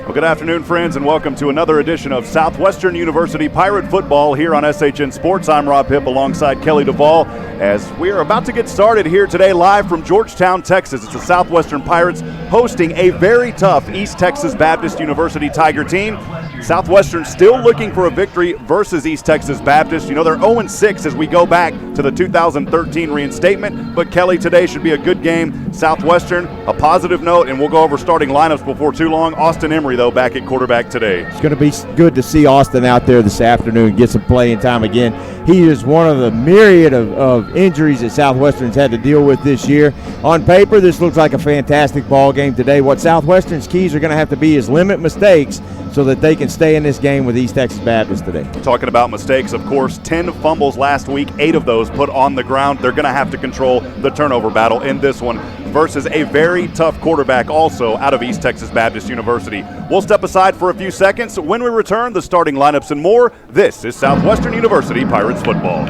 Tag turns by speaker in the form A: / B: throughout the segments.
A: Well, good afternoon, friends, and welcome to another edition of Southwestern University Pirate Football here on SHN Sports. I'm Rob Hipp alongside Kelly Duvall as we are about to get started here today live from Georgetown, Texas. It's the Southwestern Pirates hosting a very tough East Texas Baptist University Tiger team. Southwestern still looking for a victory versus East Texas Baptist. You know, they're 0-6 as we go back to the 2013 reinstatement. But, Kelly, today should be a good game. Southwestern, a positive note, and we'll go over starting lineups before too long. Austin Emery, though, back at quarterback today.
B: It's going to be good to see Austin out there this afternoon, get some playing time again. He is one of the myriad of injuries that Southwestern's had to deal with this year. On paper, this looks like a fantastic ball game today. What Southwestern's keys are going to have to be is limit mistakes so that they can stay in this game with East Texas Baptist today.
A: Talking about mistakes, of course, 10 fumbles last week, 8 of those put on the ground. They're going to have to control the turnover battle in this one versus a very tough quarterback also out of East Texas Baptist University. We'll step aside for a few seconds. When we return, the starting lineups and more. This is Southwestern University Pirates football.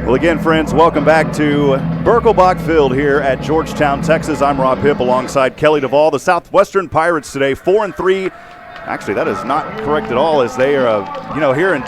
A: Well, again, friends, welcome back to Birkelbach Field here at Georgetown, Texas. I'm Rob Hipp alongside Kelly Duvall. The Southwestern Pirates today, 4-3. Actually, that is not correct at all, as they are, here in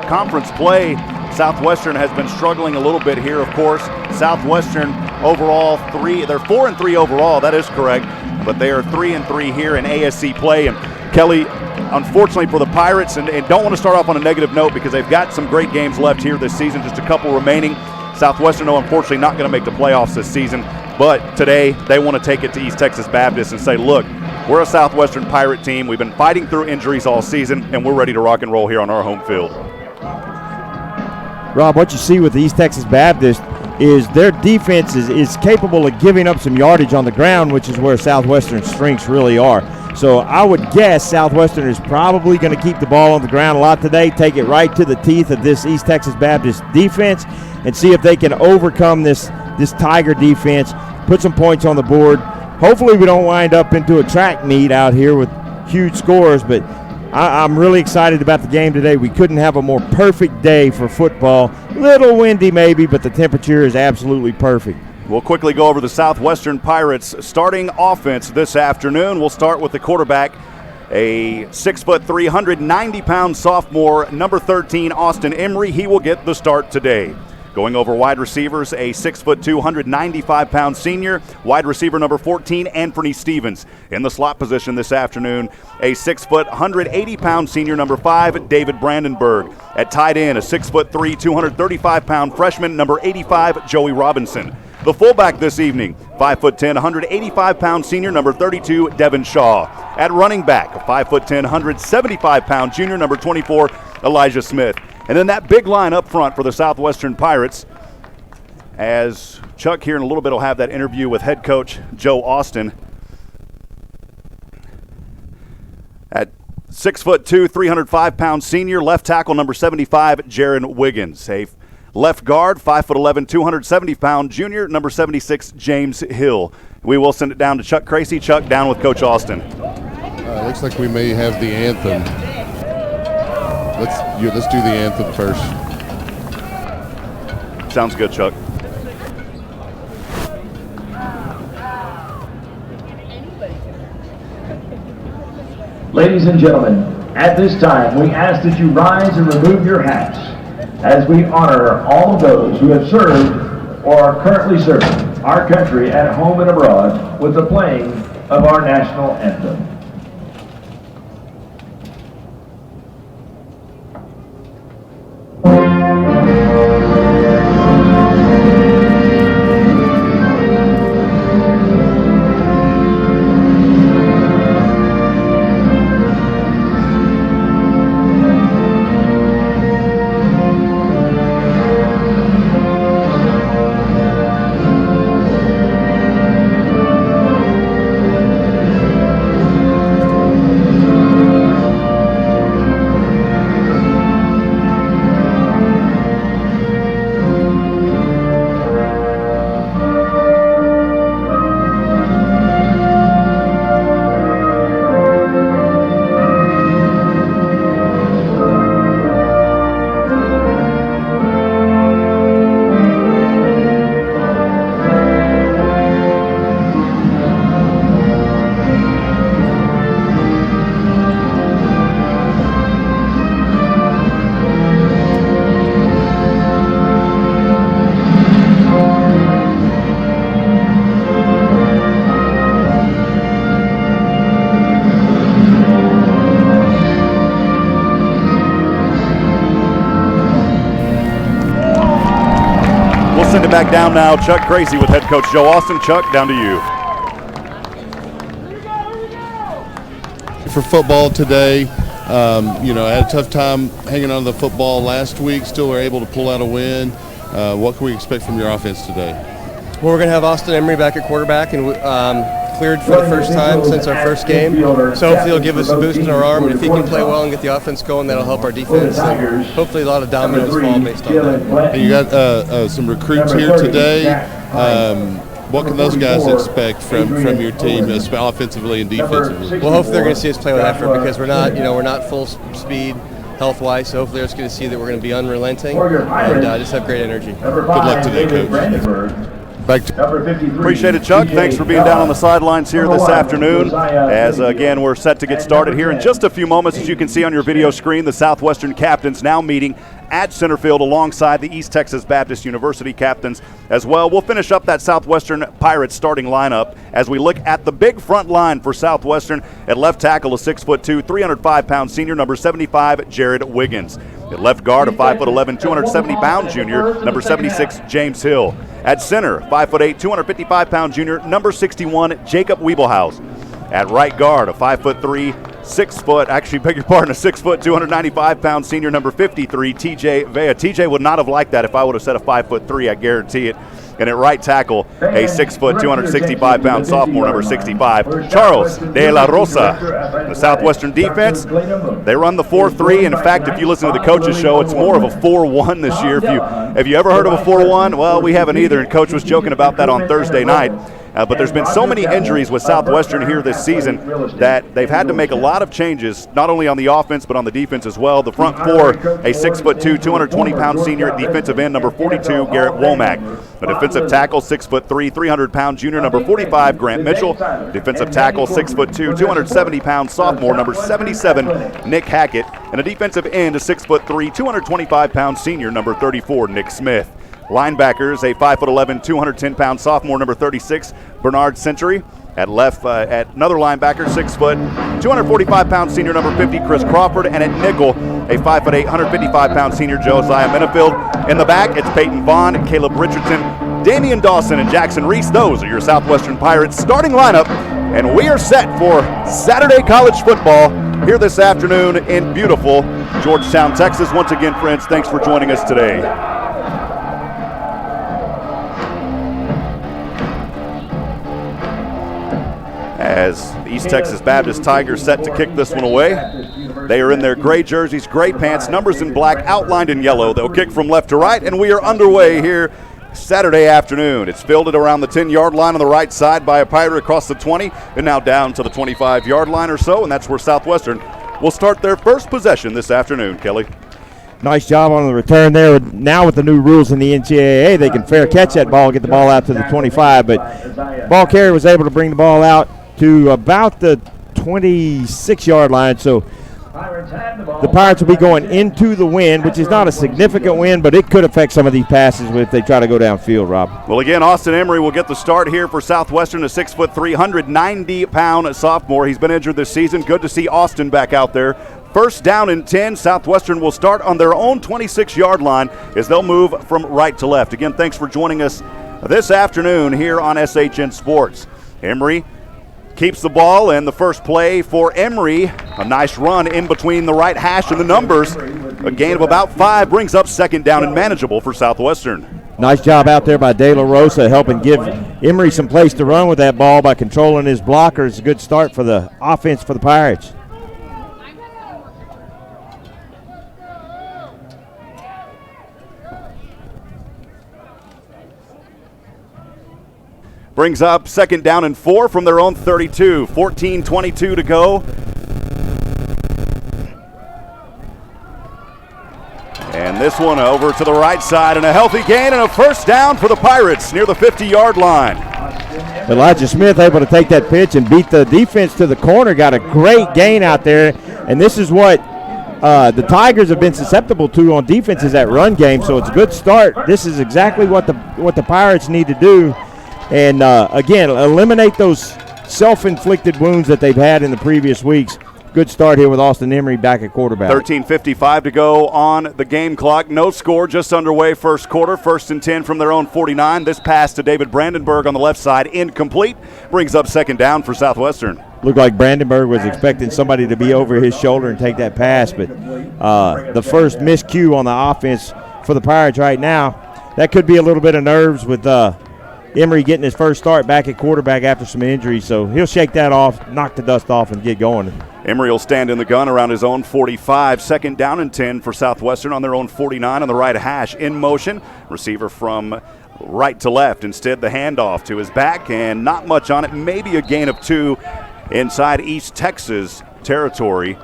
A: conference play, Southwestern has been struggling a little bit here, of course. Southwestern overall, they're 4-3 overall, that is correct, but they are 3-3 here in ASC play. And Kelly, unfortunately for the Pirates, and don't want to start off on a negative note because they've got some great games left here this season, just a couple remaining. Southwestern, though, unfortunately not going to make the playoffs this season, but today they want to take it to East Texas Baptist and say, look, we're a Southwestern Pirate team. We've been fighting through injuries all season, and we're ready to rock and roll here on our home field.
B: Rob, what you see with the East Texas Baptist is their defense is capable of giving up some yardage on the ground, which is where Southwestern's strengths really are. So I would guess Southwestern is probably going to keep the ball on the ground a lot today, take it right to the teeth of this East Texas Baptist defense, and see if they can overcome this Tiger defense, put some points on the board. Hopefully we don't wind up into a track meet out here with huge scores, but I'm really excited about the game today. We couldn't have a more perfect day for football. Little windy maybe, but the temperature is absolutely perfect.
A: We'll quickly go over the Southwestern Pirates starting offense this afternoon. We'll start with the quarterback, a 6'3", 190-pound sophomore, number 13, Austin Emery. He will get the start today. Going over wide receivers, a 6'2", 195-pound senior, wide receiver number 14, Anthony Stevens. In the slot position this afternoon, a 6', 180-pound senior, number 5, David Brandenburg. At tight end, a 6'3", 235-pound freshman, number 85, Joey Robinson. The fullback this evening, 5'10", 185-pound senior, number 32, Devin Shaw. At running back, a 5'10", 175-pound junior, number 24, Elijah Smith. And then that big line up front for the Southwestern Pirates, as Chuck here in a little bit will have that interview with head coach Joe Austin. At 6'2", 305-pound senior, left tackle number 75, Jaron Wiggins. A left guard, 5'11", 270-pound junior, number 76, James Hill. We will send it down to Chuck Cracy. Chuck, down with Coach Austin.
C: Looks like we may have the anthem. Let's do the anthem first.
A: Sounds good, Chuck.
D: Ladies and gentlemen, at this time, we ask that you rise and remove your hats as we honor all of those who have served or are currently serving our country at home and abroad with the playing of our national anthem.
A: send it back down now. Chuck Crazy with head coach Joe Austin. Chuck, down to you.
C: For football today, had a tough time hanging on to the football last week. Still were able to pull out a win. What can we expect from your offense today?
E: Well, we're going to have Austin Emery back at quarterback and cleared for the first time since our first game. So hopefully he'll give us a boost in our arm, and if he can play well and get the offense going, that'll help our defense. And hopefully a lot of dominoes fall based on that.
C: And you got some recruits here today. What can those guys expect from your team, offensively and defensively?
E: Well, hopefully they're going to see us play with effort because we're not full speed health-wise. So hopefully they're just going to see that we're going to be unrelenting and just have great energy.
C: Good luck today, Coach. Back to
A: Appreciate it, Chuck. Thanks for being down on the sidelines here this afternoon. As again, we're set to get started here in just a few moments. As you can see on your video screen, the Southwestern captains now meeting at center field alongside the East Texas Baptist University captains as well. We'll finish up that Southwestern Pirates starting lineup as we look at the big front line for Southwestern. At left tackle, a 6'2", 305-pound senior, number 75, Jared Wiggins. At left guard, a 5'11", 270-pound junior, number 76, James Hill. At center, 5'8", 255-pound junior, number 61, Jacob Wiebelhaus. At right guard, a 5'3", a 6', 295-pound senior, number 53, TJ Vea. TJ would not have liked that if I would have said a 5'3", I guarantee it. And at right tackle, a 6', 265-pound sophomore, number 65, Charles De La Rosa. The Southwestern defense, they run the 4-3. In fact, if you listen to the coaches show, it's more of a 4-1 this year. If you ever heard of a 4-1, well, we haven't either, and Coach was joking about that on Thursday night. But there's been so many injuries with Southwestern here this season that they've had to make a lot of changes, not only on the offense but on the defense as well. The front four, a 6'2", 220-pound senior defensive end, number 42, Garrett Womack. A defensive tackle, 6'3", 300-pound junior, number 45, Grant Mitchell. Defensive tackle, 6'2", 270-pound sophomore, number 77, Nick Hackett. And a defensive end, a 6'3", 225-pound senior, number 34, Nick Smith. Linebackers, a 5'11", 210-pound sophomore, number 36, Bernard Century. At left, at another linebacker, 6', 245-pound senior, number 50, Chris Crawford. And at nickel, a 5'8", 155-pound senior, Josiah Minifield. In the back, it's Peyton Vaughn, Caleb Richardson, Damian Dawson, and Jackson Reese. Those are your Southwestern Pirates starting lineup. And we are set for Saturday college football here this afternoon in beautiful Georgetown, Texas. Once again, friends, thanks for joining us today. As the East Texas Baptist Tigers set to kick this one away. They are in their gray jerseys, gray pants, numbers in black, outlined in yellow. They'll kick from left to right, and we are underway here Saturday afternoon. It's fielded around the 10-yard line on the right side by a Pirate across the 20, and now down to the 25-yard line or so, and that's where Southwestern will start their first possession this afternoon, Kelly.
B: Nice job on the return there. Now with the new rules in the NCAA, they can fair catch that ball, get the ball out to the 25, but ball carrier was able to bring the ball out to about the 26-yard line. So the Pirates will be going into the wind, which is not a significant wind, but it could affect some of these passes if they try to go downfield, Rob.
A: Well, again, Austin Emery will get the start here for Southwestern, a 6'3", 190-pound sophomore. He's been injured this season. Good to see Austin back out there. First down and 10. Southwestern will start on their own 26-yard line as they'll move from right to left. Again, thanks for joining us this afternoon here on SHN Sports. Emery keeps the ball, and the first play for Emery, a nice run in between the right hash and the numbers. A gain of about 5 brings up second down and manageable for Southwestern.
B: Nice job out there by De La Rosa, helping give Emery some place to run with that ball by controlling his blockers. A good start for the offense for the Pirates.
A: Brings up second down and 4 from their own 32. 14:22 to go. And this one over to the right side, and a healthy gain and a first down for the Pirates near the 50-yard line.
B: Elijah Smith able to take that pitch and beat the defense to the corner. Got a great gain out there, and this is what the Tigers have been susceptible to on defense is that run game. So it's a good start. This is exactly what the Pirates need to do. And, again, eliminate those self-inflicted wounds that they've had in the previous weeks. good start here with Austin Emery back at quarterback.
A: 13:55 to go on the game clock. No score, just underway first quarter. 1st and 10 from their own 49. This pass to David Brandenburg on the left side, incomplete. Brings up 2nd down for Southwestern.
B: Looked like Brandenburg was expecting somebody to be over his shoulder and take that pass, but the first miscue on the offense for the Pirates right now, that could be a little bit of nerves with Emery getting his first start back at quarterback after some injuries, so he'll shake that off, knock the dust off, and get going.
A: Emery will stand in the gun around his own 45. 2nd down and 10 for Southwestern on their own 49 on the right hash. In motion, receiver from right to left. Instead, the handoff to his back, and not much on it. Maybe a gain of 2 inside East Texas territory.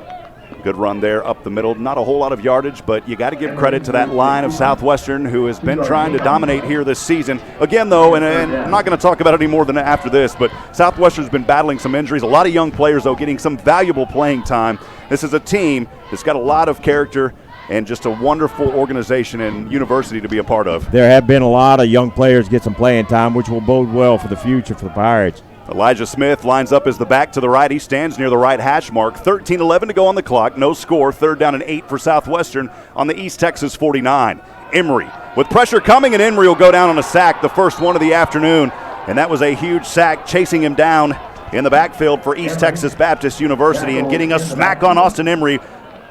A: Good run there up the middle. Not a whole lot of yardage, but you got to give credit to that line of Southwestern who has been trying to dominate here this season. Again, though, and I'm not going to talk about it any more than after this, but Southwestern's been battling some injuries. A lot of young players, though, getting some valuable playing time. This is a team that's got a lot of character and just a wonderful organization and university to be a part of.
B: There have been a lot of young players get some playing time, which will bode well for the future for the Pirates.
A: Elijah Smith lines up as the back to the right. He stands near the right hash mark. 13:11 to go on the clock. No score. 3rd down and 8 for Southwestern on the East Texas 49. Emery with pressure coming, and Emery will go down on a sack, the first one of the afternoon. And that was a huge sack, chasing him down in the backfield for East Texas Baptist University and getting a smack on Austin Emery.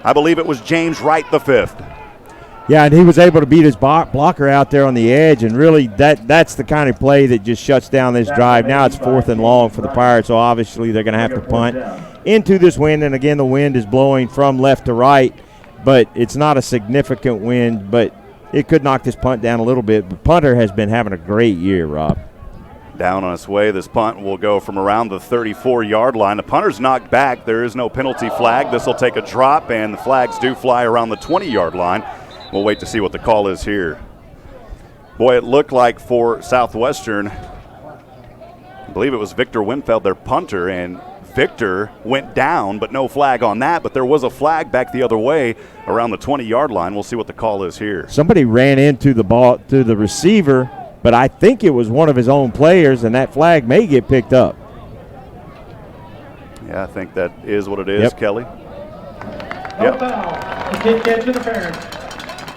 A: I believe it was James Wright, the 5th.
B: Yeah, and he was able to beat his blocker out there on the edge, and really that's the kind of play that just shuts down this drive. Now it's 4th and long for the Pirates, so obviously they're going to have to punt into this wind, and again the wind is blowing from left to right, but it's not a significant wind, but it could knock this punt down a little bit. The punter has been having a great year, Rob.
A: Down on its way. This punt will go from around the 34-yard line. The punter's knocked back. There is no penalty flag. This will take a drop, and the flags do fly around the 20-yard line. We'll wait to see what the call is here. Boy, it looked like for Southwestern, I believe it was Victor Winfeld, their punter, and Victor went down, but no flag on that. But there was a flag back the other way around the 20-yard line. We'll see what the call is here.
B: Somebody ran into the ball to the receiver, but I think it was one of his own players, and that flag may get picked up.
A: Yeah, I think that is what it is,
B: Yep.
A: Kelly.
F: No foul. He did catch interference.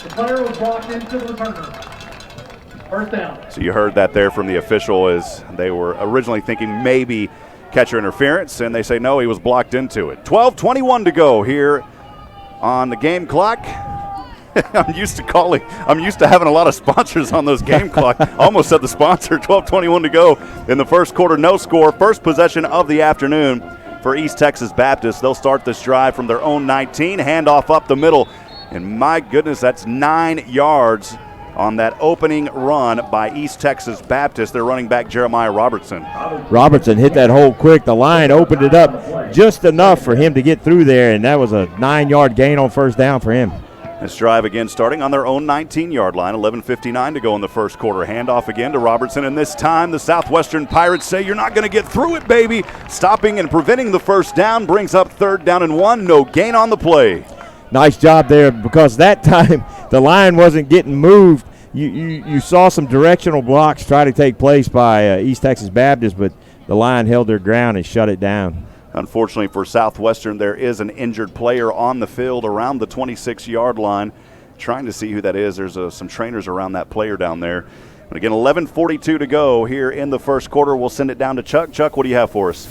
F: The player was blocked into the returner. 1st down.
A: So you heard that there from the official, as they were originally thinking maybe catcher interference, and they say no, he was blocked into it. 12:21 to go here on the game clock. I'm used to having a lot of sponsors on those game clock. Almost said the sponsor. 12:21 to go in the first quarter. No score. First possession of the afternoon for East Texas Baptist. They'll start this drive from their own 19. Handoff up the middle. And my goodness, that's 9 yards on that opening run by East Texas Baptist. Their running back, Jeremiah Robertson.
B: Robertson hit that hole quick. The line opened it up just enough for him to get through there, and that was a 9-yard gain on 1st down for him.
A: This drive again starting on their own 19-yard line. 11:59 to go in the first quarter. Handoff again to Robertson, and this time the Southwestern Pirates say, "You're not going to get through it, baby." Stopping and preventing the first down brings up 3rd down and 1. No gain on the play.
B: Nice job there, because that time the line wasn't getting moved. You saw some directional blocks try to take place by East Texas Baptist, but the line held their ground and shut it down.
A: Unfortunately for Southwestern, there is an injured player on the field around the 26-yard line. Trying to see who that is. There's some trainers around that player down there. But again, 11:42 to go here in the first quarter. We'll send it down to Chuck. Chuck, what do you have for us?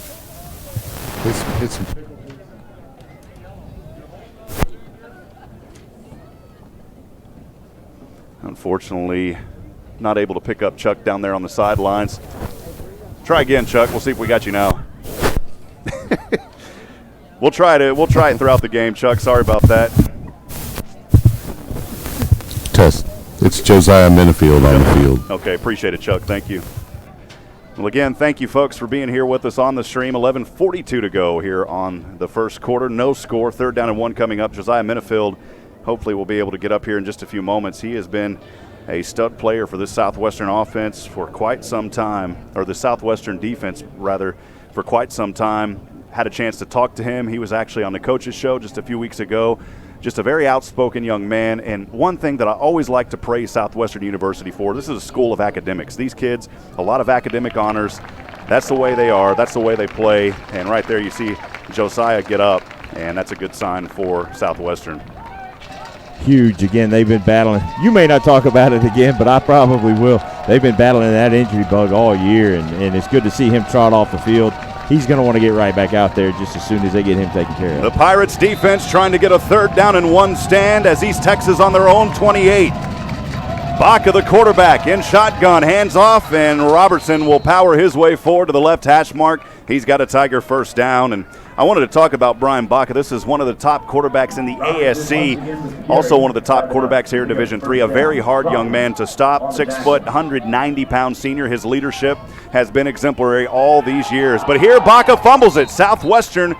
C: It's
A: Unfortunately, not able to pick up Chuck down there on the sidelines. Try again, Chuck. We'll see if we got you now. We'll try it throughout the game, Chuck. Sorry about that.
C: test. It's Josiah Minifield on the field.
A: Okay, appreciate it, Chuck. Thank you. Well, again, thank you, folks, for being here with us on the stream. 11:42 to go here on the first quarter. No score. 3rd down and 1 coming up. Josiah Minifield, hopefully, will be able to get up here in just a few moments. He has been a stud player for this Southwestern offense for quite some time, or the Southwestern defense, rather, for quite some time. Had a chance to talk to him. He was actually on the coach's show just a few weeks ago. Just a very outspoken young man, and one thing that I always like to praise Southwestern University for, this is a school of academics. These kids, a lot of academic honors. That's the way they are. That's the way they play. And right there you see Josiah get up and that's a good sign for Southwestern.
B: Huge. Again, they've been battling. You may not talk about it again, but I probably will. They've been battling that injury bug all year, and it's good to see him trot off the field. He's going to want to get right back out there just as soon as they get him taken care of.
A: The Pirates defense trying to get a 3rd down and 1 stand as East Texas on their own 28. Baca, the quarterback, in shotgun, hands off, and Robertson will power his way forward to the left hash mark. He's got a Tiger 1st down, and I wanted to talk about Brian Baca. This is one of the top quarterbacks in the ASC, also one of the top quarterbacks here in Division III. A very hard young man to stop, 6 foot, 190-pound senior. His leadership has been exemplary all these years. But here Baca fumbles it. Southwestern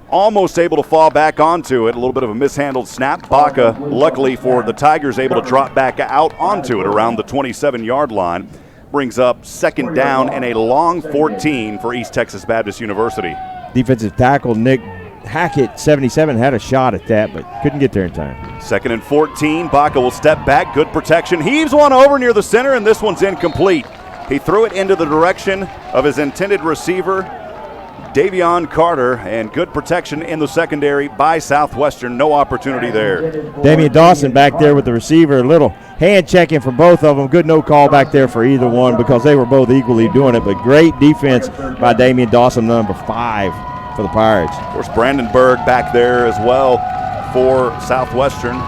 A: almost able to fall back onto it. A little bit of a mishandled snap. Baca, luckily for the Tigers, able to drop back out onto it around the 27-yard line. Brings up 2nd down and a long 14 for East Texas Baptist University.
B: Defensive tackle Nick Hackett, 77, had a shot at that, but couldn't get there in time.
A: 2nd and 14. Baca will step back. Good protection. Heaves one over near the center, and this one's incomplete. He threw it into the direction of his intended receiver, Davion Carter, and good protection in the secondary by Southwestern. No opportunity there.
B: Damian Dawson back there with the receiver. A little hand checking for both of them. Good no call back there for either one because they were both equally doing it. But great defense by Damian Dawson, number 5 for the Pirates.
A: Of course, Brandenburg back there as well for Southwestern.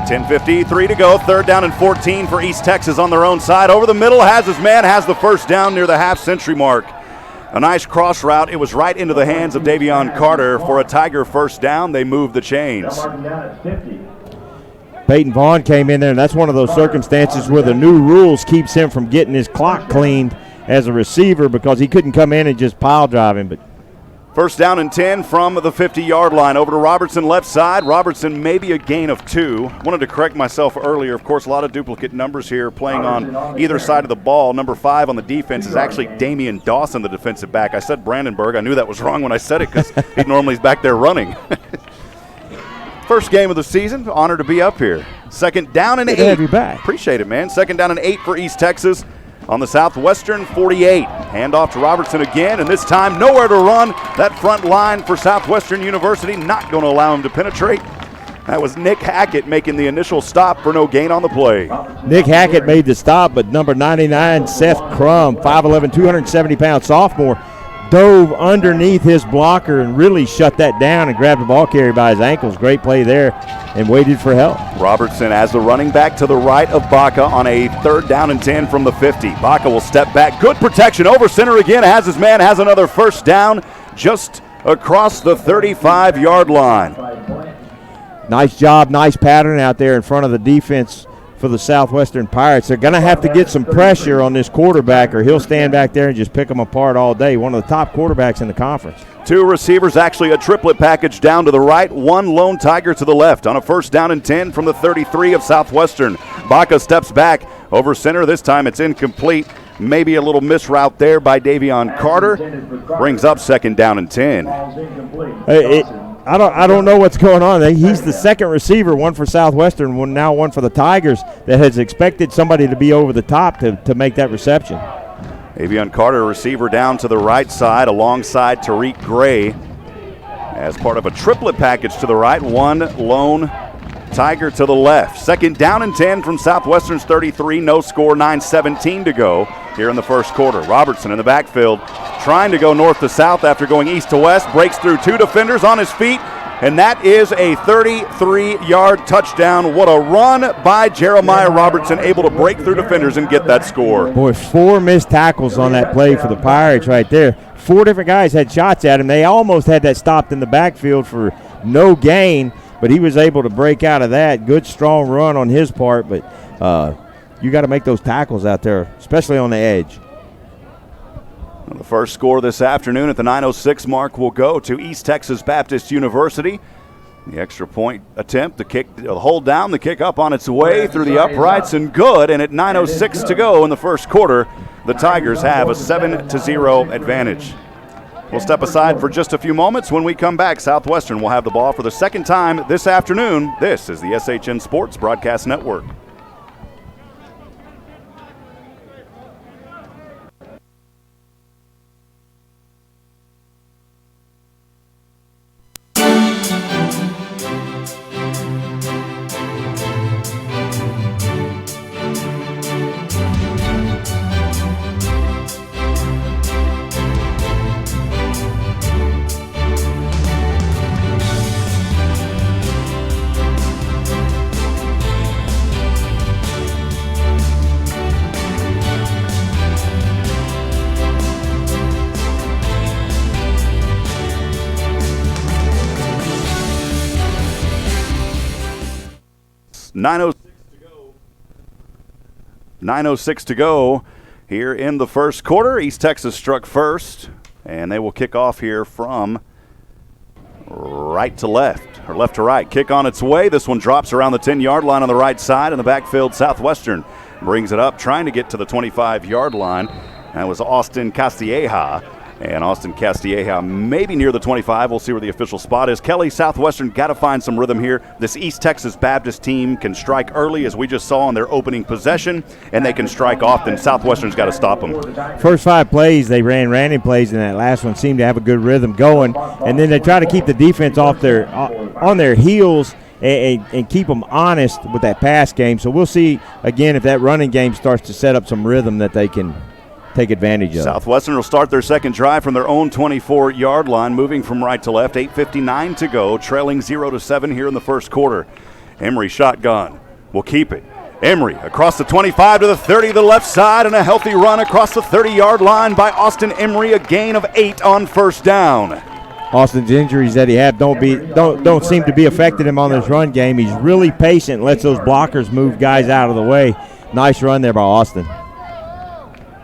A: 10:53 to go. 3rd down and 14 for East Texas on their own side. Over the middle, has his man, has the 1st down near the half-century mark. A nice cross route. It was right into the hands of Davion Carter for a Tiger 1st down. They moved the chains.
B: Peyton Vaughn came in there, and that's one of those circumstances where the new rules keeps him from getting his clock cleaned as a receiver because he couldn't come in and just pile drive him. But
A: 1st down and 10 from the 50-yard line. Over to Robertson, left side. Robertson maybe a gain of 2. Wanted to correct myself earlier. Of course, a lot of duplicate numbers here playing on either side of the ball. Number 5 on the defense is actually Damian Dawson, the defensive back. I said Brandenburg. I knew that was wrong when I said it because he normally is back there running. First game of the season. Honored to be up here. 2nd down and 8.
B: Good to have you back.
A: Appreciate it, man. 2nd down and 8 for East Texas on the Southwestern 48. Handoff to Robertson again, and this time nowhere to run. That front line for Southwestern University not going to allow him to penetrate. That was Nick Hackett making the initial stop for no gain on the play.
B: Nick Hackett made the stop, but number 99, Seth Crum, 5'11", 270-pound sophomore, dove underneath his blocker and really shut that down and grabbed the ball carrier by his ankles. Great play there and waited for help.
A: Robertson as the running back to the right of Baca on a 3rd down and 10 from the 50. Baca will step back. Good protection over center again. Has his man, has another 1st down just across the 35-yard line.
B: Nice job, nice pattern out there in front of the defense for the Southwestern Pirates. They're going to have to get some pressure on this quarterback or he'll stand back there and just pick them apart all day. One of the top quarterbacks in the conference.
A: 2 receivers, actually a triplet package down to the right, 1 lone Tiger to the left on a 1st down and 10 from the 33 of Southwestern. Baca steps back over center. This time it's incomplete. Maybe a little misroute there by Davion Carter. Brings up 2nd down and 10.
B: I don't know what's going on. He's the 2nd receiver, one for Southwestern, one for the Tigers, that has expected somebody to be over the top to make that reception.
A: Davion Carter, receiver down to the right side alongside Tariq Gray as part of a triplet package to the right, 1 lone Tiger to the left. 2nd down and 10 from Southwestern's 33, no score, 9:17 to go here in the 1st quarter. Robertson in the backfield trying to go north to south after going east to west, breaks through 2 defenders on his feet, and that is a 33-yard touchdown. What a run by Jeremiah Robertson, able to break through defenders and get that score.
B: Boy, 4 missed tackles on that play for the Pirates right there. 4 different guys had shots at him. They almost had that stopped in the backfield for no gain, but he was able to break out of that. Good, strong run on his part, but you got to make those tackles out there, especially on the edge.
A: The first score this afternoon at the 9:06 mark will go to East Texas Baptist University. The extra point attempt, the hold down, the kick up on its way through the uprights and good. And at 9:06 to go in the first quarter, the Tigers have a 7-0 advantage. We'll step aside for just a few moments. When we come back, Southwestern will have the ball for the 2nd time this afternoon. This is the SHN Sports Broadcast Network. 9:06 to go here in the first quarter. East Texas struck first, and they will kick off here from right to left, or left to right. Kick on its way. This one drops around the 10-yard line on the right side. In the backfield, Southwestern brings it up, trying to get to the 25-yard line. That was Austin Castilleja. And Austin Castilleja maybe near the 25. We'll see where the official spot is. Kelly, Southwestern got to find some rhythm here. This East Texas Baptist team can strike early, as we just saw on their opening possession, and they can strike often. Southwestern's got to stop them.
B: First 5 plays, they ran random plays, and that last one seemed to have a good rhythm going. And then they try to keep the defense on their heels and keep them honest with that pass game. So we'll see, again, if that running game starts to set up some rhythm that they can take advantage of.
A: Southwestern will start their second drive from their own 24-yard line, moving from right to left. 8:59 to go, trailing 0-7 here in the first quarter. Emory shotgun will keep it. Emory across the 25 to the 30 to the left side, and a healthy run across the 30-yard line by Austin Emory, a gain of 8 on first down.
B: Austin's injuries that he had don't seem to be affecting him on this run game. He's really patient, lets those blockers move guys out of the way. Nice run there by Austin.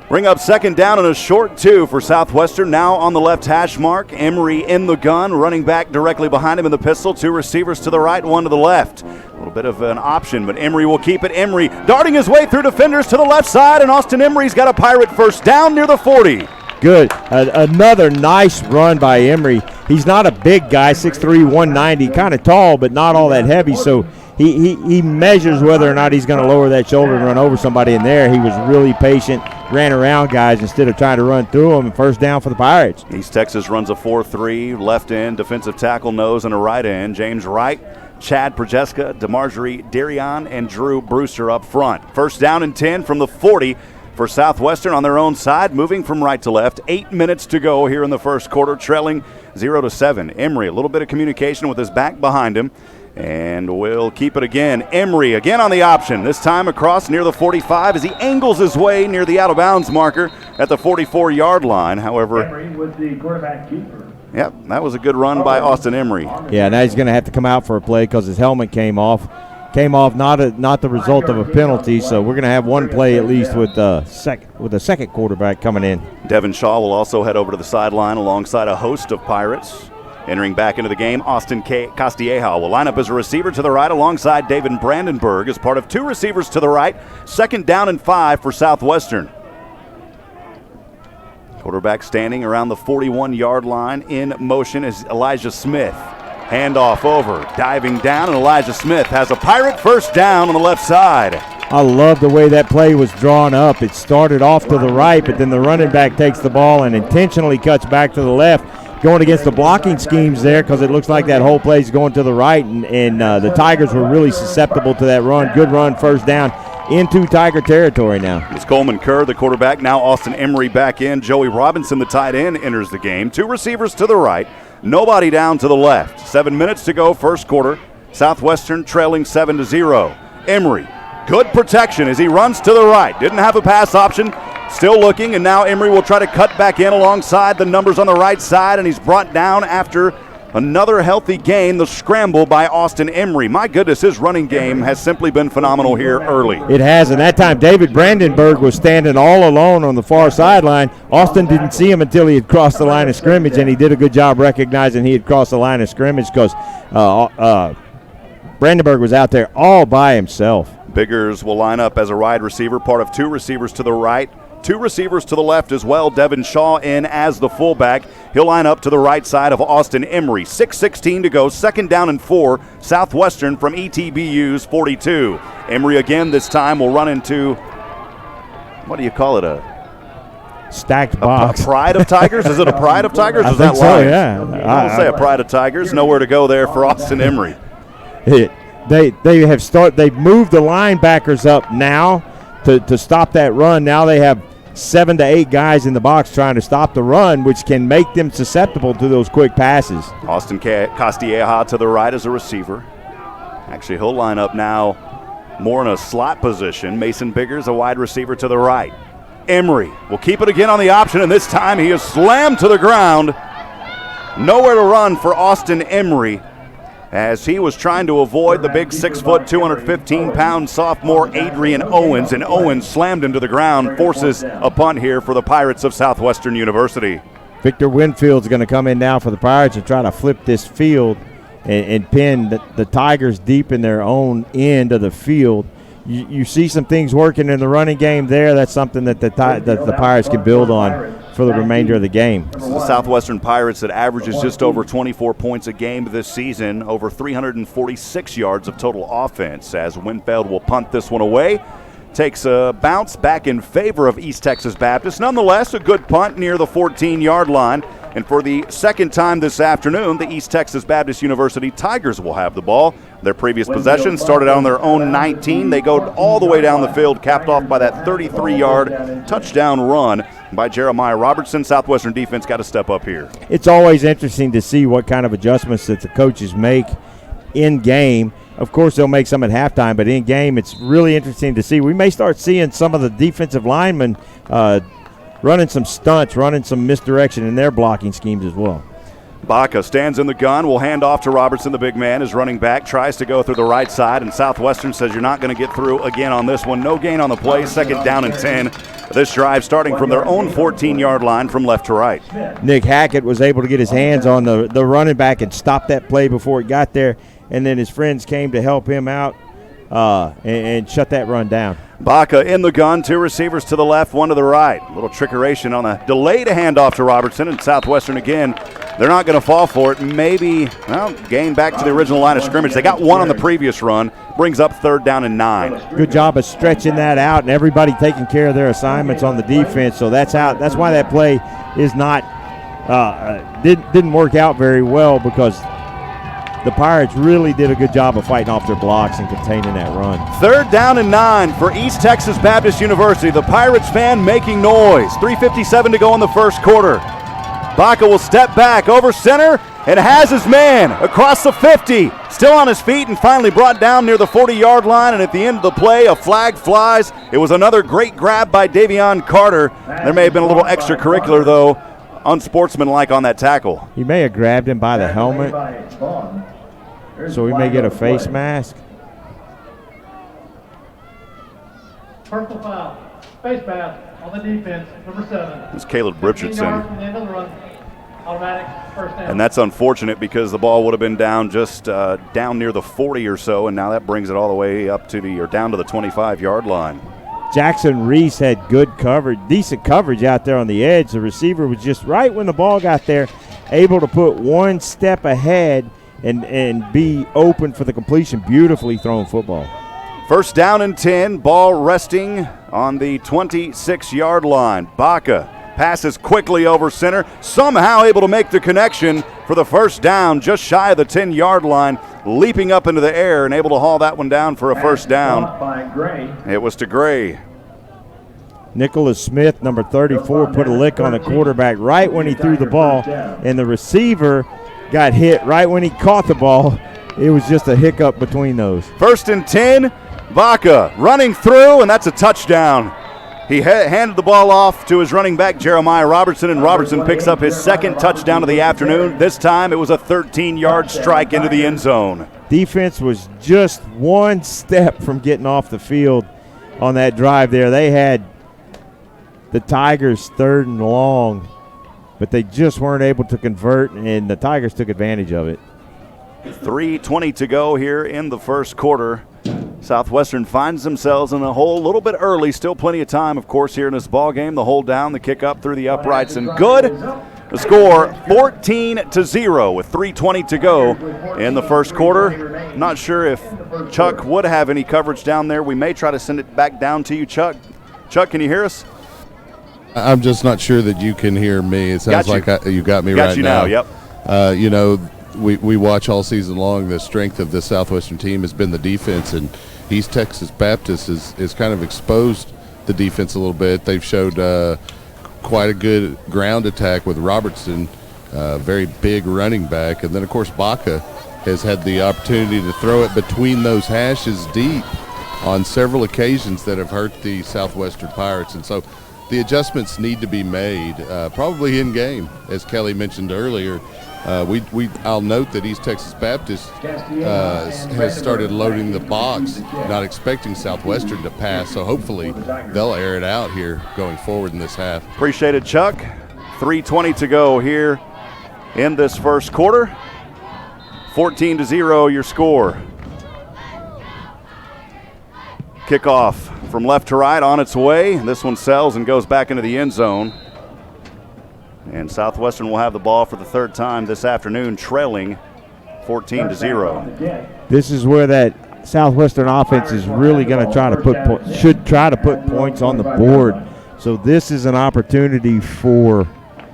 A: Bring up second down and a short 2 for Southwestern. Now on the left hash mark. Emory in the gun, running back directly behind him in the pistol. 2 receivers to the right, 1 to the left. A little bit of an option, but Emory will keep it. Emory darting his way through defenders to the left side, and Austin Emory's got a Pirate first down near the 40.
B: Good. Another nice run by Emory. He's not a big guy, 6'3", 190, kind of tall, but not all that heavy, so he measures whether or not he's going to lower that shoulder and run over somebody in there. He was really patient, ran around guys instead of trying to run through them, and first down for the Pirates.
A: East Texas runs a 4-3, left end, defensive tackle, nose, and a right end. James Wright, Chad Projeska, DeMarjorie Darion, and Drew Brewster up front. First down and 10 from the 40 for Southwestern on their own side, moving from right to left. 8 minutes to go here in the first quarter, trailing 0-7. Emory, a little bit of communication with his back behind him, and we'll keep it again. Emory again on the option, this time across near the 45 as he angles his way near the out-of-bounds marker at the 44-yard line. However,
D: Emory was the quarterback keeper.
A: Yep, that was a good run by Austin Emory.
B: Yeah, now he's going to have to come out for a play because his helmet came off. Not the result of a penalty, so we're going to have one play at least with the second quarterback coming in.
A: Devin Shaw will also head over to the sideline alongside a host of Pirates. Entering back into the game, Austin Castilleja will line up as a receiver to the right alongside David Brandenburg as part of 2 receivers to the right. Second down and 5 for Southwestern. Quarterback standing around the 41-yard line. In motion is Elijah Smith. Handoff over, diving down, and Elijah Smith has a Pirate first down on the left side.
B: I love the way that play was drawn up. It started off to the right, but then the running back takes the ball and intentionally cuts back to the left, going against the blocking schemes there because it looks like that whole play is going to the right, and the Tigers were really susceptible to that run. Good run, first down into Tiger territory now.
A: It's Coleman Kerr, the quarterback. Now Austin Emory back in. Joey Robinson, the tight end, enters the game. 2 receivers to the right. Nobody down to the left. 7 minutes to go, first quarter. Southwestern trailing 7-0. Emory, good protection as he runs to the right. Didn't have a pass option. Still looking, and now Emory will try to cut back in alongside the numbers on the right side, and he's brought down after another healthy gain, the scramble by Austin Emory. My goodness, his running game has simply been phenomenal here early.
B: It has, and that time David Brandenburg was standing all alone on the far sideline. Austin didn't see him until he had crossed the line of scrimmage, and he did a good job recognizing he had crossed the line of scrimmage because Brandenburg was out there all by himself.
A: Biggers will line up as a wide receiver, part of 2 receivers to the right. 2 receivers to the left as well. Devin Shaw in as the fullback. He'll line up to the right side of Austin Emory. 6:16 to go. Second down and 4. Southwestern from ETBU's 42. Emory again this time will run into, what do you call it, a
B: stacked box.
A: A pride of Tigers? Is it a pride of Tigers?
B: I
A: Is
B: think
A: that
B: so,
A: Lions?
B: yeah.
A: I'll say a pride of Tigers. Nowhere to go there for Austin Emory.
B: They've moved the linebackers up now to stop that run. Now they have 7 to 8 guys in the box trying to stop the run, which can make them susceptible to those quick passes.
A: Austin Castilleja to the right as a receiver. Actually, he'll line up now more in a slot position. Mason Biggers, a wide receiver to the right. Emory will keep it again on the option, and this time he is slammed to the ground. Nowhere to run for Austin Emory. as he was trying to avoid the big 6 foot, 215-pound sophomore Adrian Owens, and Owens slammed him to the ground, forces a punt here for the Pirates of Southwestern University.
B: Victor Winfield's going to come in now for the Pirates and try to flip this field and pin the Tigers deep in their own end of the field. You see some things working in the running game there. That's something that the Pirates can build on for the remainder of the game.
A: This is the Southwestern Pirates that averages just over 24 points a game this season, over 346 yards of total offense, as Winfield will punt this one away. Takes a bounce back in favor of East Texas Baptist. Nonetheless, a good punt near the 14-yard line. And for the second time this afternoon, the East Texas Baptist University Tigers will have the ball. Their previous possession started on their own 19. They go all the way down the field, capped off by that 33-yard touchdown run by Jeremiah Robertson. Southwestern defense got to step up here.
B: It's always interesting to see what kind of adjustments that the coaches make in game. Of course, they'll make some at halftime, but in game, it's really interesting to see. We may start seeing some of the defensive linemen running some stunts, running some misdirection in their blocking schemes as well.
A: Baca stands in the gun, will hand off to Robertson, the big man, is running back, tries to go through the right side, and Southwestern says you're not going to get through again on this one. No gain on the play, second down and 10. This drive starting from their own 14-yard line from left to right.
B: Nick Hackett was able to get his hands on the running back and stop that play before it got there, and then his friends came to help him out and shut that run down.
A: Baca in the gun, two receivers to the left, one to the right. A little trickeration on a delay to hand off to Robertson, and Southwestern again, they're not going to fall for it. Maybe, gain back to the original line of scrimmage. They got one on the previous run, brings up third down and 9.
B: Good job of stretching that out and everybody taking care of their assignments on the defense. So that's why that play is not didn't work out very well, because the Pirates really did a good job of fighting off their blocks and containing that run.
A: Third down and 9 for East Texas Baptist University. The Pirates fan making noise. 3:57 to go in the first quarter. Baca will step back over center and has his man across the 50. Still on his feet and finally brought down near the 40-yard line. And at the end of the play, a flag flies. It was another great grab by Davion Carter. There may have been a little extracurricular, though, unsportsmanlike on that tackle.
B: He may have grabbed him by the helmet, so we may get a face mask.
F: Personal foul, face mask on the defense, number 7.
A: It's Caleb Richardson.
F: From the end of the run. Automatic first down.
A: And that's unfortunate, because the ball would have been down just down near the 40 or so, and now that brings it all the way up to down to the 25-yard line.
B: Jackson Reese had good coverage, decent coverage out there on the edge. The receiver was just right when the ball got there, able to put one step ahead and be open for the completion. Beautifully thrown football.
A: First down and 10, ball resting on the 26-yard line. Baca passes quickly over center, somehow able to make the connection for the first down, just shy of the 10-yard line, leaping up into the air and able to haul that one down for a first down. It was to Gray.
B: Nicholas Smith, number 34, put a lick on the quarterback right when he threw the ball, and the receiver got hit right when he caught the ball. It was just a hiccup between those.
A: First and 10, Baca running through, and that's a touchdown. He handed the ball off to his running back, Jeremiah Robertson, and Robertson picks up his second touchdown of the afternoon. This time it was a 13-yard strike into the end zone.
B: Defense was just one step from getting off the field on that drive there. They had the Tigers 3rd and long, but they just weren't able to convert, and the Tigers took advantage of it.
A: 3:20 to go here in the first quarter. Southwestern finds themselves in a hole a little bit early. Still plenty of time, of course, here in this ball game. The hold down, the kick up through the uprights, and good. The score 14-0 with 3:20 to go in the first quarter. Not sure if Chuck would have any coverage down there. We may try to send it back down to you, Chuck. Chuck, can you hear us?
C: I'm just not sure that you can hear me. It sounds like you got me right now.
A: Yep.
C: We watch all season long. The strength of the Southwestern team has been the defense, and East Texas Baptist is kind of exposed the defense a little bit. They've showed quite a good ground attack with Robertson, very big running back, and then of course Baca has had the opportunity to throw it between those hashes deep on several occasions that have hurt the Southwestern Pirates, and so the adjustments need to be made, probably in game, as Kelly mentioned earlier. I'll note that East Texas Baptist has started loading the box, not expecting Southwestern to pass, so hopefully they'll air it out here going forward in this half.
A: Appreciate it, Chuck. 3:20 to go here in this first quarter. 14-0 your score. Kickoff from left to right on its way. This one sells and goes back into the end zone. And Southwestern will have the ball for the third time this afternoon, trailing 14-0.
B: This is where that Southwestern offense is really going to try to put points on the board. So this is an opportunity for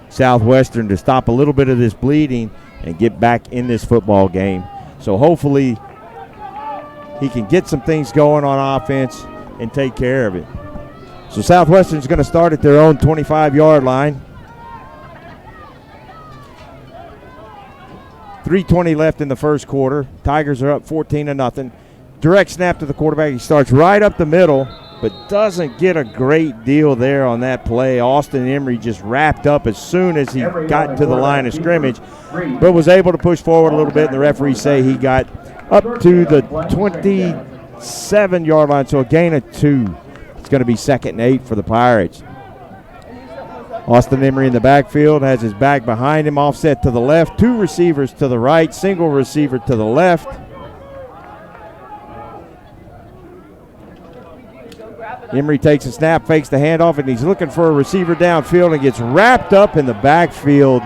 B: Southwestern to stop a little bit of this bleeding and get back in this football game. So hopefully he can get some things going on offense and take care of it. So Southwestern's going to start at their own 25-yard line. 3:20 left in the first quarter. Tigers are up 14-0. Direct snap to the quarterback. He starts right up the middle, but doesn't get a great deal there on that play. Austin Emery just wrapped up as soon as he got to the line of scrimmage, but was able to push forward a little bit, and the referees say he got up to the 27-yard line, so a gain of 2. It's going to be 2nd and 8 for the Pirates. Austin Emery in the backfield has his back behind him, offset to the left, 2 receivers to the right, single receiver to the left. Emery takes a snap, fakes the handoff, and he's looking for a receiver downfield and gets wrapped up in the backfield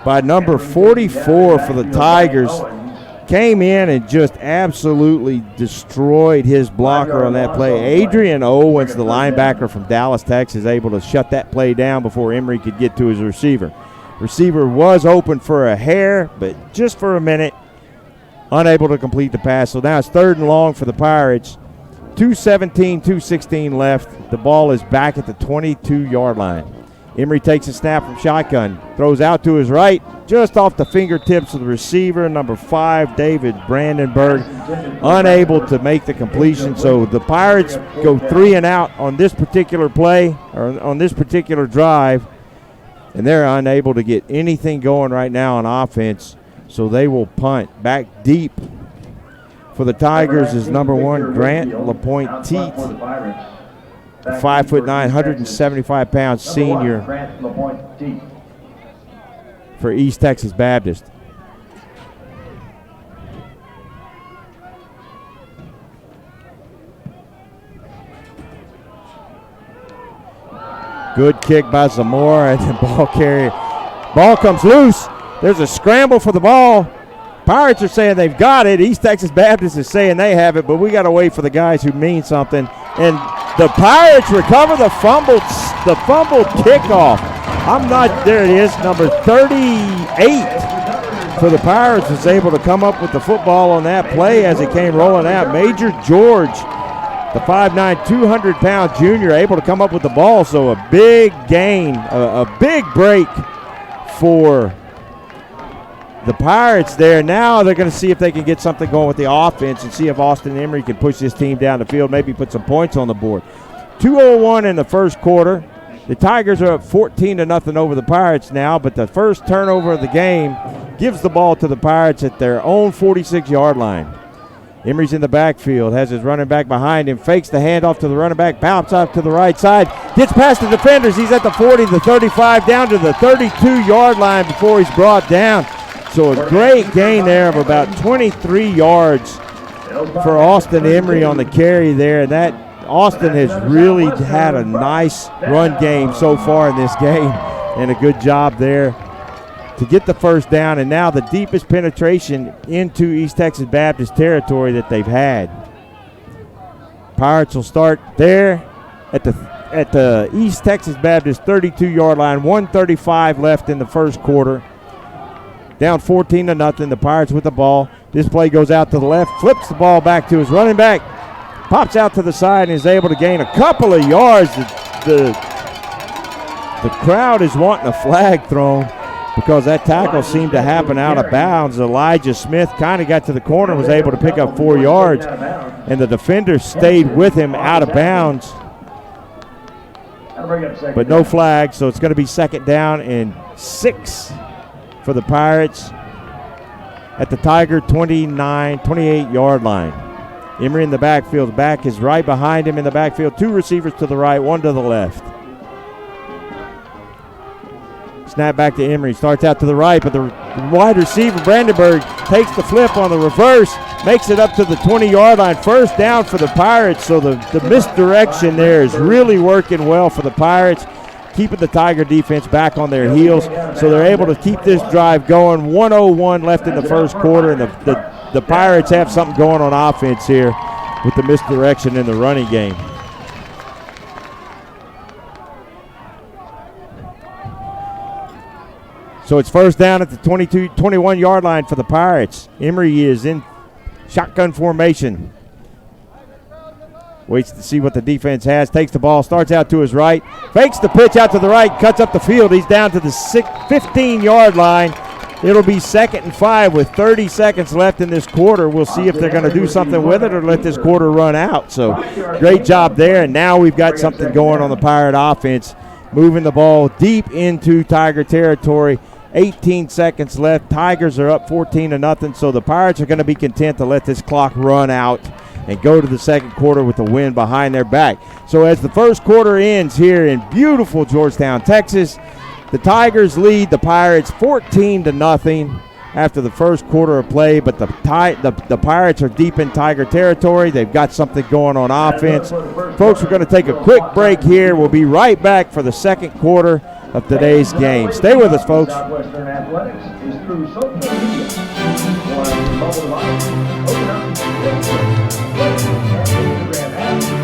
B: by number 44 for the Tigers. Came in and just absolutely destroyed his blocker on that play. Adrian Owens, the linebacker from Dallas, Texas, able to shut that play down before Emery could get to his receiver. Receiver was open for a hair, but just for a minute, unable to complete the pass. So now it's 3rd and long for the Pirates. 2:17, 2:16 left. The ball is back at the 22-yard line. Emery takes a snap from shotgun, throws out to his right, just off the fingertips of the receiver, number 5, David Brandenburg, unable to make the completion. So the Pirates go 3 and out on this particular play, or on this particular drive, and they're unable to get anything going right now on offense. So they will punt. Back deep for the Tigers is number 1, Grant LaPointe-Teet. 5'9", 175-pound senior for East Texas Baptist. Good kick by Zamora, and the ball carrier. Ball comes loose. There's a scramble for the ball. Pirates are saying they've got it. East Texas Baptist is saying they have it, but we got to wait for the guys who mean something. And the Pirates recover the fumbled kickoff. There it is, number 38 for the Pirates was able to come up with the football on that play as it came rolling out. Major George, the 5'9", 200-pound junior, able to come up with the ball. So a big gain, a big break for the Pirates there. Now they're going to see if they can get something going with the offense and see if Austin Emery can push this team down the field, maybe put some points on the board. 2:01 in the first quarter. The Tigers are up 14-0 over the Pirates now, but the first turnover of the game gives the ball to the Pirates at their own 46-yard line. Emery's in the backfield, has his running back behind him, fakes the handoff to the running back, bounce out to the right side, gets past the defenders. He's at the 40, the 35, down to the 32-yard line before he's brought down. So a great gain there of about 23 yards for Austin Emery on the carry there. And that Austin has really had a nice run game so far in this game, and a good job there to get the first down, and now the deepest penetration into East Texas Baptist territory that they've had. Pirates will start there at the East Texas Baptist 32-yard line. 1:35 left in the first quarter. Down 14-0. The Pirates with the ball. This play goes out to the left, flips the ball back to his running back, pops out to the side, and is able to gain a couple of yards. The crowd is wanting a flag thrown because that tackle seemed to happen out of bounds. Elijah Smith kind of got to the corner, was able to pick up 4 yards, and the defender stayed with him out of bounds. But no flag, so it's going to be 2nd down and 6 for the Pirates at the Tiger 28-yard line. Emery in the backfield. Back is right behind him in the backfield. 2 receivers to the right, 1 to the left. Snap back to Emery. Starts out to the right, but the wide receiver, Brandenburg, takes the flip on the reverse, makes it up to the 20-yard line. First down for the Pirates, so the misdirection there is really working well for the Pirates, keeping the Tiger defense back on their heels, so they're able to keep this drive going. 1:01 left in the first quarter, and the Pirates have something going on offense here with the misdirection in the running game. So it's first down at the 21-yard line for the Pirates. Emery is in shotgun formation. Waits to see what the defense has. Takes the ball, starts out to his right. Fakes the pitch out to the right, cuts up the field. He's down to the 15-yard line. It'll be 2nd and 5 with 30 seconds left in this quarter. We'll see if they're going to do something with it or let this quarter run out. So great job there, and now we've got something going on the Pirate offense, moving the ball deep into Tiger territory. 18 seconds left. Tigers are up 14-0, so the Pirates are going to be content to let this clock run out and go to the second quarter with the win behind their back. So as the first quarter ends here in beautiful Georgetown, Texas, the Tigers lead the Pirates 14-0 after the first quarter of play, but the Pirates are deep in Tiger territory. They've got something going on offense. Folks, we're going to take a quick break here. We'll be right back for the second quarter of today's game. Stay with us, folks.
D: Southwestern Athletics is through social media. On mobile device, open up Facebook, Twitter, and Instagram apps.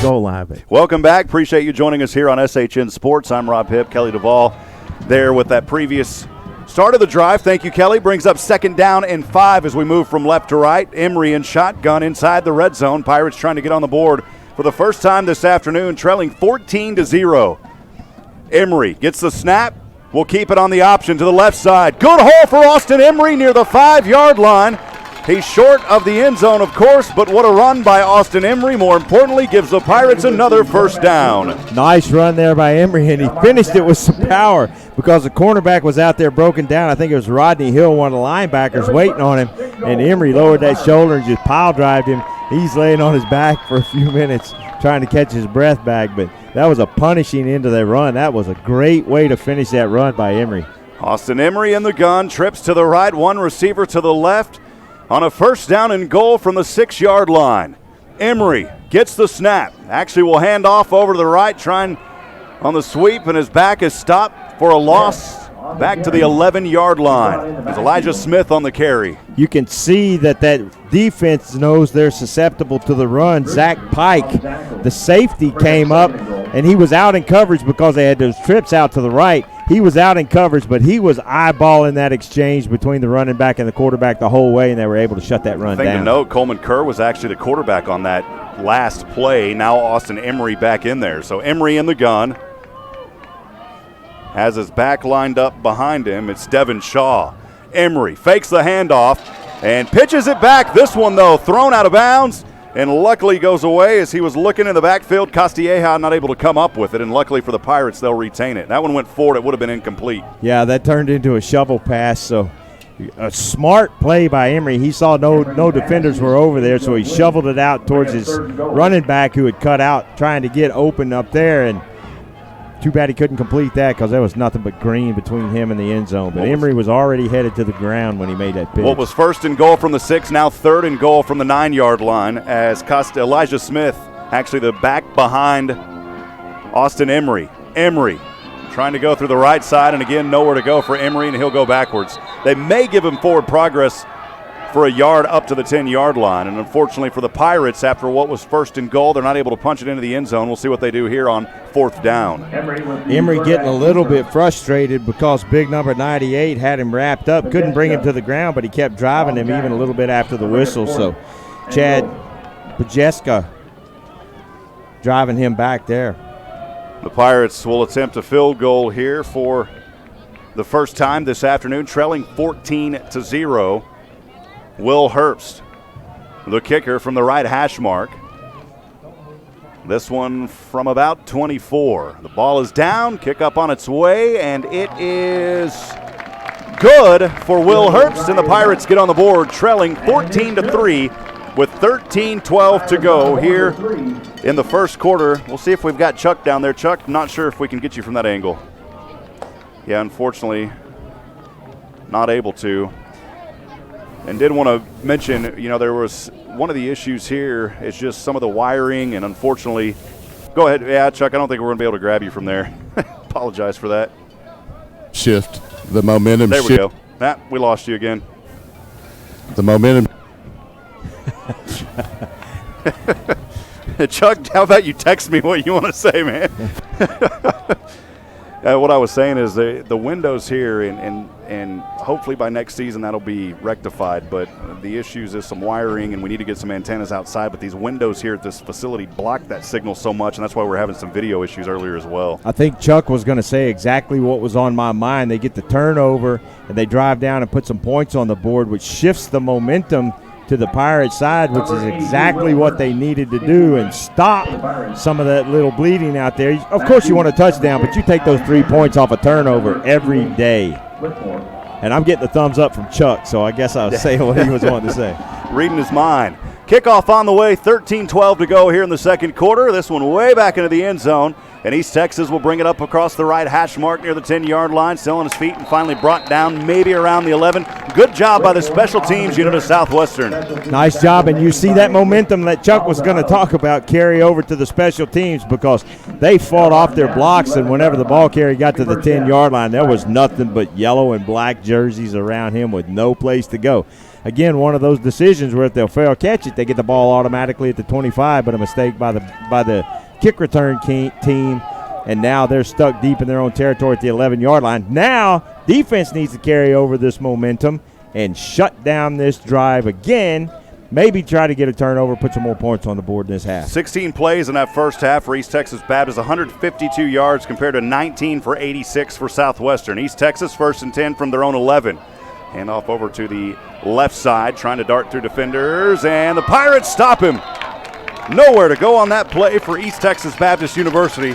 B: Go live.
A: Welcome back. Appreciate you joining us here on SHN Sports. I'm Rob Hipp. Kelly Duvall there with that previous start of the drive. Thank you, Kelly. Brings up 2nd down and 5 as we move from left to right. Emery in shotgun inside the red zone. Pirates trying to get on the board for the first time this afternoon, trailing 14-0. Emery gets the snap. We'll keep it on the option to the left side. Good hole for Austin Emery near the 5-yard line. He's short of the end zone, of course, but what a run by Austin Emery. More importantly, gives the Pirates another first down.
B: Nice run there by Emery, and he finished it with some power because the cornerback was out there broken down. I think it was Rodney Hill, one of the linebackers, waiting on him, and Emery lowered that shoulder and just pile drived him. He's laying on his back for a few minutes trying to catch his breath back, but that was a punishing end to that run. That was a great way to finish that run by Emery.
A: Austin Emery in the gun, trips to the right, one receiver to the left. On a first down and goal from the 6-yard line. Emery gets the snap. Actually will hand off over to the right, trying on the sweep, and his back is stopped for a loss back to the 11-yard line. There's Elijah Smith on the carry.
B: You can see that defense knows they're susceptible to the run. Zach Pike, the safety, came up, and he was out in coverage because they had those trips out to the right. He was out in coverage, but he was eyeballing that exchange between the running back and the quarterback the whole way, and they were able to shut that run down.
A: Thing to note, Coleman Kerr was actually the quarterback on that last play. Now Austin Emery back in there. So Emery in the gun. Has his back lined up behind him. It's Devin Shaw. Emery fakes the handoff and pitches it back. This one, though, thrown out of bounds, and luckily goes away as he was looking in the backfield. Castilleja not able to come up with it, and luckily for the Pirates, they'll retain it. That one went forward. It would have been incomplete.
B: Yeah, that turned into a shovel pass, so a smart play by Emery. He saw no defenders were over there, so he shoveled it out towards his running back who had cut out trying to get open up there, and too bad he couldn't complete that because there was nothing but green between him and the end zone. But Emery was already headed to the ground when he made that pitch.
A: What was first and goal from the 6, now 3rd and goal from the 9-yard line as Elijah Smith, actually the back behind Austin Emery. Emery trying to go through the right side, and again, nowhere to go for Emery, and he'll go backwards. They may give him forward progress for a yard up to the 10-yard line, and unfortunately for the Pirates, after what was first and goal, they're not able to punch it into the end zone. We'll see what they do here on 4th down.
B: Emery getting a little bit frustrated because big number 98 had him wrapped up, couldn't bring him to the ground, but he kept driving him even a little bit after the whistle. So Chad Pajeska driving him back there.
A: The Pirates will attempt a field goal here for the first time this afternoon, trailing 14-0. Will Herbst, the kicker from the right hash mark. This one from about 24. The ball is down, kick up on its way, and it is good for Will Herbst, and the Pirates get on the board, trailing 14-3 with 13:12 to go here in the first quarter. We'll see if we've got Chuck down there. Chuck, not sure if we can get you from that angle. Yeah, unfortunately, not able to. And did want to mention, there was one of the issues here is just some of the wiring, and unfortunately, go ahead. Yeah, Chuck, I don't think we're going to be able to grab you from there. Apologize for that.
C: Shift. The momentum
A: there
C: shift.
A: There we go. Matt, we lost you again.
C: The momentum.
A: Chuck, how about you text me what you want to say, man? What I was saying is the windows here, and hopefully by next season that'll be rectified, but the issues is some wiring, and we need to get some antennas outside, but these windows here at this facility block that signal so much, and that's why we're having some video issues earlier as well.
B: I think Chuck was going to say exactly what was on my mind. They get the turnover, and they drive down and put some points on the board, which shifts the momentum to the Pirates side, which is exactly what they needed to do and stop some of that little bleeding out there. Of course you want a touchdown, but you take those 3 points off a turnover every day. And I'm getting the thumbs up from Chuck, so I guess I'll say what he was wanting to say.
A: Reading his mind. Kickoff on the way, 13:12 to go here in the second quarter. This one way back into the end zone. And East Texas will bring it up across the right hash mark near the 10-yard line, still on his feet, and finally brought down maybe around the 11. Good job by the special teams unit of Southwestern.
B: Nice job, and you see that momentum that Chuck was going to talk about carry over to the special teams because they fought off their blocks, and whenever the ball carrier got to the 10-yard line, there was nothing but yellow and black jerseys around him with no place to go. Again, one of those decisions where if they'll fail catch it, they get the ball automatically at the 25, but a mistake by the kick return team, and now they're stuck deep in their own territory at the 11-yard line. Now, defense needs to carry over this momentum and shut down this drive again, maybe try to get a turnover, put some more points on the board in this half.
A: 16 plays in that first half for East Texas Baptist, 152 yards compared to 19 for 86 for Southwestern. East Texas first and 10 from their own 11. Hand off over to the left side, trying to dart through defenders, and the Pirates stop him. Nowhere to go on that play for East Texas Baptist University.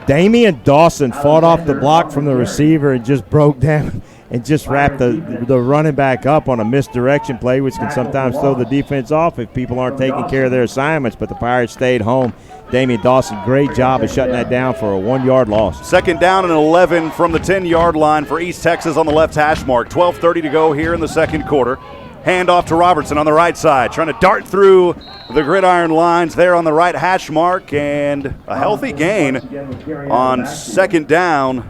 B: Damian Dawson fought off the block from the receiver and just broke down and just wrapped the running back up on a misdirection play, which can sometimes throw the defense off if people aren't taking care of their assignments, but the Pirates stayed home. Damian Dawson, great job of shutting that down for a 1-yard loss.
A: Second down and 11 from the 10-yard line for East Texas on the left hash mark. 12:30 to go here in the second quarter. Hand off to Robertson on the right side, trying to dart through the gridiron lines there on the right hash mark, and a healthy gain on second down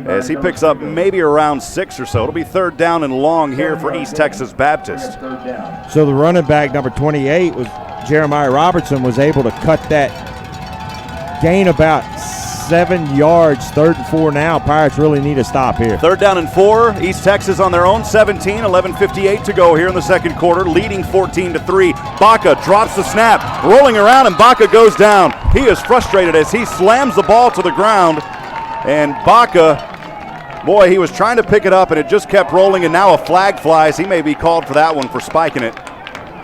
A: as he picks up maybe around 6 or so. It'll be third down and long here for East Texas Baptist.
B: So the running back, number 28, was Jeremiah Robertson, was able to cut that gain about 7 yards. 3rd and 4 now. Pirates really need a stop here.
A: Third down and 4. East Texas on their own 17. 11:58 to go here in the second quarter, leading 14-3. Baca drops the snap, rolling around, and Baca goes down. He is frustrated as he slams the ball to the ground. And Baca, boy, he was trying to pick it up, and it just kept rolling, and now a flag flies. He may be called for that one for spiking it.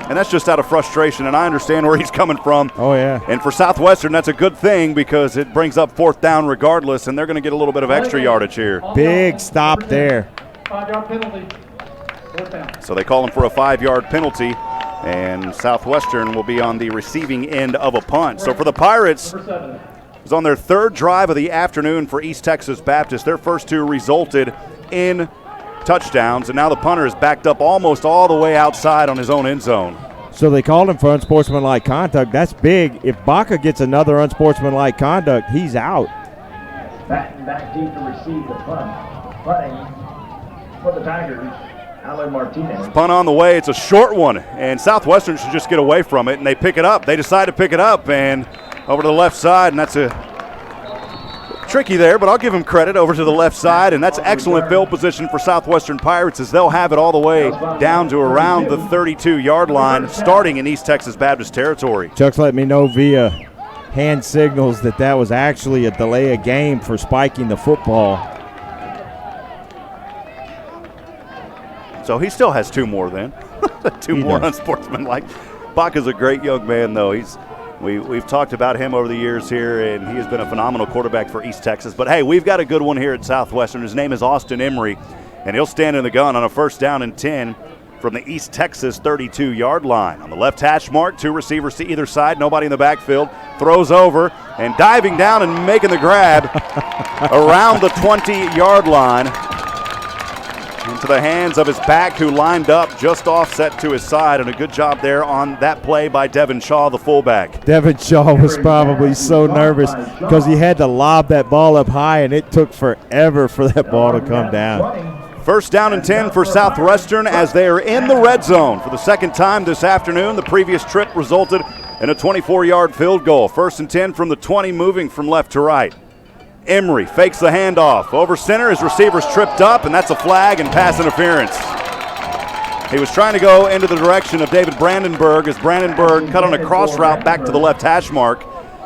A: And that's just out of frustration, and I understand where he's coming from.
B: Oh, yeah.
A: And for Southwestern, that's a good thing because it brings up 4th down regardless, and they're going to get a little bit of extra yardage here.
B: Big stop there.
F: 5-yard penalty. 4th down.
A: So they call him for a 5-yard penalty, and Southwestern will be on the receiving end of a punt. So for the Pirates, it's on their 3rd drive of the afternoon for East Texas Baptist. Their first 2 resulted in touchdowns, and now the punter is backed up almost all the way outside on his own end zone.
B: So they called him for unsportsmanlike conduct. That's big. If Baca gets another unsportsmanlike conduct, he's out.
D: Back deep to receive the punt. Punting for the Tigers, Alan Martinez.
A: Punt on the way. It's a short one, and Southwestern should just get away from it, and they pick it up. They decide to pick it up, and over to the left side, and that's a tricky there, but I'll give him credit over to the left side, and that's excellent field position for Southwestern Pirates as they'll have it all the way down to around the 32-yard line, starting in East Texas Baptist territory.
B: Chuck's let me know via hand signals that was actually a delay of game for spiking the football.
A: So he still has two more then. Two more unsportsmanlike. Baca's a great young man, though. We've talked about him over the years here, and he has been a phenomenal quarterback for East Texas. But, hey, we've got a good one here at Southwestern. His name is Austin Emery, and he'll stand in the gun on a 1st down and 10 from the East Texas 32-yard line. On the left hash mark, 2 receivers to either side, nobody in the backfield. Throws over and diving down and making the grab around the 20-yard line. Into the hands of his back, who lined up just offset to his side, and a good job there on that play by Devin Shaw, the fullback.
B: Devin Shaw was probably so nervous because he had to lob that ball up high, and it took forever for that ball to come down.
A: 1st down and 10 for Southwestern as they are in the red zone for the second time this afternoon. The previous trip resulted in a 24-yard field goal. 1st and 10 from the 20, moving from left to right. Emery fakes the handoff. Over center, his receiver's tripped up, and that's a flag and pass interference. He was trying to go into the direction of David Brandenburg as Brandenburg cut on a cross route back to the left hash mark.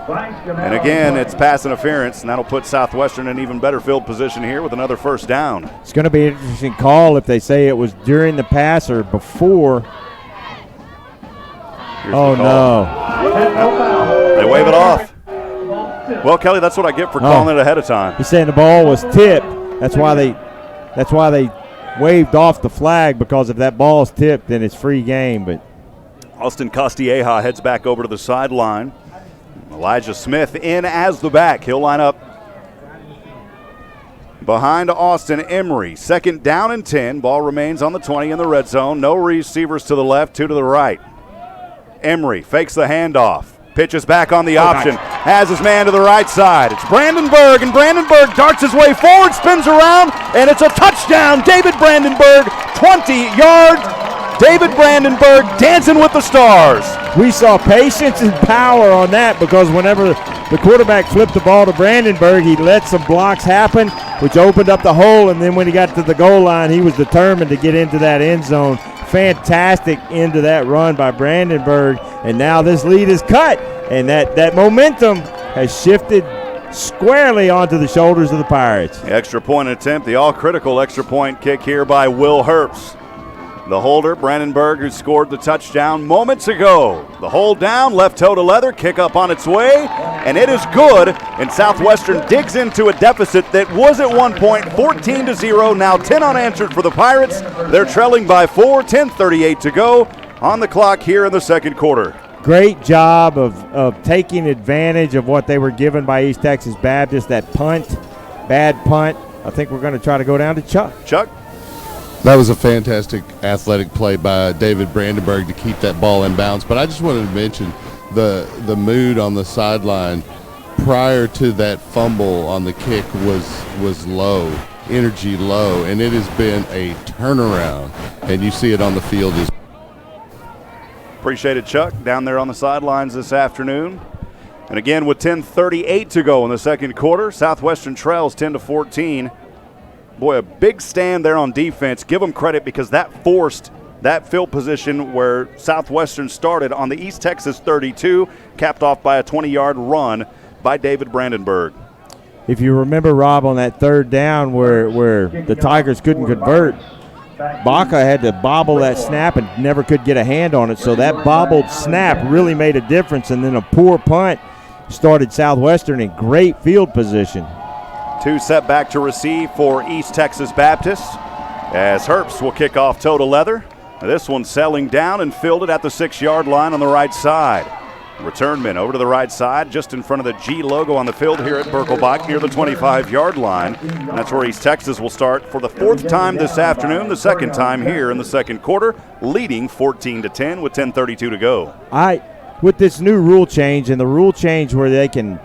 A: And again, it's pass interference, and that'll put Southwestern in even better field position here with another 1st down.
B: It's going to be an interesting call if they say it was during the pass or before.
A: Here's
B: oh, no.
A: They wave it off. Well, Kelly, that's what I get for calling it ahead of time.
B: He's saying the ball was tipped. That's why they waved off the flag, because if that ball is tipped, then it's free game. But
A: Austin Costieja heads back over to the sideline. Elijah Smith in as the back. He'll line up behind Austin Emery. 2nd down and 10. Ball remains on the 20 in the red zone. No receivers to the left, 2 to the right. Emery fakes the handoff. Pitches back on the option. Has his man to the right side. It's Brandenburg, and Brandenburg darts his way forward, spins around, and it's a touchdown. David Brandenburg, 20 yards. David Brandenburg dancing with the stars.
B: We saw patience and power on that, because whenever the quarterback flipped the ball to Brandenburg, he let some blocks happen, which opened up the hole, and then when he got to the goal line, he was determined to get into that end zone. Fantastic into that run by Brandenburg, and now this lead is cut, and that momentum has shifted squarely onto the shoulders of the Pirates.
A: The extra point attempt, the all-critical extra point kick here by Will Herbst. The holder, Brandenburg, who scored the touchdown moments ago. The hold down, left toe to leather, kick up on its way, and it is good. And Southwestern digs into a deficit that was at one point 14-0, now 10 unanswered for the Pirates. They're trailing by 4, 10:38 to go on the clock here in the 2nd quarter.
B: Great job of taking advantage of what they were given by East Texas Baptist, that punt, bad punt. I think we're going to try to go down to Chuck.
A: Chuck?
C: That was a fantastic athletic play by David Brandenburg to keep that ball in bounds. But I just wanted to mention the mood on the sideline prior to that fumble on the kick was low, energy low, and it has been a turnaround. And you see it on the field.
A: Appreciate it, Chuck, down there on the sidelines this afternoon. And again, with 10:38 to go in the 2nd quarter, Southwestern trails 10-14. Boy, a big stand there on defense. Give them credit, because that forced that field position where Southwestern started on the East Texas 32, capped off by a 20-yard run by David Brandenburg.
B: If you remember, Rob, on that 3rd down where the Tigers couldn't convert, Baca had to bobble that snap and never could get a hand on it. So that bobbled snap really made a difference, and then a poor punt started Southwestern in great field position.
A: 2 set back to receive for East Texas Baptist as Herbst will kick off toe to leather. This one selling down and fielded at the 6-yard line on the right side. Return men over to the right side, just in front of the G logo on the field here at Birkelbach near the 25-yard line. And that's where East Texas will start for the 4th time this afternoon, the 2nd time here in the 2nd quarter, leading 14-10 with 10:32 to go.
B: With this new rule change and the rule change where they can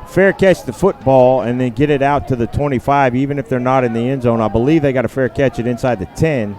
B: fair catch the football and then get it out to the 25, even if they're not in the end zone, I believe they got to fair catch it inside the 10.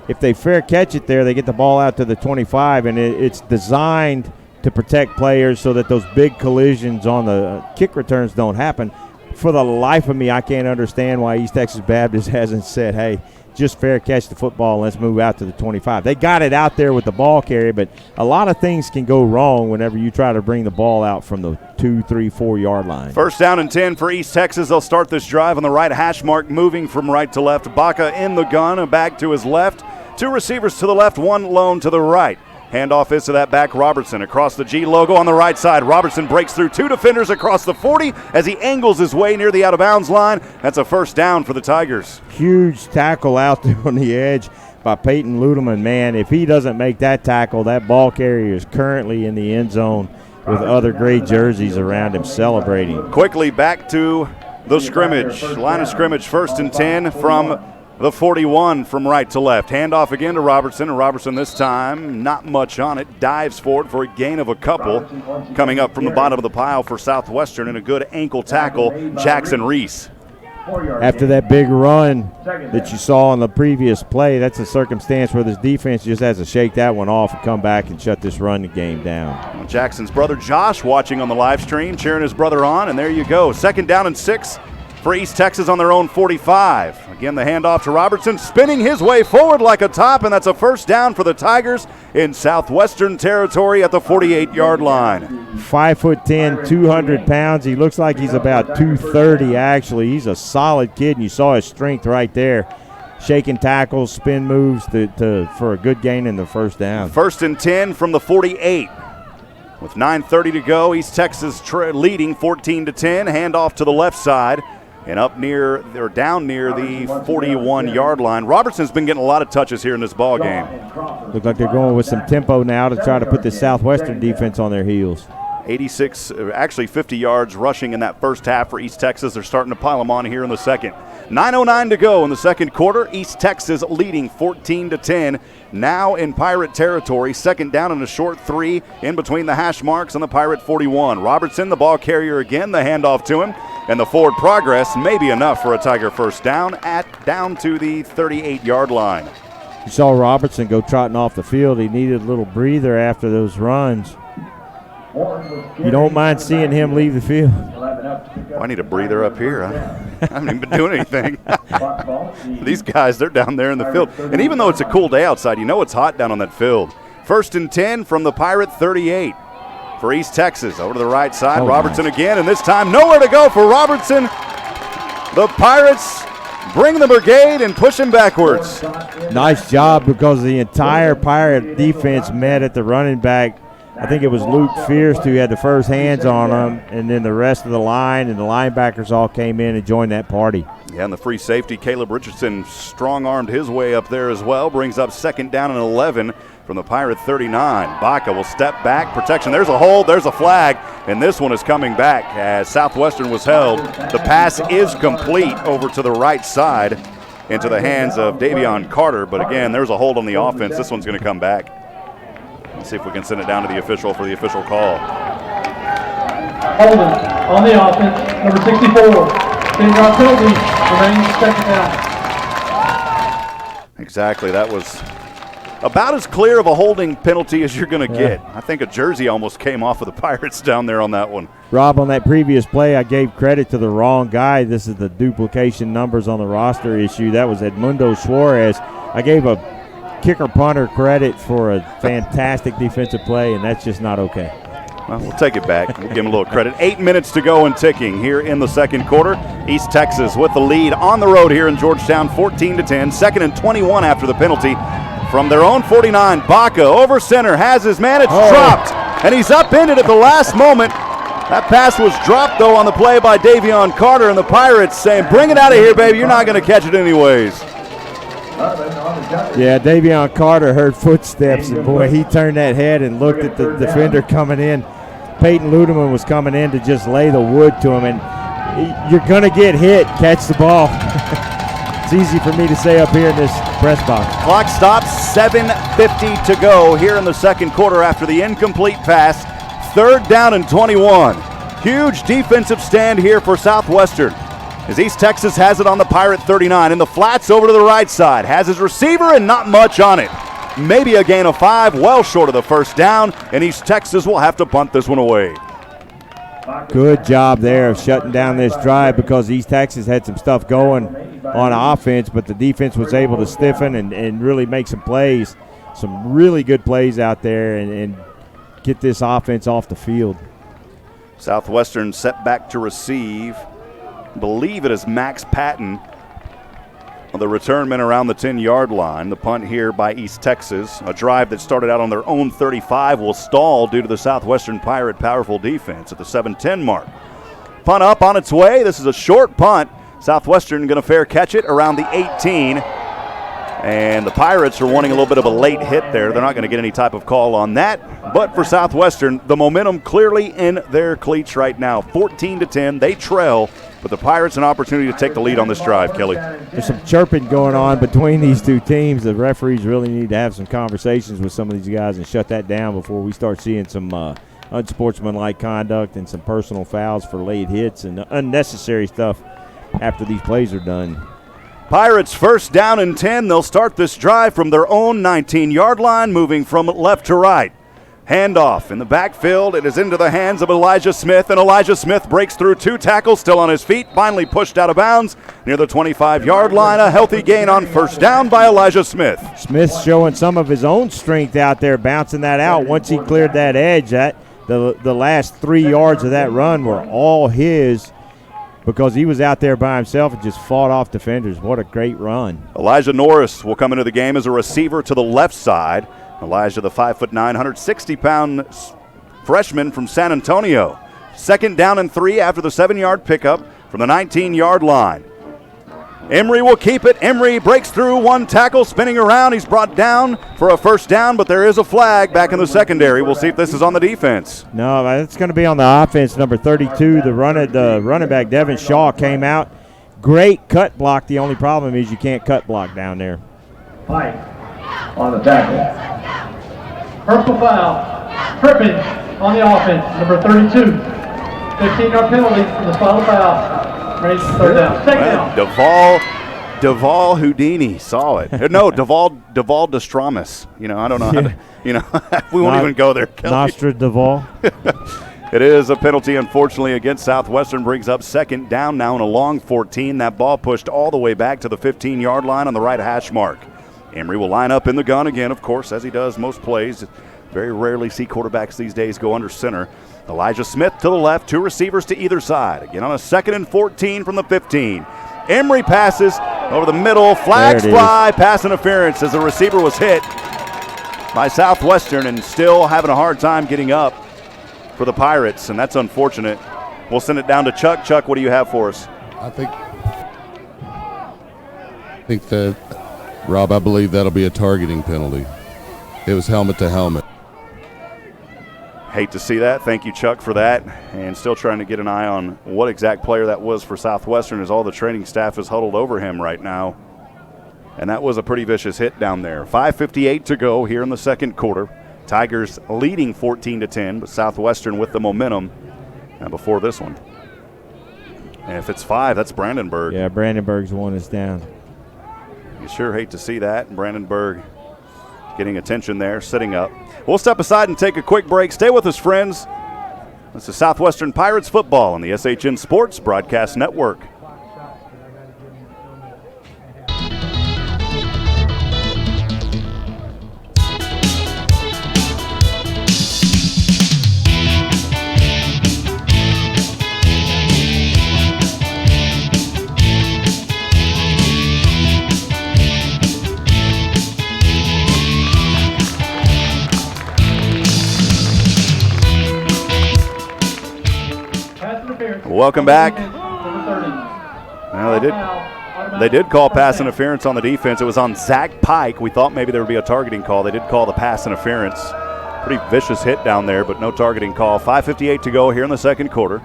B: If they fair catch it there, they get the ball out to the 25, and it's designed to protect players so that those big collisions on the kick returns don't happen. For the life of me, I can't understand why East Texas Baptist hasn't said, hey, just fair catch the football and let's move out to the 25. They got it out there with the ball carrier, but a lot of things can go wrong whenever you try to bring the ball out from the 2, 3, 4 yard line.
A: 1st down and 10 for East Texas. They'll start this drive on the right hash mark, moving from right to left. Baca in the gun, a back to his left. 2 receivers to the left, 1 lone to the right. Handoff is to that back Robertson across the G logo on the right side. Robertson breaks through 2 defenders across the 40 as he angles his way near the out-of-bounds line. That's a 1st down for the Tigers.
B: Huge tackle out there on the edge by Peyton Ludeman. Man, if he doesn't make that tackle, that ball carrier is currently in the end zone with other gray jerseys around him celebrating.
A: Quickly back to the scrimmage. Line of scrimmage, 1st and 10 from the 41 from right to left. Handoff again to Robertson, and Robertson this time not much on it. Dives for it for a gain of a couple. Coming up from the bottom of the pile for Southwestern and a good ankle tackle, Jackson Reese.
B: After that big run that you saw in the previous play, that's a circumstance where this defense just has to shake that one off and come back and shut this run game down.
A: Jackson's brother Josh watching on the live stream, cheering his brother on, and there you go. 2nd down and 6 for East Texas on their own 45. Again, the handoff to Robertson, spinning his way forward like a top, and that's a 1st down for the Tigers in Southwestern territory at the 48-yard line.
B: 5'10", 200 pounds. He looks like he's about 230 actually. He's a solid kid, and you saw his strength right there. Shaking tackles, spin moves for a good gain in the 1st down.
A: 1st and 10 from the 48. With 9:30 to go, East Texas leading 14-10. Handoff to the left side. And down near the 41-yard line. Robertson's been getting a lot of touches here in this ball game.
B: Look like they're going with some tempo now to try to put the Southwestern defense on their heels.
A: 50 yards rushing in that 1st half for East Texas. They're starting to pile them on here in the 2nd. 9:09 to go in the 2nd quarter. East Texas leading 14-10. Now in Pirate territory. 2nd down and a short 3 in between the hash marks on the Pirate 41. Robertson, the ball carrier again, the handoff to him. And the forward progress may be enough for a Tiger 1st down to the 38-yard line.
B: You saw Robertson go trotting off the field. He needed a little breather after those runs. You don't mind seeing him leave the field.
A: I need a breather up here. I haven't even been doing anything. These guys, they're down there in the field. And even though it's a cool day outside, you know it's hot down on that field. 1st and 10 from the Pirate 38 for East Texas. Over to the right side, Robertson again, and this time nowhere to go for Robertson. The Pirates bring the brigade and push him backwards.
B: Nice job, because the entire Pirate defense met at the running back. I think it was Luke Fierce who had the first hands on him, and then the rest of the line and the linebackers all came in and joined that party.
A: Yeah, and the free safety, Caleb Richardson, strong-armed his way up there as well. Brings up 2nd down and 11 from the Pirate 39. Baca will step back. Protection. There's a hold. There's a flag. And this one is coming back as Southwestern was held. The pass is complete over to the right side into the hands of Davion Carter. But again, there's a hold on the offense. This one's going to come back. Let's see if we can send it down to the official for the official call.
F: Holding on the offense, number 64. Finger penalty, remains 2nd down.
A: Exactly. That was about as clear of a holding penalty as you're going to get. I think a jersey almost came off of the Pirates down there on that one.
B: Rob, on that previous play, I gave credit to the wrong guy. This is the duplication numbers on the roster issue. That was Edmundo Suarez. I gave a kicker punter credit for a fantastic defensive play, and that's just not okay.
A: Well, we'll take it back. We'll give him a little credit. 8 minutes to go and ticking here in the 2nd quarter. East Texas with the lead on the road here in Georgetown, 14-10. 2nd and 21 after the penalty from their own 49. Baca over center, has his man. It's dropped, and he's upended at the last moment. That pass was dropped, though, on the play by Davion Carter, and the Pirates saying, bring it out of here, baby. You're not going to catch it anyways.
B: Yeah, Davion Carter heard footsteps, and boy, he turned that head and looked at the defender coming in. Peyton Ludeman was coming in to just lay the wood to him, and you're going to get hit, catch the ball. It's easy for me to say up here in this press box.
A: Clock stops, 7:50 to go here in the second quarter after the incomplete pass. 3rd down and 21. Huge defensive stand here for Southwestern as East Texas has it on the Pirate 39. In the flats over to the right side. Has his receiver and not much on it. Maybe a gain of 5, well short of the first down, and East Texas will have to punt this one away.
B: Good job there of shutting down this drive because East Texas had some stuff going on offense, but the defense was able to stiffen and really make some plays, some really good plays out there and get this offense off the field.
A: Southwestern set back to receive. I believe it is Max Patton, the return man around the 10-yard line. The punt here by East Texas. A drive that started out on their own 35 will stall due to the Southwestern Pirate powerful defense at the 7-10 mark. Punt up on its way. This is a short punt. Southwestern going to fair catch it around the 18. And the Pirates are wanting a little bit of a late hit there. They're not going to get any type of call on that. But for Southwestern, the momentum clearly in their cleats right now. 14-10, they trail. But the Pirates an opportunity to take the lead on this drive, Kelly.
B: There's some chirping going on between these two teams. The referees really need to have some conversations with some of these guys and shut that down before we start seeing some unsportsmanlike conduct and some personal fouls for late hits and unnecessary stuff after these plays are done.
A: Pirates 1st down and 10. They'll start this drive from their own 19-yard line, moving from left to right. Handoff in the backfield. It is into the hands of Elijah Smith, and Elijah Smith breaks through 2 tackles, still on his feet, finally pushed out of bounds near the 25-yard line. A healthy gain on 1st down by Elijah Smith.
B: Smith showing some of his own strength out there, bouncing that out. Once he cleared that edge, the last 3 yards of that run were all his because he was out there by himself and just fought off defenders. What a great run.
A: Elijah Norris will come into the game as a receiver to the left side. Elijah, the 5'9", 160-pound freshman from San Antonio. 2nd down and 3 after the 7-yard pickup from the 19-yard line. Emery will keep it. Emery breaks through 1 tackle, spinning around. He's brought down for a 1st down, but there is a flag back in the secondary. We'll see if this is on the defense.
B: No, it's going to be on the offense, number 32. The running back, Devin Shaw, came out. Great cut block. The only problem is you can't cut block down there.
D: Mike on the tackle.
F: Personal foul. Crippen on the offense, number 32. 15-yard penalty for the final foul. Ready for 3rd down. 2nd down.
A: Duvall Houdini saw it. No, Duvall Destramus. I don't know how to, we won't even go there, Kelly.
B: Nostra Duvall.
A: It is a penalty, unfortunately, against Southwestern. Brings up 2nd down now in a long 14. That ball pushed all the way back to the 15-yard line on the right hash mark. Emery will line up in the gun again, of course, as he does most plays. Very rarely see quarterbacks these days go under center. Elijah Smith to the left, 2 receivers to either side. Again on a 2nd and 14 from the 15. Emery passes over the middle. Flags fly. Pass interference as the receiver was hit by Southwestern and still having a hard time getting up for the Pirates, and that's unfortunate. We'll send it down to Chuck. Chuck, what do you have for us?
C: I think that, Rob, I believe that'll be a targeting penalty. It was helmet to helmet.
A: Hate to see that. Thank you, Chuck, for that. And still trying to get an eye on what exact player that was for Southwestern as all the training staff is huddled over him right now. And that was a pretty vicious hit down there. 5:58 to go here in the second quarter. Tigers leading 14-10, but Southwestern with the momentum before this one. And if it's 5, that's Brandenburg.
B: Yeah, Brandenburg's one is down.
A: You sure hate to see that. Brandenburg getting attention there, sitting up. We'll step aside and take a quick break. Stay with us, friends. This is Southwestern Pirates football on the SHN Sports Broadcast Network. Welcome back. Now they did call pass interference on the defense. It was on Zach Pike. We thought maybe there would be a targeting call. They did call the pass interference Pretty vicious hit down there, but no targeting call. 5:58 to go here in the second quarter.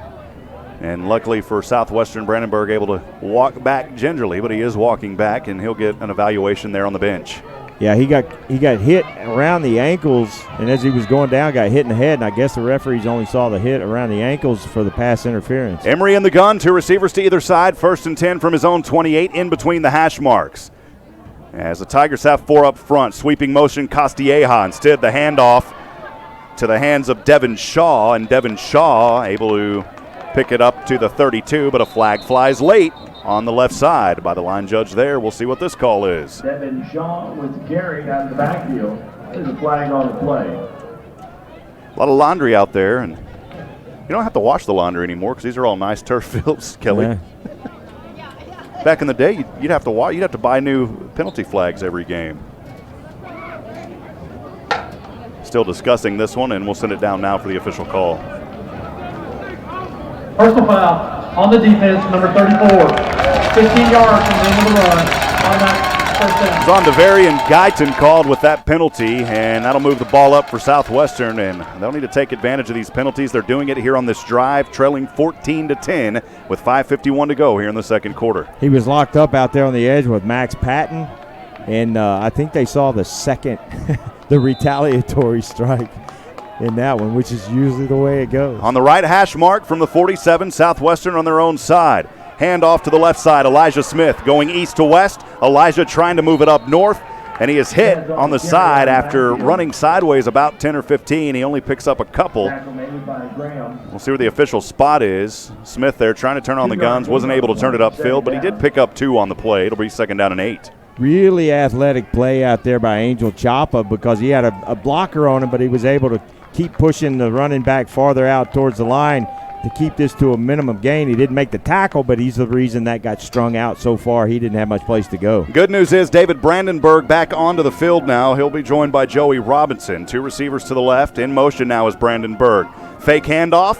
A: And luckily for Southwestern, Brandenburg able to walk back gingerly, but he is walking back, and he'll get an evaluation there on the bench.
B: Yeah, he got hit around the ankles, and as he was going down, got hit in the head, and I guess the referees only saw the hit around the ankles for the pass interference.
A: Emery in the gun, 2 receivers to either side, 1st and 10 from his own 28 in between the hash marks. As the Tigers have 4 up front, sweeping motion Castilleja. Instead, the handoff to the hands of Devin Shaw, and Devin Shaw able to pick it up to the 32, but a flag flies late on the left side by the line judge there. We'll see what this call is.
D: Devin Shaw with Gary out of the backfield. There's a flag on the play.
A: A lot of laundry out there, and you don't have to wash the laundry anymore because these are all nice turf fields, Kelly.
B: Yeah.
A: Back in the day, you'd have to buy new penalty flags every game. Still discussing this one, and we'll send it down now for the official call.
F: Personal foul on the defense, number 34. 15 yards from the end of the run. Automatic first down.
A: Zon DeVary and Guyton called with that penalty, and that'll move the ball up for Southwestern, and they'll need to take advantage of these penalties. They're doing it here on this drive, trailing 14-10 with 5:51 to go here in the second quarter.
B: He was locked up out there on the edge with Max Patton, and I think they saw the second, the retaliatory strike in that one, which is usually the way it goes.
A: On the right hash mark from the 47, Southwestern on their own side. Hand off to the left side, Elijah Smith going east to west. Elijah trying to move it up north, and he is hit on the side after running sideways about 10 or 15. He only picks up a couple. We'll see where the official spot is. Smith there trying to turn on the guns, wasn't able to turn it upfield, but he did pick up 2 on the play. It'll be 2nd down and 8.
B: Really athletic play out there by Angel Chapa because he had a blocker on him, but he was able to keep pushing the running back farther out towards the line to keep this to a minimum gain. He didn't make the tackle, but he's the reason that got strung out so far. He didn't have much place to go.
A: Good news is David Brandenburg back onto the field now. He'll be joined by Joey Robinson. 2 receivers to the left. In motion now is Brandenburg. Fake handoff,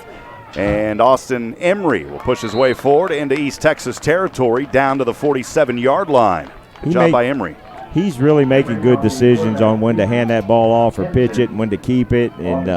A: and Austin Emery will push his way forward into East Texas territory down to the 47-yard line. Good job by Emery.
B: He's really making good decisions on when to hand that ball off or pitch it and when to keep it. And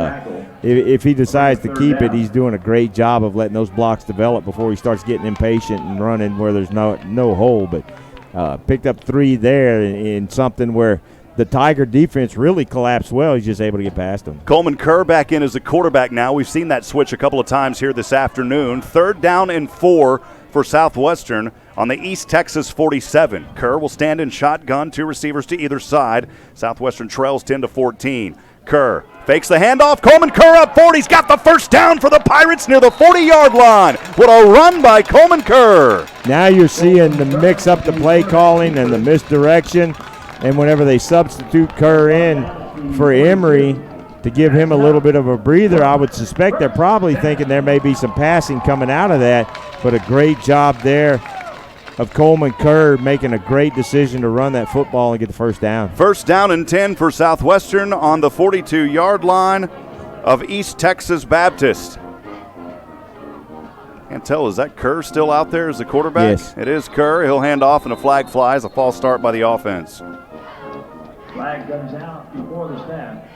B: if he decides to keep it, he's doing a great job of letting those blocks develop before he starts getting impatient and running where there's no hole. But picked up 3 there in something where the Tiger defense really collapsed well. He's just able to get past them.
A: Coleman Kerr back in as the quarterback now. We've seen that switch a couple of times here this afternoon. 3rd down and 4 for Southwestern on the East Texas 47. Kerr will stand in shotgun, 2 receivers to either side. Southwestern trails 10-14. Kerr fakes the handoff. Coleman Kerr up 40. He's got the first down for the Pirates near the 40-yard line. What a run by Coleman Kerr.
B: Now you're seeing the mix up the play calling and the misdirection. And whenever they substitute Kerr in for Emery to give him a little bit of a breather, I would suspect they're probably thinking there may be some passing coming out of that. But a great job there of Coleman Kerr making a great decision to run that football and get the first down.
A: 1st down and 10 for Southwestern on the 42-yard line of East Texas Baptist. Can't tell, is that Kerr still out there as the quarterback?
B: Yes.
A: It is Kerr. He'll hand off and a flag flies. A false start by the offense.
D: Flag comes out before the snap.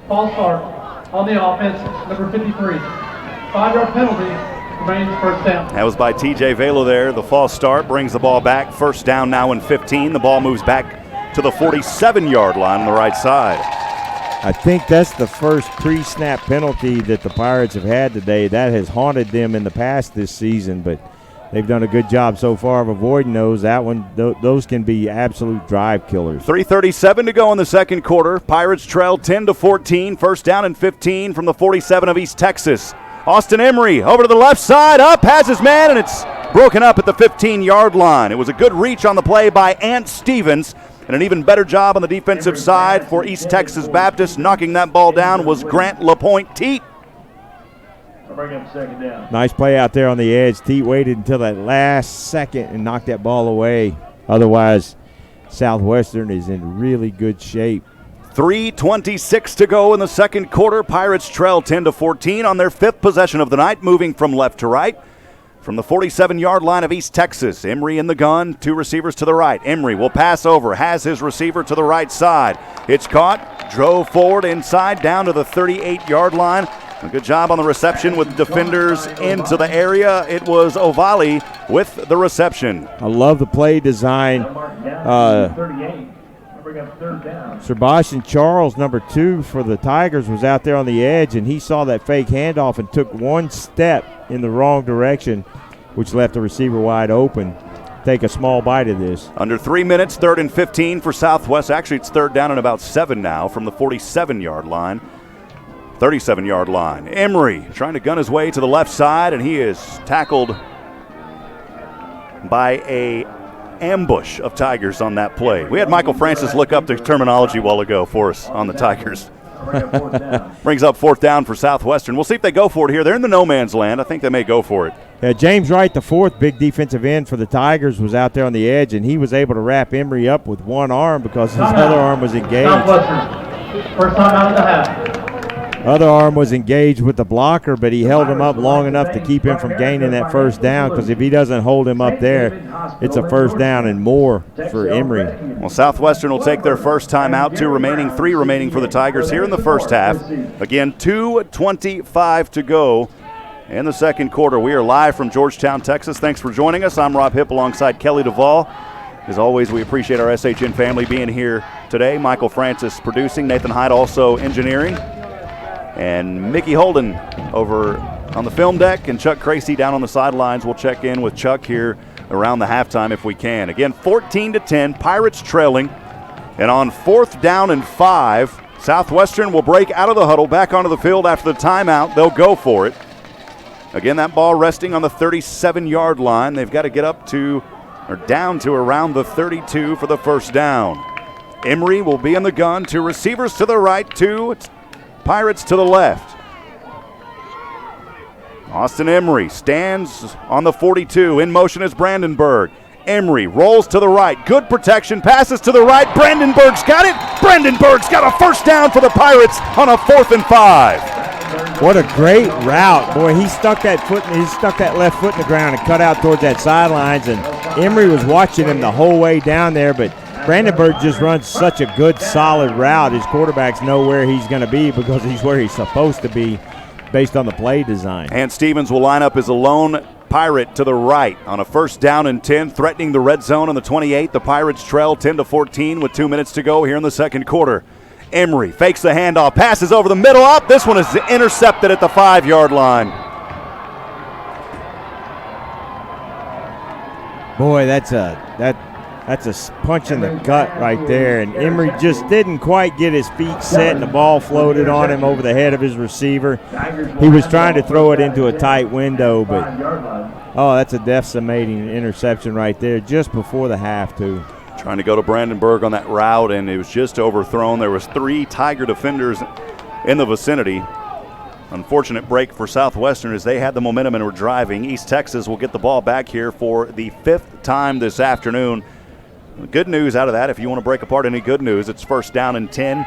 F: False start on the offense, number 53. 5-yard penalty, remains first down.
A: That was by TJ Vela there. The false start brings the ball back. 1st down now and 15. The ball moves back to the 47-yard line on the right side.
B: I think that's the first pre-snap penalty that the Pirates have had today. That has haunted them in the past this season, but they've done a good job so far of avoiding those. That one, those can be absolute drive killers.
A: 3:37 to go in the second quarter. Pirates trail 10-14. 1st down and 15 from the 47 of East Texas. Austin Emery over to the left side, up, has his man, and it's broken up at the 15-yard line. It was a good reach on the play by Ant Stevens, and an even better job on the defensive side for East Texas Baptist. Knocking that ball down was Grant LaPointe Teat.
D: Bring up 2nd down.
B: Nice play out there on the edge. Teat waited until that last second and knocked that ball away. Otherwise, Southwestern is in really good shape.
A: 3:26 to go in the second quarter. Pirates trail 10-14 on their 5th possession of the night, moving from left to right. From the 47-yard line of East Texas, Emery in the gun, 2 receivers to the right. Emery will pass over, has his receiver to the right side. It's caught, drove forward inside, down to the 38-yard line. A good job on the reception with defenders into the area. It was Ovali with the reception.
B: I love the play design. Sebastian Charles, number 2 for the Tigers, was out there on the edge, and he saw that fake handoff and took one step in the wrong direction, which left the receiver wide open. Take a small bite of this.
A: Under 3 minutes, 3rd and 15 for Southwest. Actually, it's 3rd down and about 7 now from the 47-yard line. 37-yard line. Emery trying to gun his way to the left side, and he is tackled by a ambush of Tigers on that play. We had Michael Francis look up the terminology a while ago for us on the Tigers. Brings up 4th down for Southwestern. We'll see if they go for it here. They're in the no man's land. I think they may go for it.
B: Yeah, James Wright, the 4th big defensive end for the Tigers, was out there on the edge, and he was able to wrap Emery up with one arm because his other arm was engaged.
F: First time out of the half.
B: Other arm was engaged with the blocker, but he held him up long enough to keep him from gaining that first down, because if he doesn't hold him up there, it's a first down and more for Emery.
A: Well, Southwestern will take their first time out, 3 remaining for the Tigers here in the first half. Again, 2:25 to go in the second quarter. We are live from Georgetown, Texas. Thanks for joining us. I'm Rob Hipp alongside Kelly Duvall. As always, we appreciate our SHN family being here today. Michael Francis producing, Nathan Hyde also engineering, and Mickey Holden over on the film deck, and Chuck Cracy down on the sidelines. We'll check in with Chuck here around the halftime if we can. Again, 14-10, Pirates trailing. And on 4th down and 5, Southwestern will break out of the huddle, back onto the field after the timeout. They'll go for it. Again, that ball resting on the 37-yard line. They've got to get up to, or down to around the 32 for the first down. Emery will be in the gun, 2 receivers to the right, 2 Pirates to the left. Austin Emery stands on the 42. In motion is Brandenburg. Emery rolls to the right. Good protection. Passes to the right. Brandenburg's got it. Brandenburg's got a first down for the Pirates on a 4th and 5.
B: What a great route. Boy, he stuck that left foot in the ground and cut out towards that sidelines, and Emery was watching him the whole way down there, but Brandenburg just runs such a good, solid route. His quarterbacks know where he's going to be because he's where he's supposed to be based on the play design.
A: And Stevens will line up as a lone Pirate to the right on a 1st down and 10, threatening the red zone on the 28. The Pirates trail 10-14 with 2 minutes to go here in the second quarter. Emery fakes the handoff, passes over the middle. Up. This one is intercepted at the 5-yard line.
B: Boy, that's a punch in the gut right there, and Emery just didn't quite get his feet set, and the ball floated on him over the head of his receiver. He was trying to throw it into a tight window, but that's a decimating interception right there just before the half, too.
A: Trying to go to Brandenburg on that route, and it was just overthrown. There was 3 Tiger defenders in the vicinity. Unfortunate break for Southwestern as they had the momentum and were driving. East Texas will get the ball back here for the 5th time this afternoon. Good news out of that, if you want to break apart any good news, it's 1st down and 10.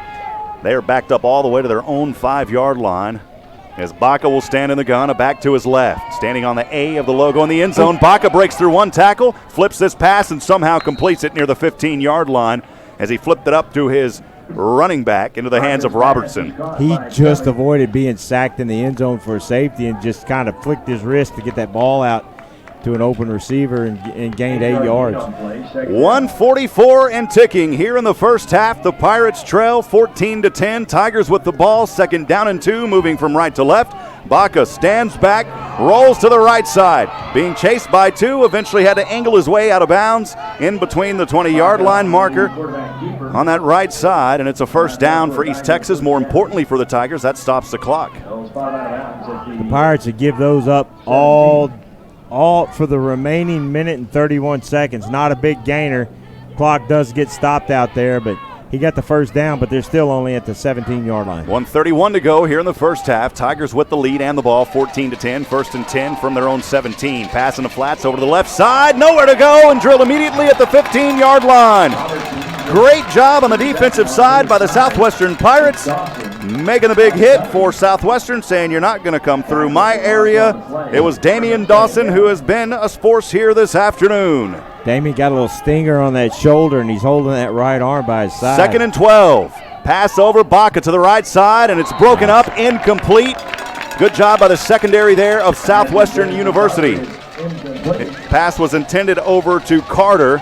A: They are backed up all the way to their own 5-yard line. As Baca will stand in the gun, a back to his left. Standing on the A of the logo in the end zone, Baca breaks through 1 tackle, flips this pass, and somehow completes it near the 15-yard line as he flipped it up to his running back into the hands of Robertson.
B: He just avoided being sacked in the end zone for a safety and just kind of flicked his wrist to get that ball out to an open receiver and gained 8 yards.
A: 1:44 and ticking here in the first half. The Pirates trail 14-10. Tigers with the ball, 2nd down and 2, moving from right to left. Baca stands back, rolls to the right side, being chased by 2, eventually had to angle his way out of bounds in between the 20-yard line marker on that right side, and it's a 1st down for East Texas. More importantly for the Tigers, that stops the clock.
B: The Pirates would give those up all for the remaining minute and 31 seconds. Not a big gainer. Clock does get stopped out there, but he got the 1st down, but they're still only at the 17-yard line.
A: 1:31 to go here in the first half. Tigers with the lead and the ball, 14-10. 1st and 10 from their own 17. Passing the flats over to the left side. Nowhere to go, and drilled immediately at the 15-yard line. Great job on the defensive side by the Southwestern Pirates. making a big hit for Southwestern, saying you're not going to come through my area. It was Damian Dawson, who has been a force here this afternoon.
B: Damian got a little stinger on that shoulder, and he's holding that right arm by his side.
A: 2nd and 12. Pass over, Baca to the right side, and it's broken up, incomplete. Good job by the secondary there of Southwestern University. Pass was intended over to Carter,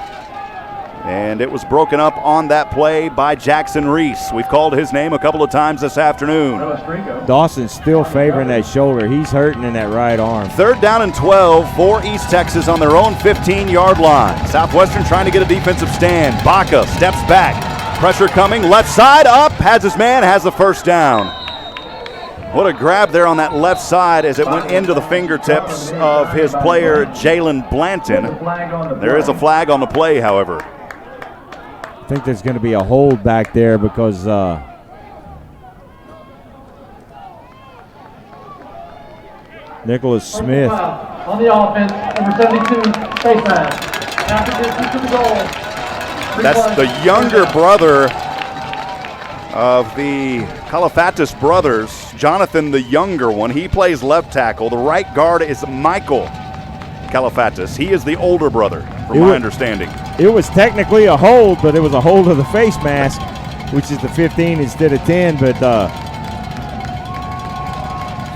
A: and it was broken up on that play by Jackson Reese. We've called his name a couple of times this afternoon.
B: Dawson's still favoring that shoulder. He's hurting in that right arm.
A: 3rd down and 12 for East Texas on their own 15-yard line. Southwestern trying to get a defensive stand. Baca steps back. Pressure coming. Left side up. Has his man. Has the first down. What a grab there on that left side as it went into the fingertips of his player, Jalen Blanton. There is a flag on the play, however.
B: I think there's going to be a hold back there because Nicholas Smith.
F: On the offense, number 72, baseline. After distance to the goal.
A: That's the younger brother of the Kalafatis brothers, Jonathan, the younger one. He plays left tackle. The right guard is Michael Kalafatis. He is the older brother, from my understanding.
B: It was technically a hold, but it was a hold of the face mask, which is the 15 instead of 10. But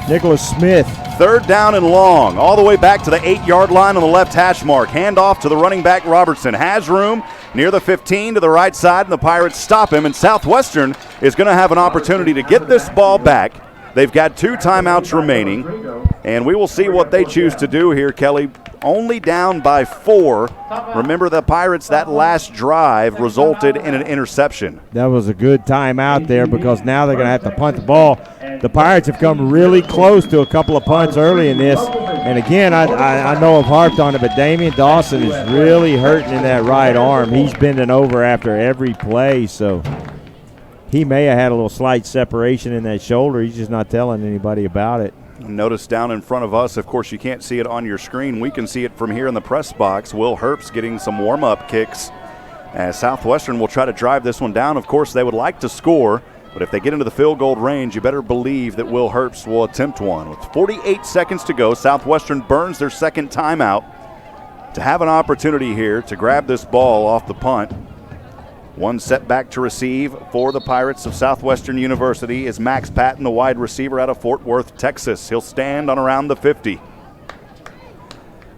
B: Nicholas Smith.
A: 3rd down and long, all the way back to the 8-yard line on the left hash mark. Handoff to the running back Robertson. Has room near the 15 to the right side, and the Pirates stop him. And Southwestern is going to have an opportunity to get this ball back. They've got 2 timeouts remaining, and we will see what they choose to do here, Kelly. Only down by 4. Remember, the Pirates, that last drive resulted in an interception.
B: That was a good timeout there because now they're going to have to punt the ball. The Pirates have come really close to a couple of punts early in this. And again, I know I've harped on it, but Damian Dawson is really hurting in that right arm. He's bending over after every play, so he may have had a little slight separation in that shoulder. He's just not telling anybody about it.
A: Notice down in front of us, of course, you can't see it on your screen. We can see it from here in the press box. Will Herbst getting some warm-up kicks as Southwestern will try to drive this one down. Of course, they would like to score, but if they get into the field goal range, you better believe that Will Herbst will attempt one. With 48 seconds to go, Southwestern burns their 2nd timeout to have an opportunity here to grab this ball off the punt. One set back to receive for the Pirates of Southwestern University is Max Patton, the wide receiver out of Fort Worth, Texas. He'll stand on around the 50.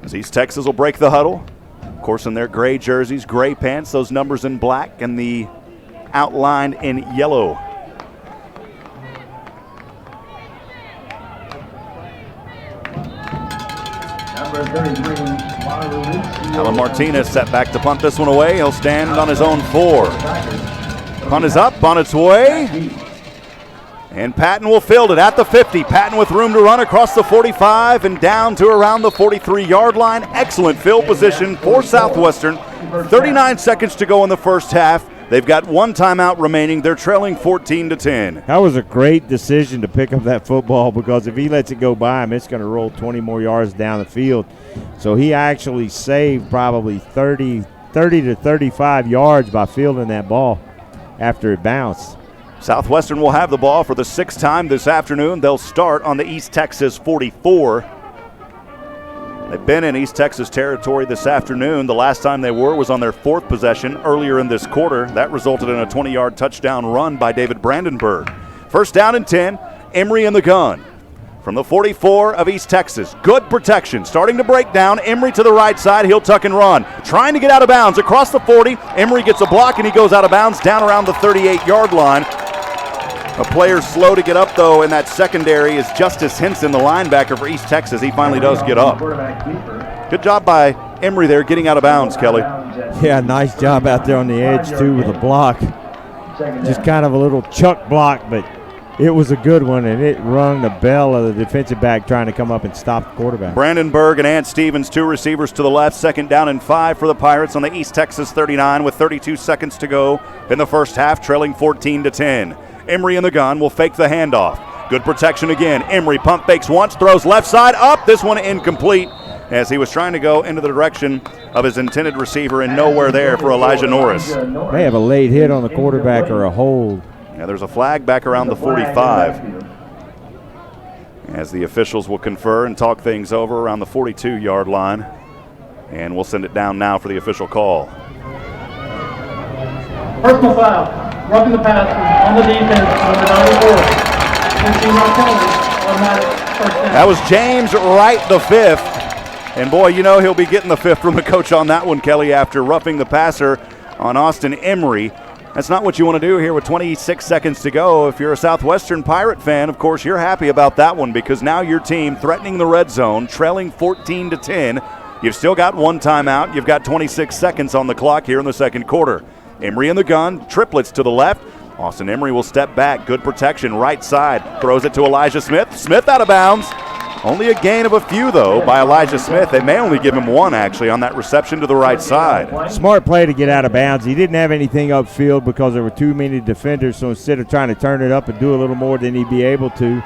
A: As East Texas will break the huddle. Of course, in their gray jerseys, gray pants, those numbers in black, and the outline in yellow.
D: Number 33.
A: Alan Martinez set back to punt this one away. He'll stand on his own 4. Punt is up, on its way. And Patton will field it at the 50. Patton with room to run across the 45 and down to around the 43-yard line. Excellent field position for Southwestern. 39 seconds to go in the first half. They've got 1 timeout remaining. They're trailing 14-10.
B: That was a great decision to pick up that football because if he lets it go by him, it's going to roll 20 more yards down the field. So he actually saved probably 30 to 35 yards by fielding that ball after it bounced.
A: Southwestern will have the ball for the 6th time this afternoon. They'll start on the East Texas 44. They've been in East Texas territory this afternoon. The last time they were was on their 4th possession earlier in this quarter. That resulted in a 20-yard touchdown run by David Brandenburg. 1st down and 10, Emory in the gun. From the 44 of East Texas, good protection, starting to break down. Emory to the right side, he'll tuck and run. Trying to get out of bounds across the 40. Emory gets a block and he goes out of bounds down around the 38-yard line. A player slow to get up, though, in that secondary is Justice Henson, the linebacker for East Texas. He finally does get up. Good job by Emory there getting out of bounds, Kelly.
B: Yeah, nice job out there on the edge, too, with a block. Just kind of a little chuck block, but it was a good one, and it rung the bell of the defensive back trying to come up and stop the quarterback.
A: Brandenburg and Ant Stevens, 2 receivers to the left. 2nd down and 5 for the Pirates on the East Texas 39 with 32 seconds to go in the first half, trailing 14-10. Emory in the gun will fake the handoff. Good protection again. Emory pump fakes once, throws left side up. This one incomplete as he was trying to go into the direction of his intended receiver and nowhere there for Elijah Norris.
B: May have a late hit on the quarterback or a hold.
A: Yeah, there's a flag back around the 45. As the officials will confer and talk things over around the 42-yard line. And we'll send it down now for the official call.
F: Personal foul, roughing the passer on the defense, number 94. 15-yard penalty, automatic first down.
A: That was James Wright, the 5th. And boy, you know he'll be getting the 5th from the coach on that one, Kelly, after roughing the passer on Austin Emery. That's not what you want to do here with 26 seconds to go. If you're a Southwestern Pirate fan, of course, you're happy about that one because now your team threatening the red zone, trailing 14-10. You've still got one timeout. You've got 26 seconds on the clock here in the second quarter. Emery in the gun, triplets to the left. Austin Emery will step back. Good protection, right side. Throws it to Elijah Smith. Smith out of bounds. Only a gain of a few, though, by Elijah Smith. They may only give him one, actually, on that reception to the right side.
B: Smart play to get out of bounds. He didn't have anything upfield because there were too many defenders, so instead of trying to turn it up and do a little more than he'd be able to,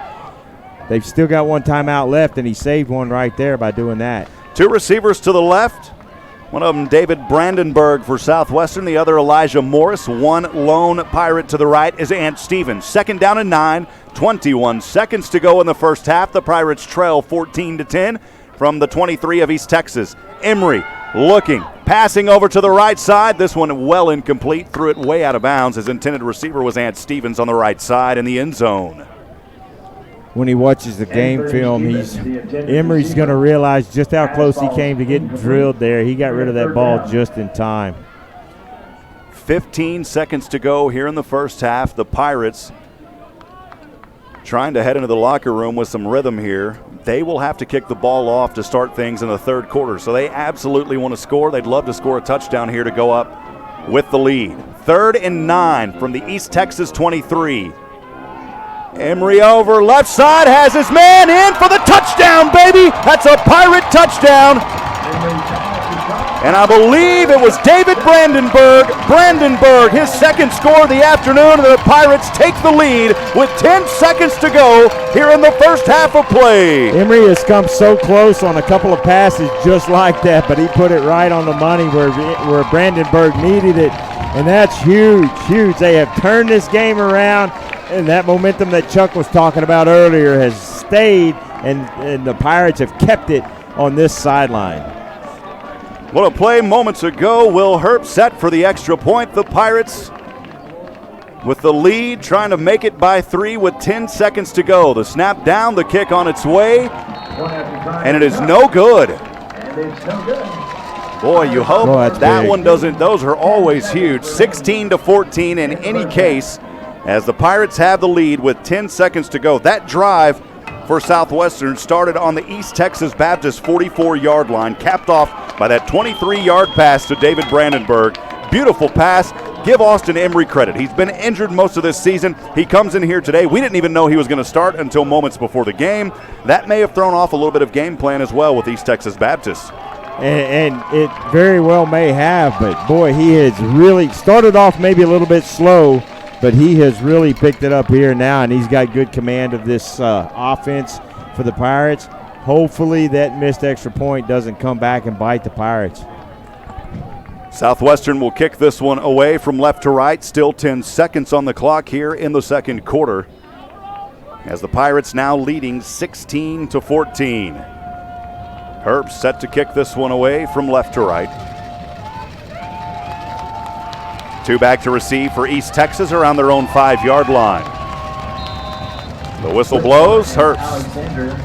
B: they've still got one timeout left, and he saved one right there by doing that.
A: Two receivers to the left. One of them, David Brandenburg for Southwestern. The other, Elijah Morris. One lone Pirate to the right is Ant Stevens. Second down and 9. 21 seconds to go in the first half. The Pirates trail 14-10 from the 23 of East Texas. Emery looking, passing over to the right side. This one well incomplete. Threw it way out of bounds. His intended receiver was Ant Stevens on the right side in the end zone.
B: When he watches the game film, Emery's going to realize just how close he came to getting drilled there. He got rid of that ball just in time.
A: 15 seconds to go here in the first half. The Pirates trying to head into the locker room with some rhythm here. They will have to kick the ball off to start things in the third quarter. So they absolutely want to score. They'd love to score a touchdown here to go up with the lead. 3rd and 9 from the East Texas 23. Emery over left side, has his man in for the touchdown, baby. That's a Pirate touchdown. And I believe it was David Brandenburg. His second score of the afternoon. The Pirates take the lead with 10 seconds to go here in the first half of play.
B: Emery has come so close on a couple of passes just like that, but he put it right on the money where Brandenburg needed it. And that's huge, huge. They have turned this game around, and that momentum that Chuck was talking about earlier has stayed, and the Pirates have kept it on this sideline.
A: What a play moments ago. Will Herb set for the extra point. The Pirates with the lead, trying to make it by 3 with 10 seconds to go. The snap down, the kick on its way, and it is no good. Boy, you hope that
B: big.
A: One doesn't. Those are always huge. 16-14 in any case, as the Pirates have the lead with 10 seconds to go. That drive for Southwestern started on the East Texas Baptist 44-yard line, capped off by that 23-yard pass to David Brandenburg. Beautiful pass. Give Austin Emery credit. He's been injured most of this season. He comes in here today. We didn't even know he was going to start until moments before the game. That may have thrown off a little bit of game plan as well with East Texas Baptist.
B: And it very well may have, but boy, he has really started off maybe a little bit slow, but he has really picked it up here now, and he's got good command of this offense for the Pirates. Hopefully that missed extra point doesn't come back and bite the Pirates.
A: Southwestern will kick this one away from left to right. Still 10 seconds on the clock here in the second quarter, as the Pirates now leading 16-14. Herb set to kick this one away from left to right. 2 back to receive for East Texas around their own 5-yard line. The whistle blows. Herbst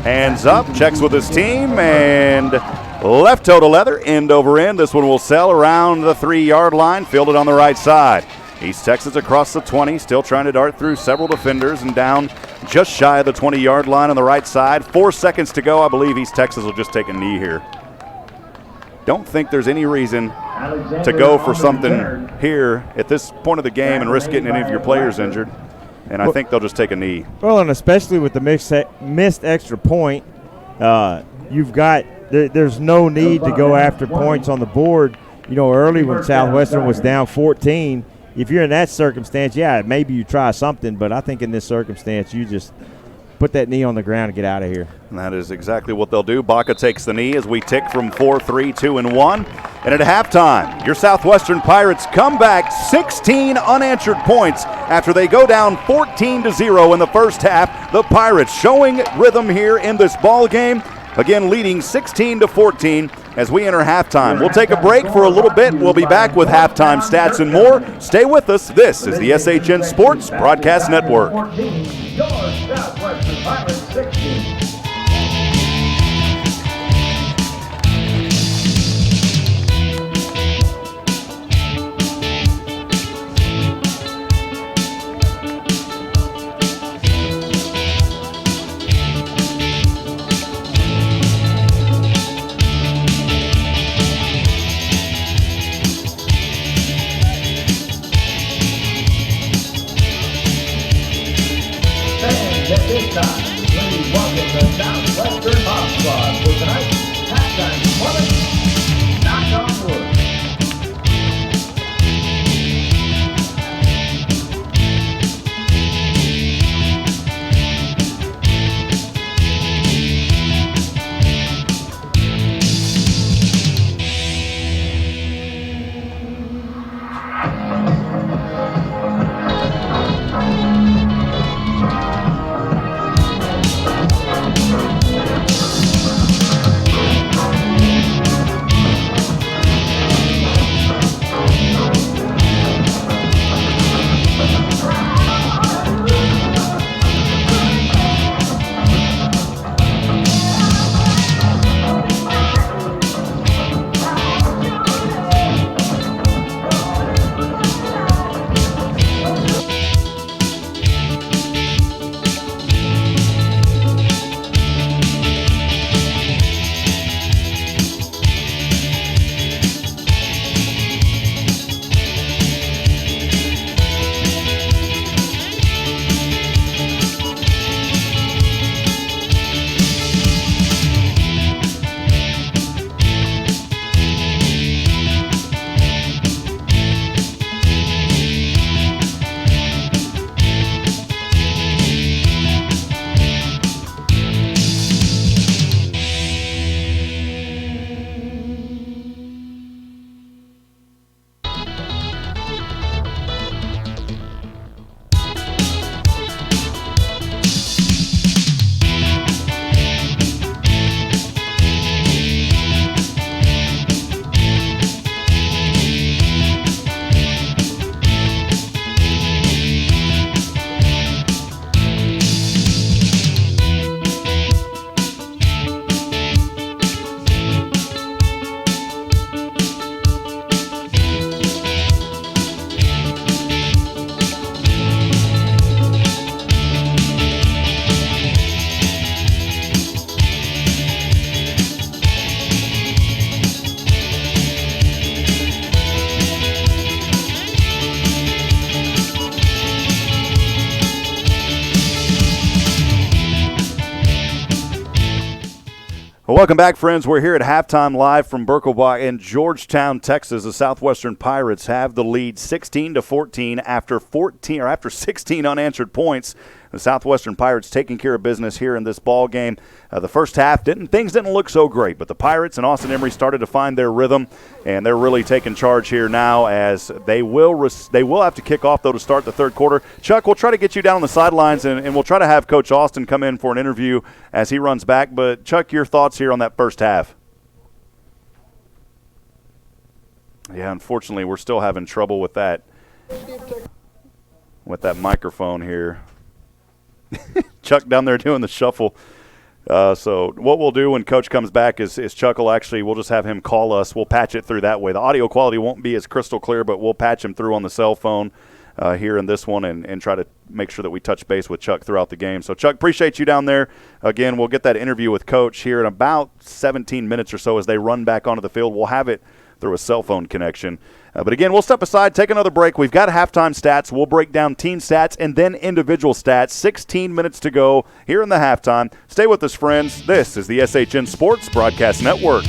A: hands up, checks with his team, and left toe to leather, end over end. This one will sail around the 3-yard line, fielded on the right side. East Texas across the 20, still trying to dart through several defenders and down just shy of the 20-yard line on the right side. 4 seconds to go. I believe East Texas will just take a knee here. Don't think there's any reason to go for something here at this point of the game and risk getting any of your players injured. And I think they'll just take a knee.
B: Well, and especially with the missed extra point, you've got there's no need to go after points on the board. You know, early when Southwestern was down 14, if you're in that circumstance, yeah, maybe you try something. But I think in this circumstance, you just put that knee on the ground and get out of here.
A: And that is exactly what they'll do. Baca takes the knee as we tick from 4, 3, 2, and 1. And at halftime, your Southwestern Pirates come back 16 unanswered points after they go down 14-0 in the first half. The Pirates showing rhythm here in this ball game. Again, leading 16-14 as we enter halftime. We'll take a break for a little bit. We'll be back with halftime stats and more. Stay with us. This is the SHN Sports Broadcast Network.
D: 14, your Southwestern Pirates 16. At this time, please welcome the Southwestern Mob Squad for tonight's halftime performance. Knock on wood.
A: Well, welcome back, friends. We're here at halftime live from Birkelbach in Georgetown, Texas. The Southwestern Pirates have the lead 16-14 after 16 unanswered points. The Southwestern Pirates taking care of business here in this ball game. The first half, things didn't look so great, but the Pirates and Austin Emery started to find their rhythm, and they're really taking charge here now as they will have to kick off, though, to start the third quarter. Chuck, we'll try to get you down on the sidelines, and we'll try to have Coach Austin come in for an interview as he runs back. But, Chuck, your thoughts here on that first half? Yeah, unfortunately, we're still having trouble with that microphone here. Chuck down there doing the shuffle. So what we'll do when Coach comes back is Chuck will we'll just have him call us. We'll patch it through that way. The audio quality won't be as crystal clear, but we'll patch him through on the cell phone here in this one and try to make sure that we touch base with Chuck throughout the game. So, Chuck, appreciate you down there. Again, we'll get that interview with Coach here in about 17 minutes or so as they run back onto the field. We'll have it through a cell phone connection. But again, we'll step aside, take another break. We've got halftime stats. We'll break down team stats and then individual stats. 16 minutes to go here in the halftime. Stay with us, friends. This is the SHN Sports Broadcast Network.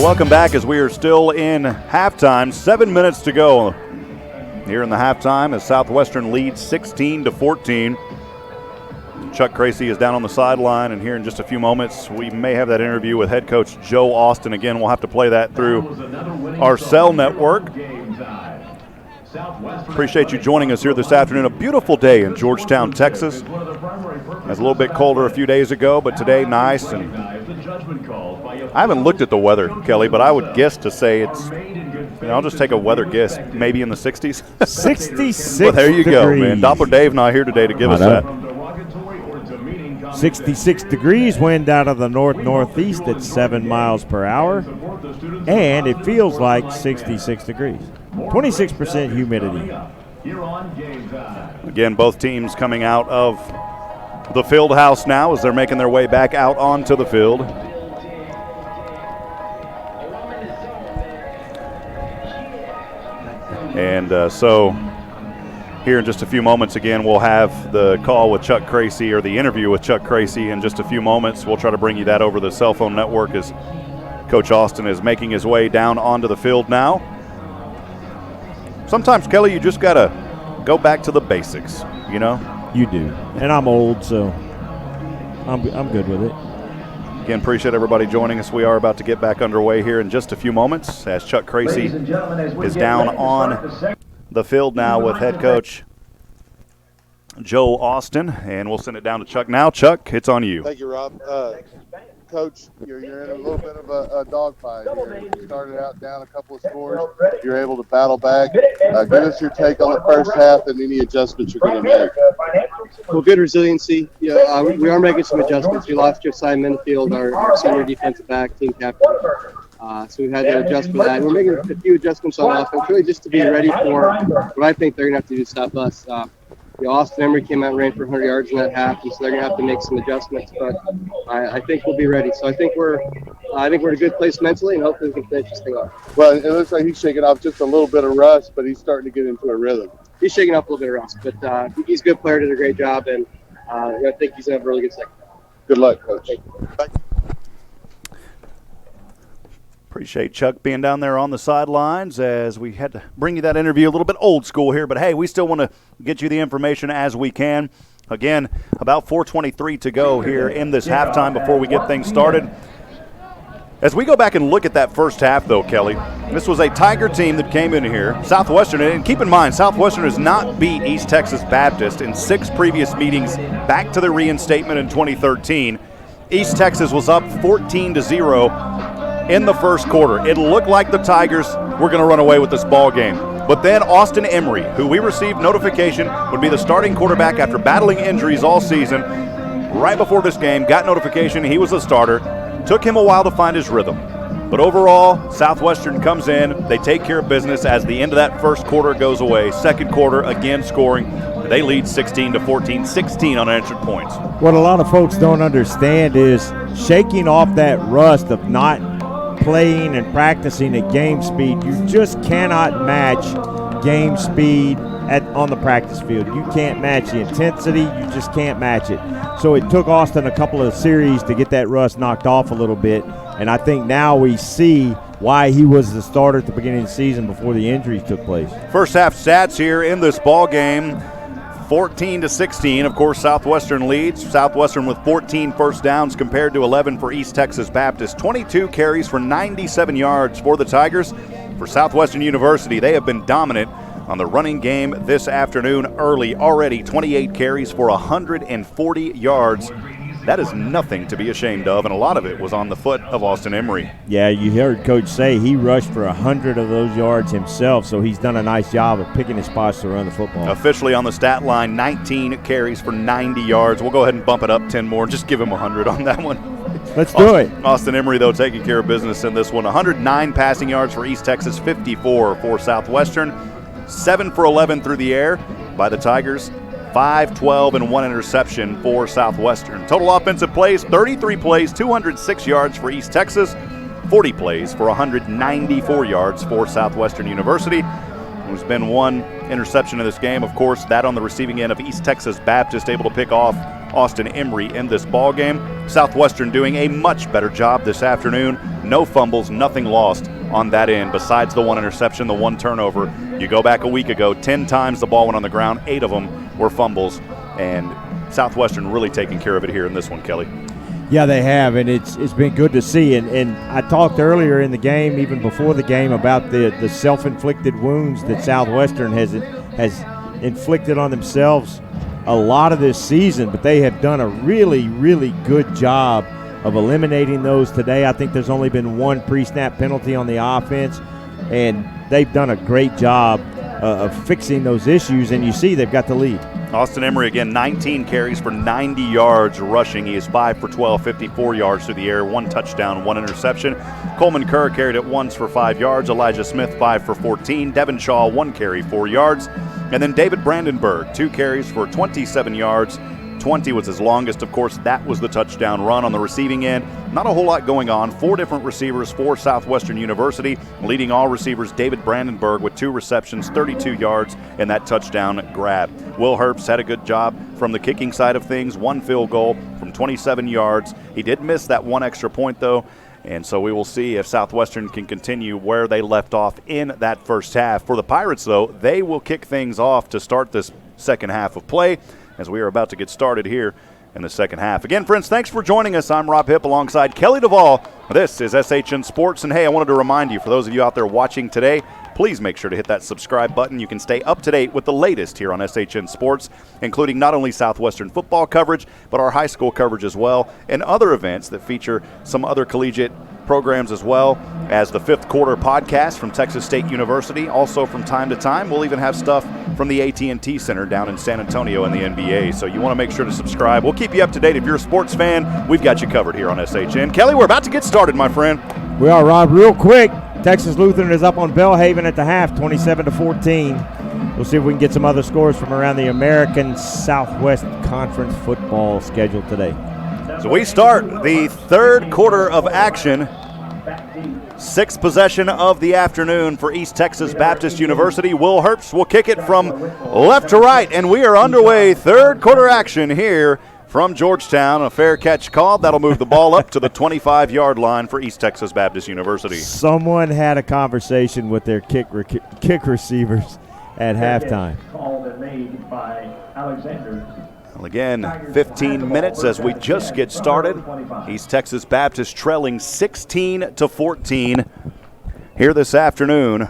A: Welcome back as we are still in halftime. 7 minutes to go here in the halftime as Southwestern leads 16-14. Chuck Cracy is down on the sideline, and here in just a few moments we may have that interview with head coach Joe Austin. Again, we'll have to play that through our cell network. Appreciate you joining us here this afternoon. A beautiful day in Georgetown, Texas. It was a little bit colder a few days ago, but today nice. And I haven't looked at the weather, Kelly, but I would guess to say it's, I'll just take a weather guess, maybe in the 60s.
B: 66
A: Well, there you go, man.
B: degrees.
A: Doppler Dave not here today to give us that.
B: 66 degrees, wind out of the north-northeast at 7 miles per hour, and it feels like 66 degrees. 26% humidity.
A: Again, both teams coming out of the field house now as they're making their way back out onto the field. And so here in just a few moments, again, we'll have the call with Chuck Cracy, or the interview with Chuck Cracy in just a few moments. We'll try to bring you that over the cell phone network as Coach Austin is making his way down onto the field now. Sometimes, Kelly, you just got to go back to the basics, you know?
B: You do. And I'm old, so I'm good with it.
A: Again, appreciate everybody joining us. We are about to get back underway here in just a few moments as Chuck Cracy is down on the field now with head coach Joe Austin, and we'll send it down to Chuck now. Chuck, it's on you.
C: Thank you, Rob. Coach, you're in a little bit of a dogfight here. You started out down a couple of scores. You're able to battle back. Give us your take on the first half and any adjustments you're going to make.
G: Well, good resiliency. Yeah, we are making some adjustments. We lost Josiah Minifield, our senior defensive back, team captain. So we've had to adjust for that. We're making a few adjustments on offense, really just to be ready for what I think they're going to have to do to stop us. Austin Emery came out and ran for 100 yards in that half, and so they're going to have to make some adjustments. But I think we'll be ready. So I think we're in a good place mentally, and hopefully we can finish this thing off.
C: Well, it looks like he's shaking off just a little bit of rust, but he's starting to get into a rhythm.
G: He's shaking off a little bit of rust, but he's a good player, did a great job, and I think he's going to have a really good second.
C: Good luck, Coach.
A: Appreciate Chuck being down there on the sidelines as we had to bring you that interview a little bit old school here, but hey, we still want to get you the information as we can. Again, about 4:23 to go here in this halftime before we get things started. As we go back and look at that first half, though, Kelly, this was a Tiger team that came in here, Southwestern, and keep in mind, Southwestern has not beat East Texas Baptist in 6 previous meetings back to the reinstatement in 2013. East Texas was up 14-0 in the first quarter. It looked like the Tigers were going to run away with this ball game. But then Austin Emery, who we received notification would be the starting quarterback after battling injuries all season, right before this game, got notification he was the starter. Took him a while to find his rhythm. But overall, Southwestern comes in. They take care of business as the end of that first quarter goes away. Second quarter, again scoring. They lead 16-14, 16 unanswered points.
B: What a lot of folks don't understand is shaking off that rust of not playing and practicing at game speed. You just cannot match game speed on the practice field. You can't match the intensity. You just can't match it. So it took Austin a couple of series to get that rust knocked off a little bit, and I think now we see why he was the starter at the beginning of the season before the injuries took place.
A: First half stats here in this ball game. 14-16, of course, Southwestern leads. Southwestern with 14 first downs compared to 11 for East Texas Baptist. 22 carries for 97 yards for the Tigers. For Southwestern University, they have been dominant on the running game this afternoon early. Already 28 carries for 140 yards. That is nothing to be ashamed of, and a lot of it was on the foot of Austin Emery.
B: Yeah, you heard Coach say he rushed for 100 of those yards himself, so he's done a nice job of picking his spots to run the football.
A: Officially on the stat line, 19 carries for 90 yards. We'll go ahead and bump it up 10 more. Just give him 100 on that one.
B: Let's do it.
A: Austin Emery, though, taking care of business in this one. 109 passing yards for East Texas, 54 for Southwestern. 7 for 11 through the air by the Tigers. 5, 12, and 1 interception for Southwestern. Total offensive plays, 33 plays, 206 yards for East Texas, 40 plays for 194 yards for Southwestern University. There's been 1 interception in this game, of course, that on the receiving end of East Texas Baptist, able to pick off Austin Emery in this ball game. Southwestern doing a much better job this afternoon No fumbles, nothing lost on that end besides the one interception, the one turnover. You go back a week ago, 10 times the ball went on the ground, 8 of them were fumbles, and Southwestern really taking care of it here in this one, Kelly.
B: Yeah, they have, and it's been good to see. And I talked earlier in the game, even before the game, about the self-inflicted wounds that Southwestern has inflicted on themselves a lot of this season, but they have done a really, really good job of eliminating those today. I think there's only been one pre-snap penalty on the offense, and they've done a great job of fixing those issues, and you see they've got the lead.
A: Austin Emery, again, 19 carries for 90 yards rushing. He is 5 for 12, 54 yards through the air, 1 touchdown, 1 interception. Coleman Kerr carried it once for 5 yards. Elijah Smith, 5 for 14. Devin Shaw, 1 carry, 4 yards. And then David Brandenburg, 2 carries for 27 yards. 20 was his longest. Of course, that was the touchdown run on the receiving end. Not a whole lot going on. 4 different receivers for Southwestern University. Leading all receivers, David Brandenburg with 2 receptions, 32 yards, and that touchdown grab. Will Herbst had a good job from the kicking side of things. 1 field goal from 27 yards. He did miss that 1 extra point, though. And so we will see if Southwestern can continue where they left off in that first half. For the Pirates, though, they will kick things off to start this second half of play, as we are about to get started here in the second half. Again, friends, thanks for joining us. I'm Rob Hipp alongside Kelly Duvall. This is SHN Sports. And hey, I wanted to remind you, for those of you out there watching today, please make sure to hit that subscribe button. You can stay up to date with the latest here on SHN Sports, including not only Southwestern football coverage, but our high school coverage as well, and other events that feature some other collegiate programs as well as the Fifth Quarter podcast from Texas State University. Also, from time to time, we'll even have stuff from the AT&T Center down in San Antonio in the NBA. So you want to make sure to subscribe. We'll keep you up to date. If you're a sports fan, we've got you covered here on SHN. Kelly, we're about to get started, my friend.
B: We are, Rob. Real quick, Texas Lutheran is up on Belhaven at the half, 27-14. We'll see if we can get some other scores from around the American Southwest Conference football schedule today.
A: So we start the third quarter of action. 6th possession of the afternoon for East Texas Baptist University. Will Herbst will kick it from left to right, and we are underway. Third quarter action here from Georgetown. A fair catch called. That'll move the ball up to the 25-yard line for East Texas Baptist University.
B: Someone had a conversation with their kick receivers at halftime.
D: Called and made by Alexander.
A: Well, again, 15 minutes as we just get started. East Texas Baptist trailing 16-14 here this afternoon.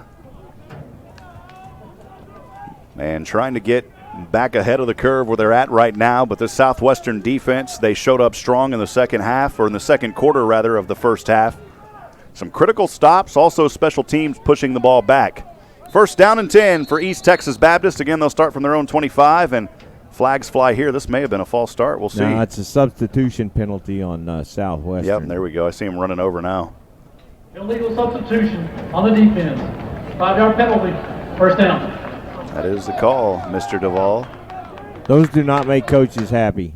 A: And trying to get back ahead of the curve where they're at right now, but the Southwestern defense, they showed up strong in the second half, or in the second quarter rather, of the first half. Some critical stops, also special teams pushing the ball back. First down and 10 for East Texas Baptist. Again, they'll start from their own 25, and flags fly here. This may have been a false start. We'll see.
B: No, it's a substitution penalty on Southwestern.
A: Yep, there we go. I see him running over now.
F: Illegal substitution on the defense. 5-yard penalty. First down.
A: That is the call, Mr. Duvall.
B: Those do not make coaches happy.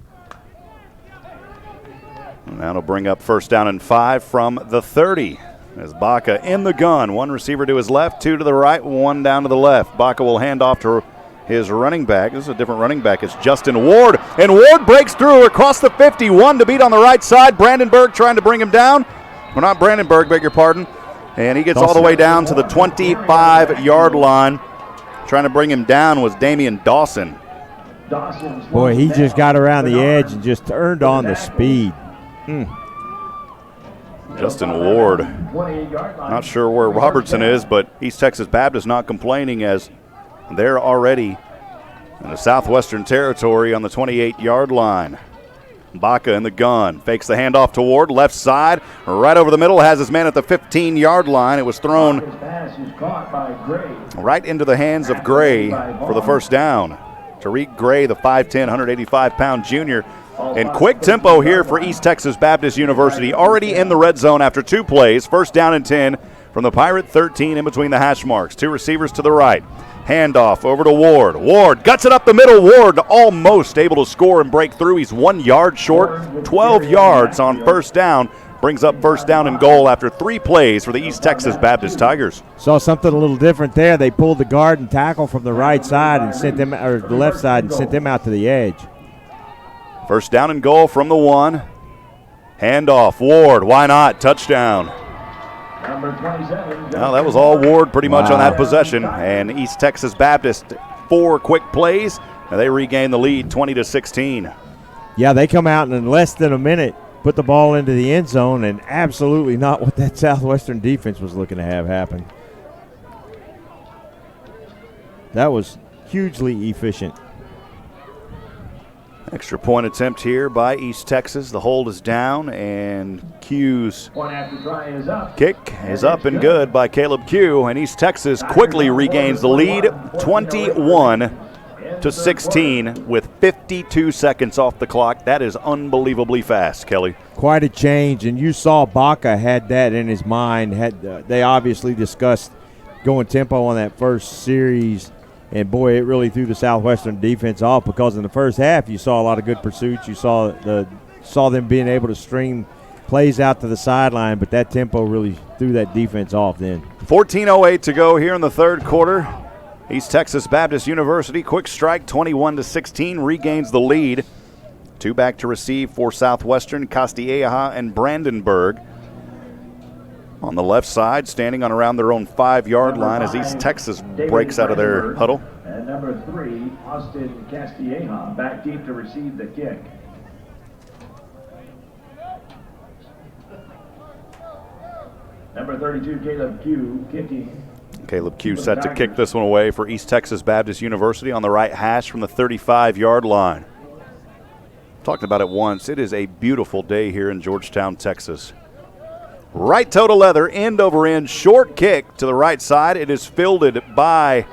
A: And that'll bring up first down and 5 from the 30. As Baca in the gun. 1 receiver to his left, 2 to the right, 1 down to the left. Baca will hand off to his running back. This is a different running back. It's Justin Ward. And Ward breaks through across the 51 to beat on the right side. Brandenburg trying to bring him down. Well, not Brandenburg, beg your pardon. And he gets all the way down to the 25-yard line. Trying to bring him down was Damian Dawson.
B: Boy, he just got around the edge and just turned on the speed.
A: Justin Ward. Not sure where Robertson is, but East Texas Baptist not complaining as they're already in the Southwestern territory on the 28-yard line. Baca in the gun. Fakes the handoff to Ward. Left side. Right over the middle. Has his man at the 15-yard line. It was thrown right into the hands of Gray for the first down. Tariq Gray, the 5'10", 185-pound junior. In quick tempo here for East Texas Baptist University. Already in the red zone after 2 plays. First down and 10 from the Pirate 13 in between the hash marks. 2 receivers to the right. Handoff over to Ward. Ward guts it up the middle. Ward almost able to score and break through. He's 1 yard short. 12 yards on first down. Brings up first down and goal after 3 plays for the East Texas Baptist Tigers.
B: Saw something a little different there. They pulled the guard and tackle from the right side and sent them, or the left side, and sent them out to the edge.
A: First down and goal from the 1. Handoff. Ward. Why not? Touchdown. Well, that was all Ward pretty much on that possession. And East Texas Baptist, 4 quick plays, and they regain the lead 20-16.
B: Yeah, they come out and in less than a minute put the ball into the end zone, and absolutely not what that Southwestern defense was looking to have happen. That was hugely efficient.
A: Extra point attempt here by East Texas. The hold is down, and Q's kick is up and good by Caleb Q. And East Texas quickly regains the lead, 21-16, with 52 seconds off the clock. That is unbelievably fast, Kelly.
B: Quite a change, and you saw Baca had that in his mind. They obviously discussed going tempo on that first series. And, boy, it really threw the Southwestern defense off, because in the first half you saw a lot of good pursuits. You saw them being able to string plays out to the sideline, but that tempo really threw that defense off then.
A: 14:08 to go here in the third quarter. East Texas Baptist University, quick strike, 21-16, regains the lead. 2 back to receive for Southwestern, Castilleja and Brandenburg. On the left side, standing on around their own 5-yard line as East Texas breaks out of their huddle.
D: And number 3, Austin Castilleja, back deep to receive the kick. Number 32, Caleb Q, kicking.
A: Caleb Q set to kick this one away for East Texas Baptist University on the right hash from the 35-yard line. Talked about it once. It is a beautiful day here in Georgetown, Texas. Right toe to leather, end over end, short kick to the right side. It is fielded by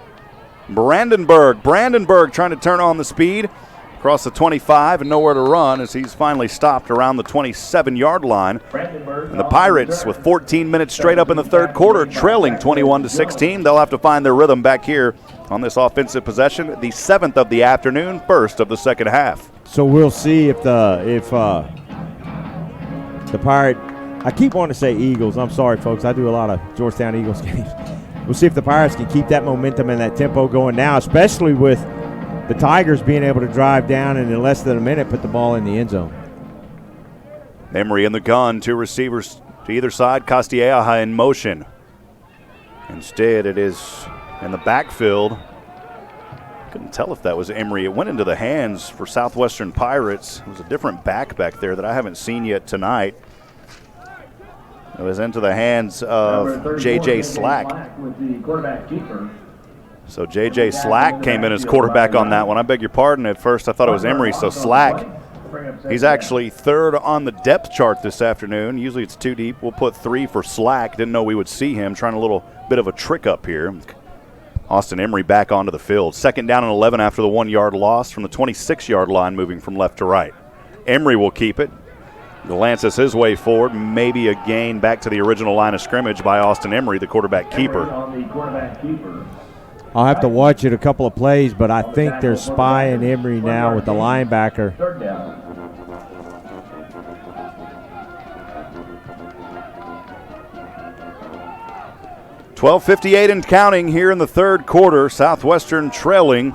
A: Brandenburg. Brandenburg trying to turn on the speed across the 25 and nowhere to run as he's finally stopped around the 27-yard line. And the Pirates, with 14 minutes straight up in the third quarter, trailing 21-16. They'll have to find their rhythm back here on this offensive possession, the 7th of the afternoon, first of the second half.
B: So we'll see if the Pirate, I keep wanting to say Eagles. I'm sorry, folks. I do a lot of Georgetown Eagles games. We'll see if the Pirates can keep that momentum and that tempo going now, especially with the Tigers being able to drive down and in less than a minute put the ball in the end zone.
A: Emery in the gun, 2 receivers to either side. Castilleja in motion. Instead, it is in the backfield. Couldn't tell if that was Emery. It went into the hands for Southwestern Pirates. It was a different back there that I haven't seen yet tonight. It was into the hands of J.J. Slack. So J.J. Slack came in as quarterback on that one. I beg your pardon. At first I thought it was Emery. So Slack, he's actually 3rd on the depth chart this afternoon. Usually it's 2 deep. We'll put 3 for Slack. Didn't know we would see him. Trying a little bit of a trick up here. Austin Emery back onto the field. 2nd down and 11 after the 1-yard loss from the 26-yard line, moving from left to right. Emery will keep it. Glances his way forward, maybe a gain back to the original line of scrimmage by Austin Emery, the quarterback keeper.
B: I'll have to watch it a couple of plays, but I think they're spying Emery now with the linebacker.
A: 12:58 and counting here in the third quarter. Southwestern trailing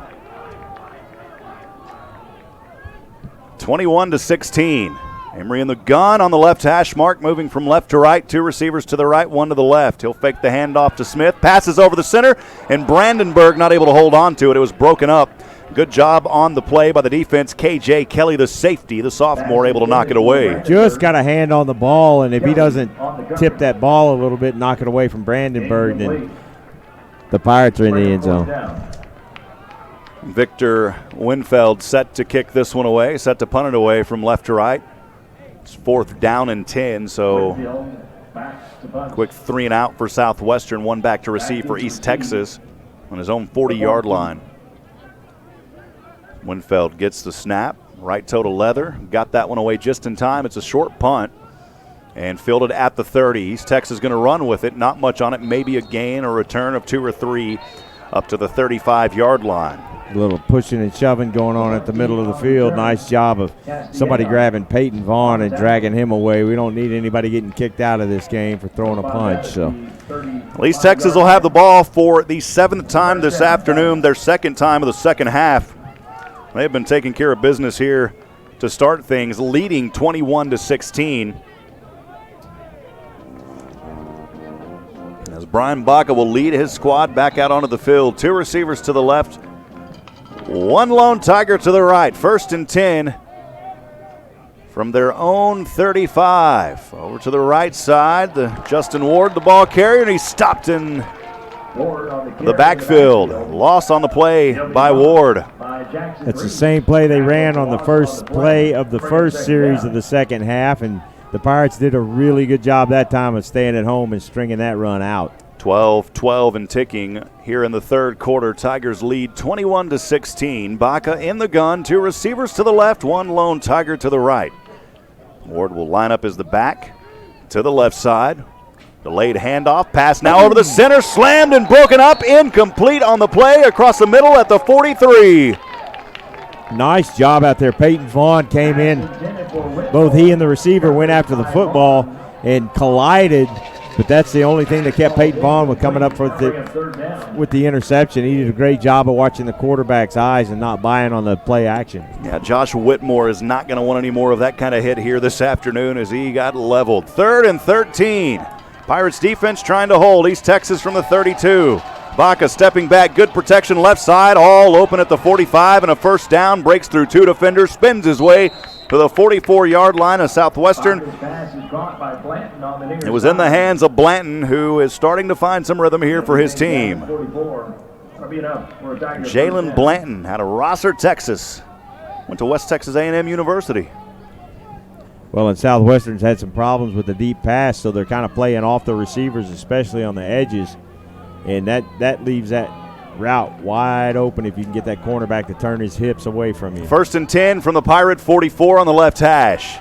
A: 21-16. Emery in the gun on the left hash mark, moving from left to right. 2 receivers to the right, 1 to the left. He'll fake the handoff to Smith. Passes over the center, and Brandenburg not able to hold on to it. It was broken up. Good job on the play by the defense. K.J. Kelly, the safety, the sophomore, able to knock it away.
B: Just got a hand on the ball, and if he doesn't tip that ball a little bit, knock it away from Brandenburg, then the Pirates are in the end zone.
A: Victor Winfeld set to kick this one away, set to punt it away from left to right. It's 4th down and 10, so quick 3 and out for Southwestern. 1 back to receive for East Texas on his own 40-yard line. Winfeld gets the snap, right toe to leather. Got that one away just in time. It's a short punt and fielded at the 30. East Texas going to run with it. Not much on it. Maybe a gain or return of 2 or 3 up to the 35-yard line.
B: A little pushing and shoving going on at the middle of the field. Nice job of somebody grabbing Peyton Vaughn and dragging him away. We don't need anybody getting kicked out of this game for throwing a punch. So,
A: East Texas will have the ball for the 7th time this afternoon, their 2nd time of the second half. They've been taking care of business here to start things, leading 21-16. as Brian Baca will lead his squad back out onto the field. 2 receivers to the left, 1 lone Tiger to the right. 1st and 10 from their own 35. Over to the right side, Justin Ward, the ball carrier, and he's stopped in the backfield. Loss on the play by Ward.
B: It's the same play they ran on the first play of the first series of the second half, and the Pirates did a really good job that time of staying at home and stringing that run out.
A: 12-12 and ticking here in the third quarter. Tigers lead 21-16. Baca in the gun, 2 receivers to the left, 1 lone Tiger to the right. Ward will line up as the back to the left side. Delayed handoff, pass now over the center, slammed and broken up, incomplete on the play across the middle at the 43.
B: Nice job out there. Peyton Vaughn came in. Both he and the receiver went after the football and collided, but that's the only thing that kept Peyton Vaughn from coming up with the interception. He did a great job of watching the quarterback's eyes and not buying on the play action.
A: Yeah, Josh Whitmore is not going to want any more of that kind of hit here this afternoon as he got leveled. 3rd and 13. Pirates defense trying to hold East Texas from the 32. Baca stepping back, good protection left side, all open at the 45, and a first down, breaks through 2 defenders, spins his way to the 44-yard line of Southwestern. It was in the hands of Blanton, who is starting to find some rhythm here for his team. Jalen Blanton out of Rosser, Texas. Went to West Texas A&M University.
B: Well, and Southwestern's had some problems with the deep pass, so they're kind of playing off the receivers, especially on the edges. And that leaves that route wide open if you can get that cornerback to turn his hips away from you.
A: 1st and 10 from the Pirate 44 on the left hash.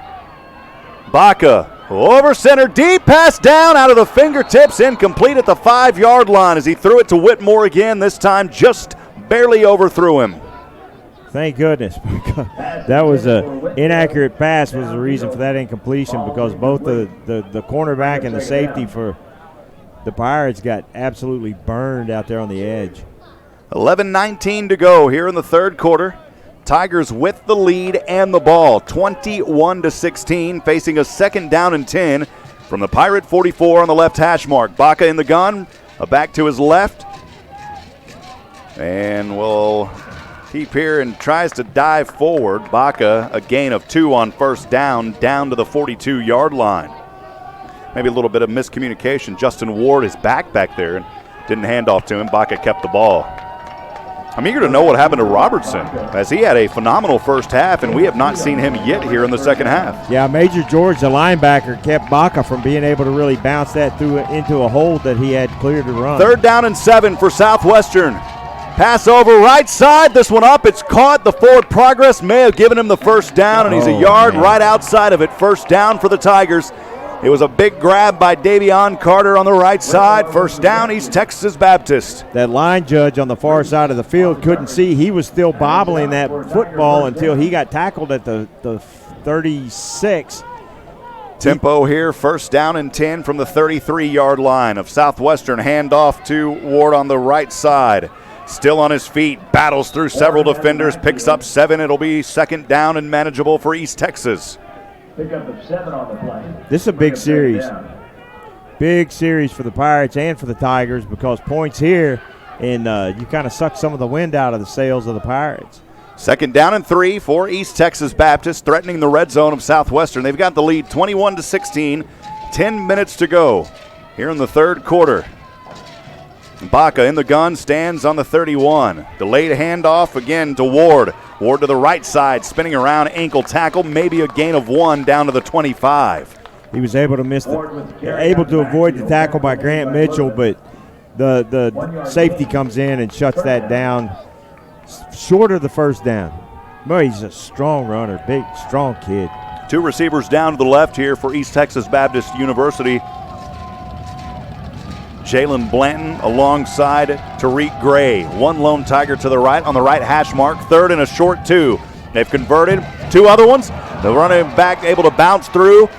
A: Baca over center, deep pass down out of the fingertips, incomplete at the 5-yard line as he threw it to Whitmore again, this time just barely overthrew him.
B: Thank goodness, because that was an inaccurate pass was the reason for that incompletion, because both the cornerback and the safety for the Pirates got absolutely burned out there on the edge.
A: 11:19 to go here in the third quarter. Tigers with the lead and the ball, 21-16, facing a 2nd down and 10 from the Pirate 44 on the left hash mark. Baca in the gun, a back to his left, and will keep here and tries to dive forward. Baca, a gain of 2 on first down to the 42-yard line. Maybe a little bit of miscommunication. Justin Ward is back there and didn't hand off to him. Baca kept the ball. I'm eager to know what happened to Robertson, as he had a phenomenal first half, and we have not seen him yet here in the second half.
B: Yeah, Major George, the linebacker, kept Baca from being able to really bounce that through into a hold that he had cleared to run.
A: 3rd down and 7 for Southwestern. Pass over right side, this one up, it's caught. The forward progress may have given him the first down, and he's a yard right outside of it. First down for the Tigers. It was a big grab by Davion Carter on the right side. First down, East Texas Baptist.
B: That line judge on the far side of the field couldn't see. He was still bobbling that football until he got tackled at the 36.
A: Tempo here, 1st down and 10 from the 33-yard line of Southwestern. Handoff to Ward on the right side. Still on his feet, battles through several defenders, picks up 7. It'll be 2nd down and manageable for East Texas.
D: Pick up of 7 on the play.
B: This is a big series. Big series for the Pirates and for the Tigers, because points here, and you kind of suck some of the wind out of the sails of the Pirates.
A: 2nd down and 3 for East Texas Baptist, threatening the red zone of Southwestern. They've got the lead 21-16, 10 minutes to go here in the third quarter. Baca in the gun, stands on the 31. Delayed handoff again to Ward. Ward to the right side, spinning around, ankle tackle, maybe a gain of 1 down to the 25.
B: He was able to avoid the tackle by Grant Mitchell, but the safety comes in and shuts that down short of the first down. He's a strong runner, big, strong kid.
A: 2 receivers down to the left here for East Texas Baptist University. Jalen Blanton alongside Tariq Gray. 1 lone Tiger to the right on the right hash mark. 3rd and a short 2. They've converted 2 other ones. The running back able to bounce through.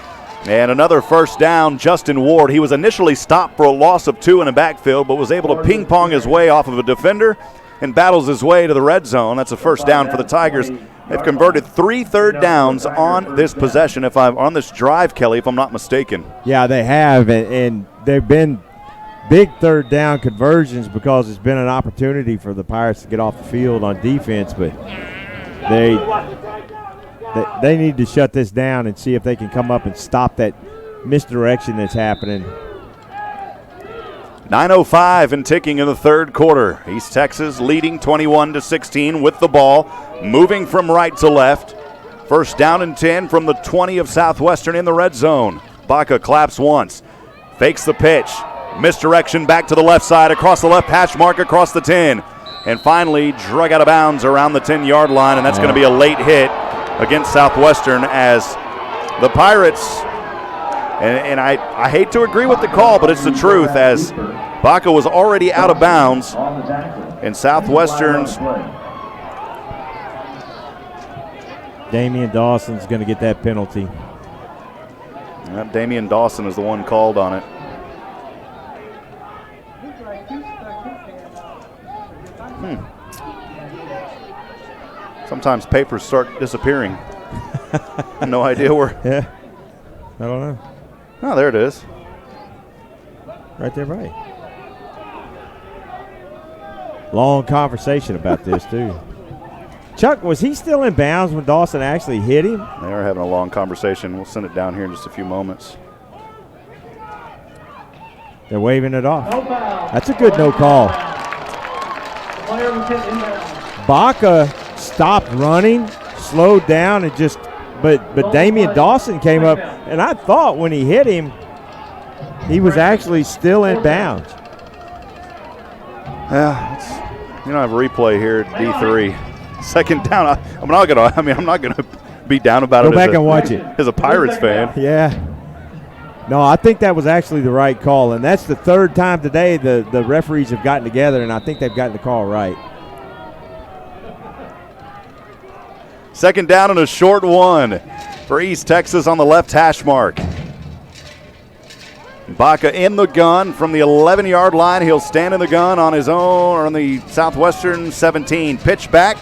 A: And another first down, Justin Ward. He was initially stopped for a loss of 2 in the backfield, but was able to ping pong his way off of a defender and battles his way to the red zone. That's a first down for the Tigers. They've converted 3 third downs on this possession, on this drive, Kelly, if I'm not mistaken.
B: Yeah, they have, and they've been big third down conversions because it's been an opportunity for the Pirates to get off the field on defense, but they need to shut this down and see if they can come up and stop that misdirection that's happening.
A: 9:05 and ticking in the third quarter. East Texas leading 21-16 with the ball, moving from right to left. First down and 10 from the 20 of Southwestern in the red zone. Baca claps once, fakes the pitch, misdirection back to the left side, across the left hash mark, across the 10, and finally drug out of bounds around the 10-yard line, and that's going to be a late hit against Southwestern as the Pirates, and I hate to agree with the call, but it's the truth, as Baca was already out of bounds, and Southwestern's
B: Damian Dawson's going to get that penalty.
A: Damian Dawson is the one called on it. Sometimes papers start disappearing. No idea where.
B: Yeah, I don't know.
A: Oh, there it is.
B: Right there, right. Long conversation about this, too. Chuck, was he still in bounds when Dawson actually hit him?
A: They are having a long conversation. We'll send it down here in just a few moments.
B: They're waving it off. That's a good no call. Baca stopped running, slowed down, and just but Damian Dawson came up, and I thought when he hit him, he was actually still in bounds.
A: Yeah, you don't have a replay here at D3. Second down. I'm not gonna be down about it.
B: Go back and watch it
A: as a Pirates fan.
B: Yeah. No, I think that was actually the right call, and that's the third time today the referees have gotten together, and I think they've gotten the call right.
A: Second down and a short one for East Texas on the left hash mark. Baca in the gun from the 11-yard line. He'll stand in the gun on his own, or on the Southwestern 17. Pitch back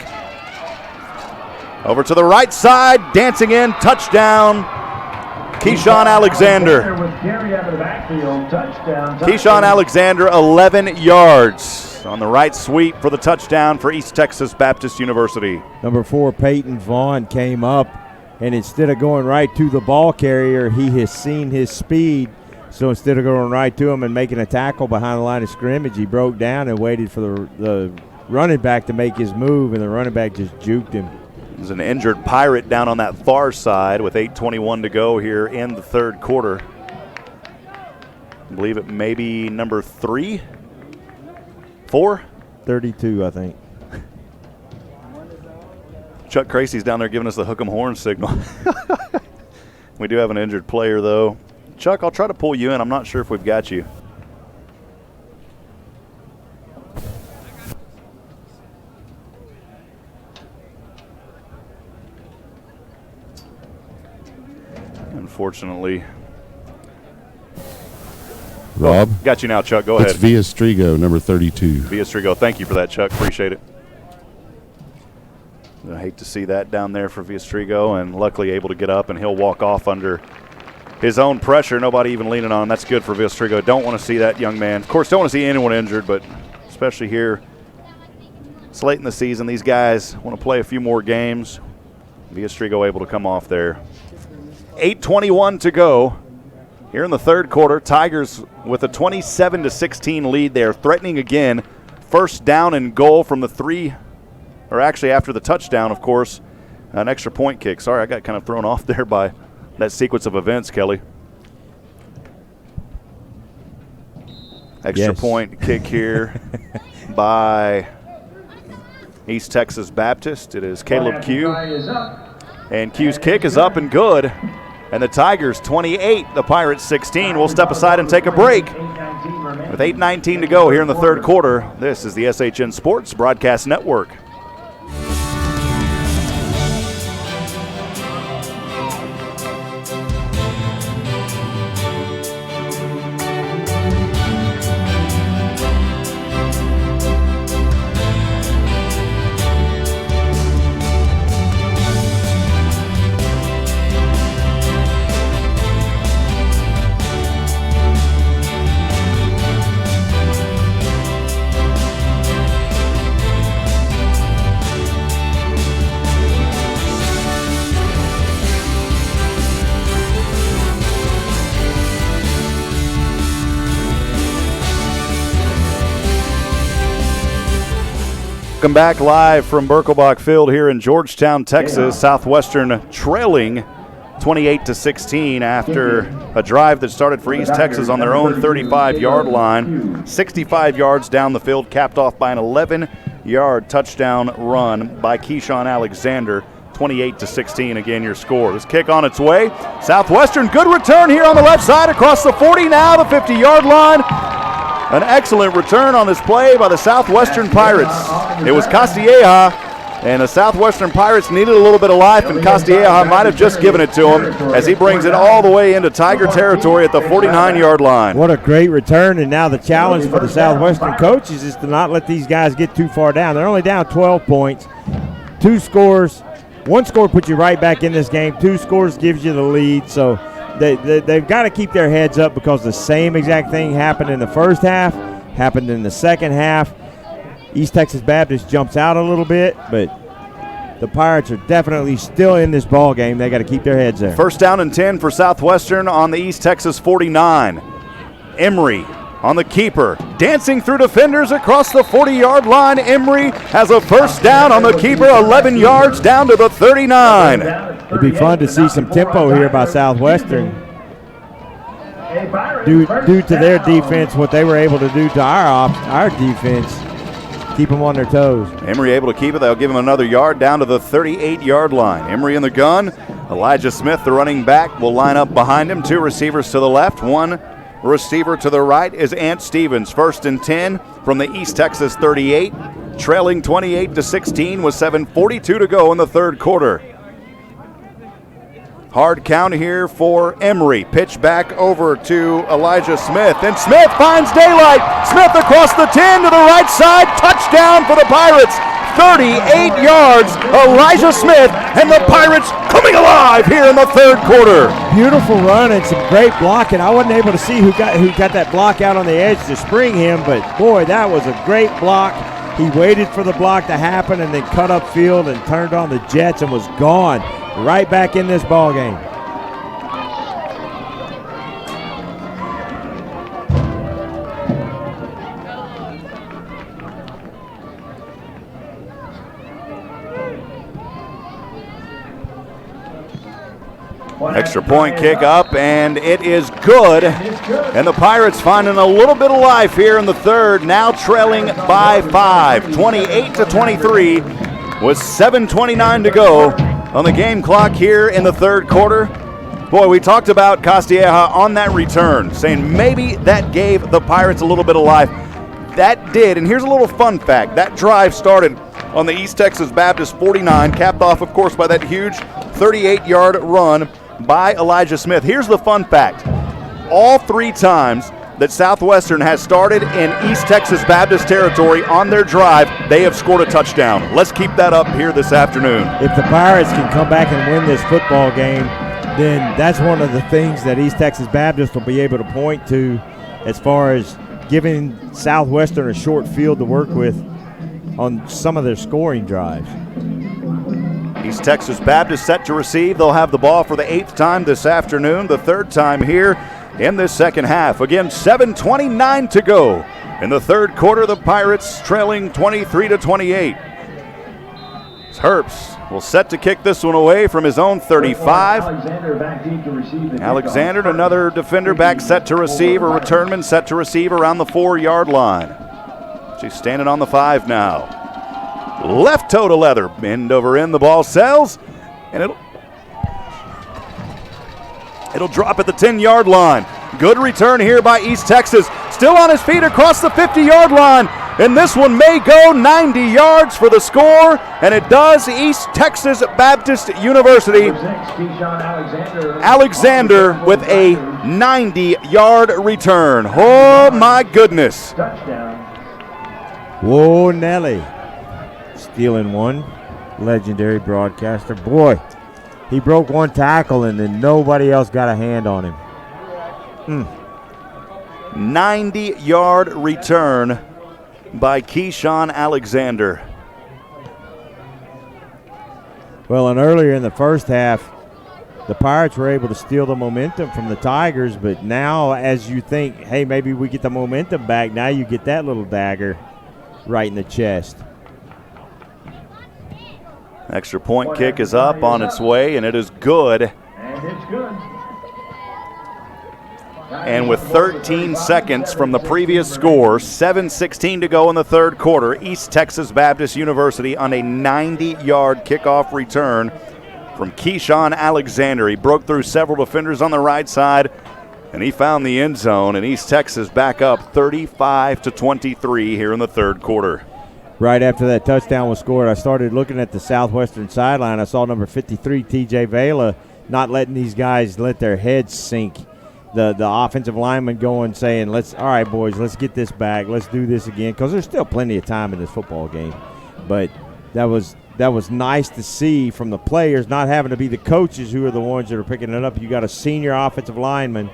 A: over to the right side, dancing in, touchdown, Keyshawn Alexander. Keyshawn Alexander, 11 yards on the right sweep for the touchdown for East Texas Baptist University.
B: Number 4, Peyton Vaughn, came up, and instead of going right to the ball carrier, he has seen his speed. So instead of going right to him and making a tackle behind the line of scrimmage, he broke down and waited for the running back to make his move, and the running back just juked him.
A: There's an injured Pirate down on that far side with 8:21 to go here in the third quarter. I believe it may be number 3, 4?
B: 32, I think.
A: Chuck Cracy's down there giving us the hook 'em horn signal. We do have an injured player, though. Chuck, I'll try to pull you in. I'm not sure if we've got you. Unfortunately.
C: Rob?
A: Got you now, Chuck. Go
C: It's
A: ahead.
C: Villastrigo, number 32.
A: Villastrigo. Thank you for that, Chuck. Appreciate it. I hate to see that down there for Villastrigo, and luckily able to get up, and he'll walk off under his own pressure. Nobody even leaning on him. That's good for Villastrigo. Don't want to see that young man. Of course, don't want to see anyone injured, but especially here, it's late in the season. These guys want to play a few more games. Villastrigo able to come off there. 8:21 to go here in the third quarter. Tigers with a 27-16 lead. They are threatening again. First down and goal from the 3, or actually after the touchdown, of course, an extra point kick. Sorry, I got kind of thrown off there by that sequence of events, Kelly. Extra point kick here by East Texas Baptist. It is Caleb Q. And Q's kick is up and good. And the Tigers 28, the Pirates 16. We'll step aside and take a break. With 8:19 to go here in the third quarter, this is the SHN Sports Broadcast Network. Welcome back live from Birkelbach Field here in Georgetown, Texas. Southwestern trailing 28-16 after a drive that started for East Texas on their own 35-yard line. 65 yards down the field, capped off by an 11-yard touchdown run by Keyshawn Alexander. 28-16 again your score. This kick on its way. Southwestern, good return here on the left side across the 40, now the 50-yard line. An excellent return on this play by the Southwestern Pirates. It was Castilleja, and the Southwestern Pirates needed a little bit of life, and Castilleja might have just given it to him as he brings it all the way into Tiger territory at the 49-yard line.
B: What a great return, and now the challenge for the Southwestern coaches is to not let these guys get too far down. They're only down 12 points. 2 scores. 1 score puts you right back in this game. 2 scores gives you the lead, so they've got to keep their heads up because the same exact thing happened in the first half, happened in the second half. East Texas Baptist jumps out a little bit, but the Pirates are definitely still in this ball game. They got to keep their heads there.
A: First down and 10 for Southwestern on the East Texas 49. Emery on the keeper, dancing through defenders across the 40-yard line. Emery has a first down on the keeper, 11 yards down to the 39.
B: It'd be fun to see some tempo here by Southwestern. Due to their defense, what they were able to do to our defense, keep them on their toes.
A: Emery able to keep it. They'll give him another yard down to the 38-yard line. Emery in the gun. Elijah Smith, the running back, will line up behind him. 2 receivers to the left, 1 receiver to the right is Ant Stevens. First and 10 from the East Texas 38, trailing 28-16 with 7:42 to go in the third quarter. Hard count here for Emery. Pitch back over to Elijah Smith, and Smith finds daylight. Smith across the 10 to the right side. Touchdown for the Pirates. 38 yards. Elijah Smith and the Pirates coming alive here in the third quarter.
B: Beautiful run and some great blocking. I wasn't able to see who got that block out on the edge to spring him, but boy, that was a great block. He waited for the block to happen and then cut up field and turned on the jets and was gone. Right back in this ball game.
A: Extra point kick up, and it is good. And the Pirates finding a little bit of life here in the third, now trailing by 5, 28-23, with 7:29 to go on the game clock here in the third quarter. Boy, we talked about Castilleja on that return, saying maybe that gave the Pirates a little bit of life. That did, and here's a little fun fact. That drive started on the East Texas Baptist 49, capped off, of course, by that huge 38-yard run by Elijah Smith. Here's the fun fact. All 3 times that Southwestern has started in East Texas Baptist territory on their drive, they have scored a touchdown. Let's keep that up here this afternoon.
B: If the Pirates can come back and win this football game, then that's one of the things that East Texas Baptist will be able to point to as far as giving Southwestern a short field to work with on some of their scoring drives.
A: East Texas Baptist set to receive. They'll have the ball for the 8th time this afternoon, the 3rd time here in this second half. Again, 7:29 to go in the third quarter. The Pirates trailing 23-28. Herbst will set to kick this one away from his own 35. Alexander, another defender, back set to receive. A returnman set to receive around the 4-yard line. She's standing on the 5 now. Left toe to leather, end over end, the ball sails, and it'll drop at the 10-yard line. Good return here by East Texas, still on his feet across the 50-yard line, and this one may go 90 yards for the score, and it does. East Texas Baptist University. Alexander with a 90-yard return. Oh my goodness.
B: Whoa, Nelly. Stealing one. Legendary broadcaster. Boy, he broke one tackle and then nobody else got a hand on him.
A: 90-yard return by Keyshawn Alexander.
B: Well, and earlier in the first half, the Pirates were able to steal the momentum from the Tigers, but now as you think, hey, maybe we get the momentum back, now you get that little dagger right in the chest.
A: Extra point kick is up on its way, and it is good.
D: And it's good.
A: And with 13 seconds from the previous score, 7:16 to go in the third quarter, East Texas Baptist University on a 90-yard kickoff return from Keyshawn Alexander. He broke through several defenders on the right side, and he found the end zone, and East Texas back up 35-23 here in the third quarter.
B: Right after that touchdown was scored, I started looking at the Southwestern sideline. I saw number 53, TJ Vela, not letting these guys let their heads sink. The offensive lineman going, saying, all right, boys, let's get this back. Let's do this again, because there's still plenty of time in this football game. But that was nice to see from the players, not having to be the coaches who are the ones that are picking it up. You got a senior offensive lineman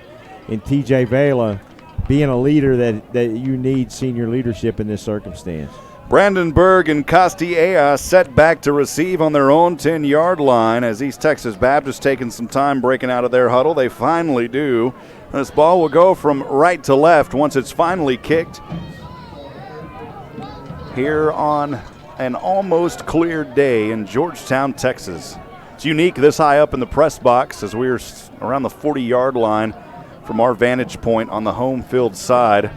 B: in TJ Vela being a leader that you need senior leadership in this circumstance.
A: Brandenburg and Castilla set back to receive on their own 10-yard line as East Texas Baptist taking some time breaking out of their huddle. They finally do. This ball will go from right to left once it's finally kicked here on an almost clear day in Georgetown, Texas. It's unique this high up in the press box as we're around the 40-yard line from our vantage point on the home field side.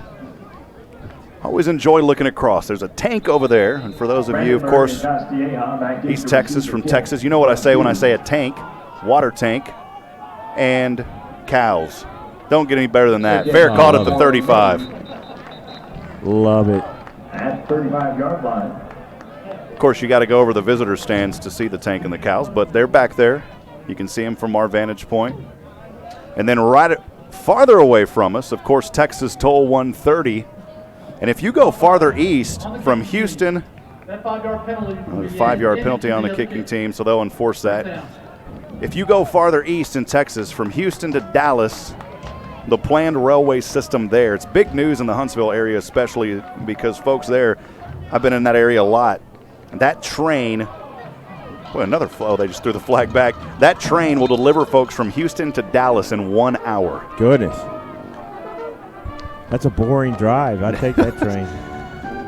A: Always enjoy looking across. There's a tank over there, and for those of you, of course, East Texas from Texas, you know what I say when I say a tank, water tank, and cows. Don't get any better than that. Fair caught at the 35.
B: Love it.
D: At 35-yard line.
A: Of course, you got to go over the visitor stands to see the tank and the cows, but they're back there. You can see them from our vantage point. And then farther away from us, of course, Texas Toll 130. And if you go farther east from Houston,
F: That 5-yard penalty.
A: a 5-yard penalty on the kicking team, so they'll enforce that. If you go farther east in Texas from Houston to Dallas, the planned railway system there, it's big news in the Huntsville area, especially because folks there, I've been in that area a lot. That train, boy, another flow, they just threw the flag back. That train will deliver folks from Houston to Dallas in 1 hour.
B: Goodness. That's a boring drive. I'd take that train.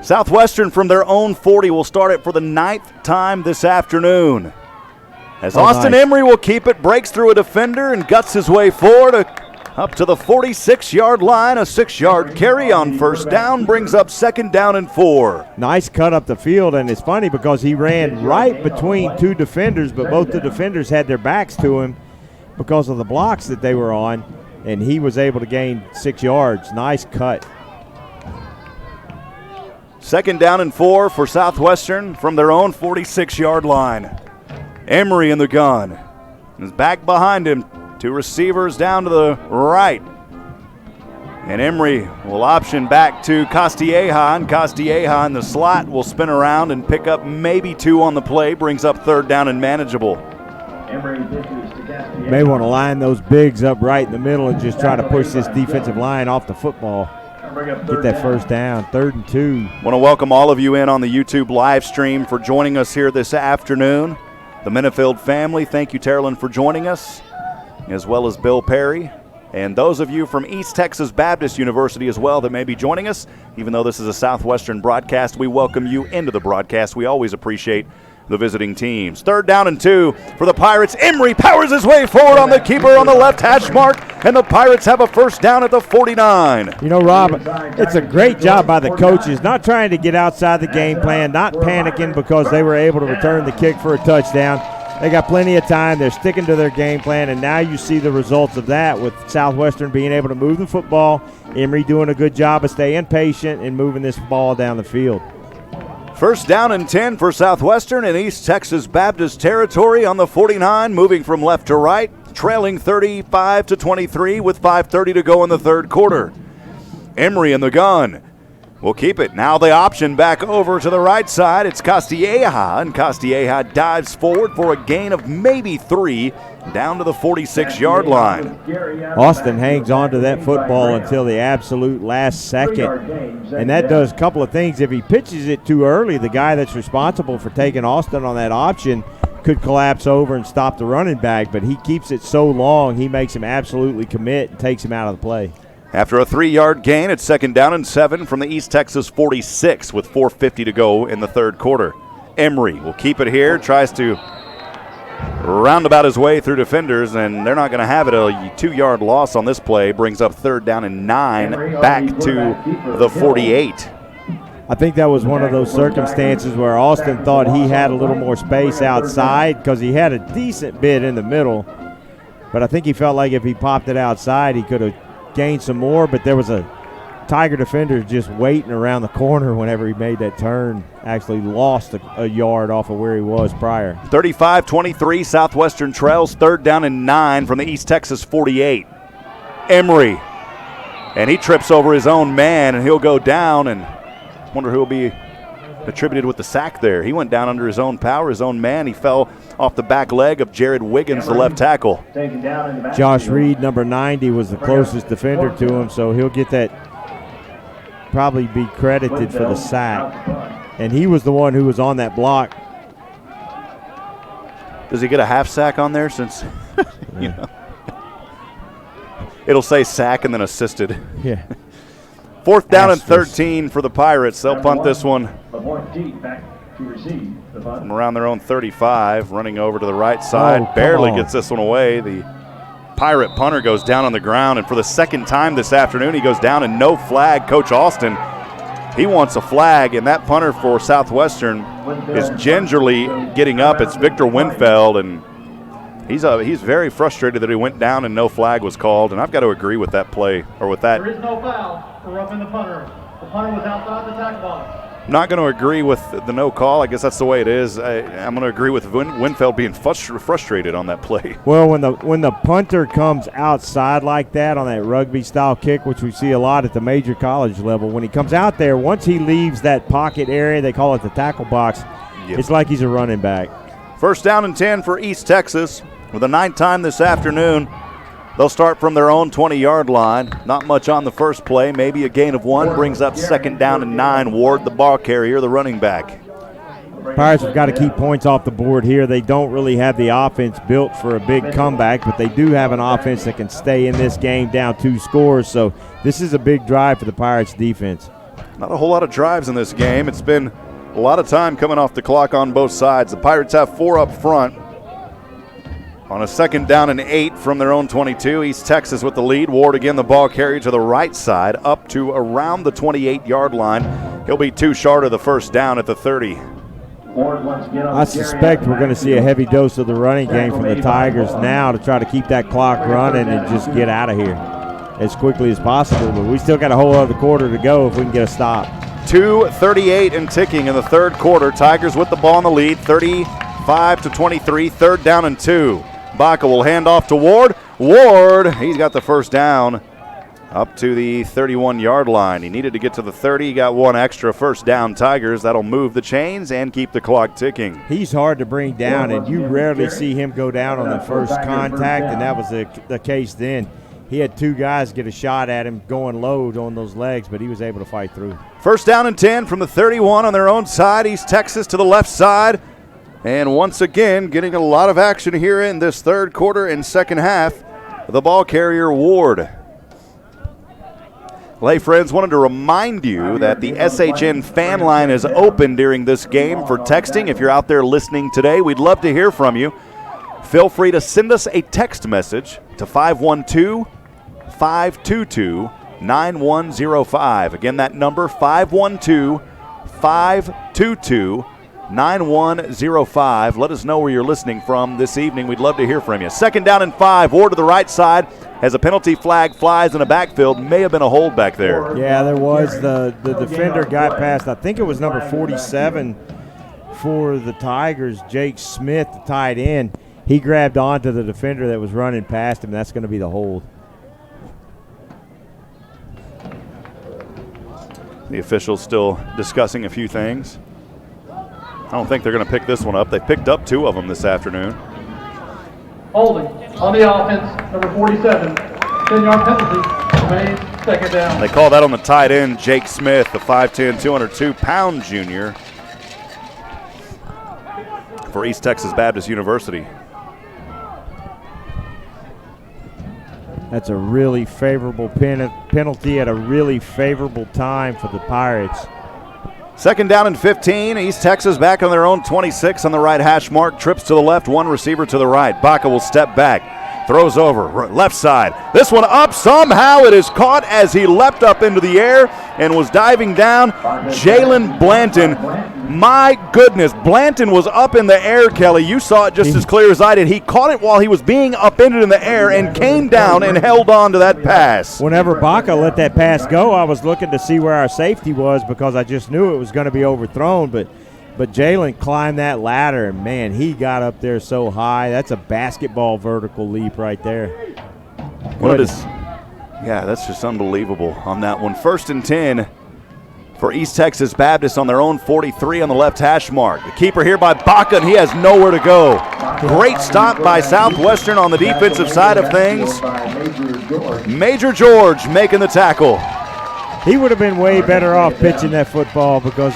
A: Southwestern from their own 40 will start it for the 9th time this afternoon. As Austin Emery will keep it, breaks through a defender and guts his way forward up to the 46-yard line. A 6-yard carry on first down brings up 2nd down and 4.
B: Nice cut up the field, and it's funny because he ran right between two defenders, but both the defenders had their backs to him because of the blocks that they were on, and he was able to gain 6 yards. Nice cut.
A: 2nd down and 4 for Southwestern from their own 46-yard line. Emery in the gun. Is back behind him. 2 receivers down to the right. And Emery will option back to Castilleja, and Castilleja in the slot will spin around and pick up maybe 2 on the play. Brings up 3rd down and manageable.
B: May want to line those bigs up right in the middle and just try to push this defensive line off the football. Get that first down, 3rd and 2.
A: Want to welcome all of you in on the YouTube live stream for joining us here this afternoon. The Minifield family, thank you, Terrelyn, for joining us, as well as Bill Perry. And those of you from East Texas Baptist University as well that may be joining us. Even though this is a Southwestern broadcast, we welcome you into the broadcast. We always appreciate the visiting teams. 3rd down and 2 for the Pirates. Emery powers his way forward on the keeper on the left hash mark, and the Pirates have a first down at the 49.
B: You know, Rob, it's a great job by the coaches, not trying to get outside the game plan, not panicking because they were able to return the kick for a touchdown. They got plenty of time. They're sticking to their game plan, and now you see the results of that with Southwestern being able to move the football. Emery doing a good job of staying patient and moving this ball down the field.
A: 1st down and 10 for Southwestern in East Texas Baptist territory on the 49, moving from left to right, trailing 35-23 with 5:30 to go in the 3rd quarter. Emery in the gun will keep it. Now the option back over to the right side. It's Castilleja, and Castilleja dives forward for a gain of maybe 3 down to the 46-yard line.
B: Austin hangs on to that football until the absolute last second, and that does a couple of things. If he pitches it too early, the guy that's responsible for taking Austin on that option could collapse over and stop the running back, but he keeps it so long, he makes him absolutely commit and takes him out of the play.
A: After a 3-yard gain, it's 2nd down and 7 from the East Texas 46 with 4:50 to go in the 3rd quarter. Emery will keep it here, tries to roundabout his way through defenders, and they're not going to have it. A 2-yard loss on this play brings up 3rd down and 9 back to the 48.
B: I think that was one of those circumstances where Austin thought he had a little more space outside because he had a decent bit in the middle. But I think he felt like if he popped it outside, he could have gained some more. But there was a Tiger defender just waiting around the corner whenever he made that turn. Actually lost a yard off of where he was prior.
A: 35-23, Southwestern trails, 3rd down and 9 from the East Texas 48. Emery, and he trips over his own man, and he'll go down, and wonder who will be attributed with the sack there. He went down under his own power, his own man. He fell off the back leg of Jared Wiggins, the left tackle.
B: Josh Reed, number 90, was the closest defender to him, so he'll get that, probably be credited for the sack. And he was the one who was on that block.
A: Does he get a half sack on there since, you know? It'll say sack and then assisted.
B: Yeah.
A: 4th down and 13 for the Pirates. They'll punt this one from around their own 35, running over to the right side. Barely gets this one away. The Pirate punter goes down on the ground, and for the 2nd time this afternoon, he goes down and no flag. Coach Austin, he wants a flag, and that punter for Southwestern is gingerly getting up. It's Victor Winfeld, and he's very frustrated that he went down and no flag was called, and I've got to agree with that play, or with that.
F: There is no foul for roughing the punter. The punter was outside the tackle box.
A: Not going to agree with the no call. I guess that's the way it is. I'm going to agree with Winfeld being frustrated on that play.
B: Well, when the punter comes outside like that on that rugby-style kick, which we see a lot at the major college level, when he comes out there, once he leaves that pocket area, they call it the tackle box, It's like he's a running back.
A: 1st down and 10 for East Texas. With a 9 time this afternoon, they'll start from their own 20-yard line. Not much on the first play. Maybe a gain of 1 brings up 2nd down and 9. Ward, the ball carrier, the running back.
B: Pirates have got to keep points off the board here. They don't really have the offense built for a big comeback, but they do have an offense that can stay in this game down 2 scores. So this is a big drive for the Pirates defense.
A: Not a whole lot of drives in this game. It's been a lot of time coming off the clock on both sides. The Pirates have 4 up front. On a 2nd down and 8 from their own 22, East Texas with the lead. Ward again, the ball carrier to the right side, up to around the 28-yard line. He'll be 2 short of the 1st down at the 30.
B: I suspect we're going to see a heavy dose of the running game from the Tigers now to try to keep that clock running and just get out of here as quickly as possible. But we still got a whole other quarter to go if we can get a stop.
A: 2:38 and ticking in the 3rd quarter. Tigers with the ball in the lead, 35-23, 3rd down and 2. Baca will hand off to Ward. Ward, he's got the 1st down up to the 31-yard line. He needed to get to the 30. He got 1 extra 1st down. Tigers, that'll move the chains and keep the clock ticking.
B: He's hard to bring down, and you rarely see him go down on the first contact, and that was the case then. He had 2 guys get a shot at him going low on those legs, but he was able to fight through.
A: 1st down and 10 from the 31 on their own side. East Texas to the left side. And once again, getting a lot of action here in this 3rd quarter and 2nd half. The ball carrier, Ward. Hey, friends, wanted to remind you that the SHN fan line is open during this game for texting. If you're out there listening today, we'd love to hear from you. Feel free to send us a text message to 512-522-9105. Again, that number, 512-522-9105. Let us know where you're listening from this evening. We'd love to hear from you. 2nd down and 5. Ward to the right side as a penalty flag flies in a backfield. May have been a hold back there.
B: Yeah, there was. The defender got past, I think it was number 47 for the Tigers, Jake Smith, the tight end. He grabbed onto the defender that was running past him. That's going to be the hold.
A: The officials still discussing a few things. I don't think they're going to pick this one up. They picked up 2 of them this afternoon.
F: Holding on the offense, number 47, 10-yard penalty, remains 2nd down.
A: They call that on the tight end, Jake Smith, the 5'10", 202-pound junior for East Texas Baptist University.
B: That's a really favorable penalty at a really favorable time for the Pirates.
A: Second down and 15. East Texas back on their own 26 on the right hash mark. Trips to the left, one receiver to the right. Baca will step back. Throws over, left side. This one up. Somehow it is caught as he leapt up into the air and was diving down. Jalen Blanton. My goodness, Blanton was up in the air, Kelly. You saw it just as clear as I did. He caught it while he was being upended in the air and came down and held on to that pass.
B: Whenever Baca let that pass go, I was looking to see where our safety was because I just knew it was going to be overthrown. But Jalen climbed that ladder, and, man, he got up there so high. That's a basketball vertical leap right there.
A: Yeah, that's just unbelievable on that one. 1st and 10. For East Texas Baptist on their own 43 on the left hash mark. The keeper here by Baca, and he has nowhere to go. Great stop by Southwestern on the defensive side of things. Major George making the tackle.
B: He would have been way better off pitching that football because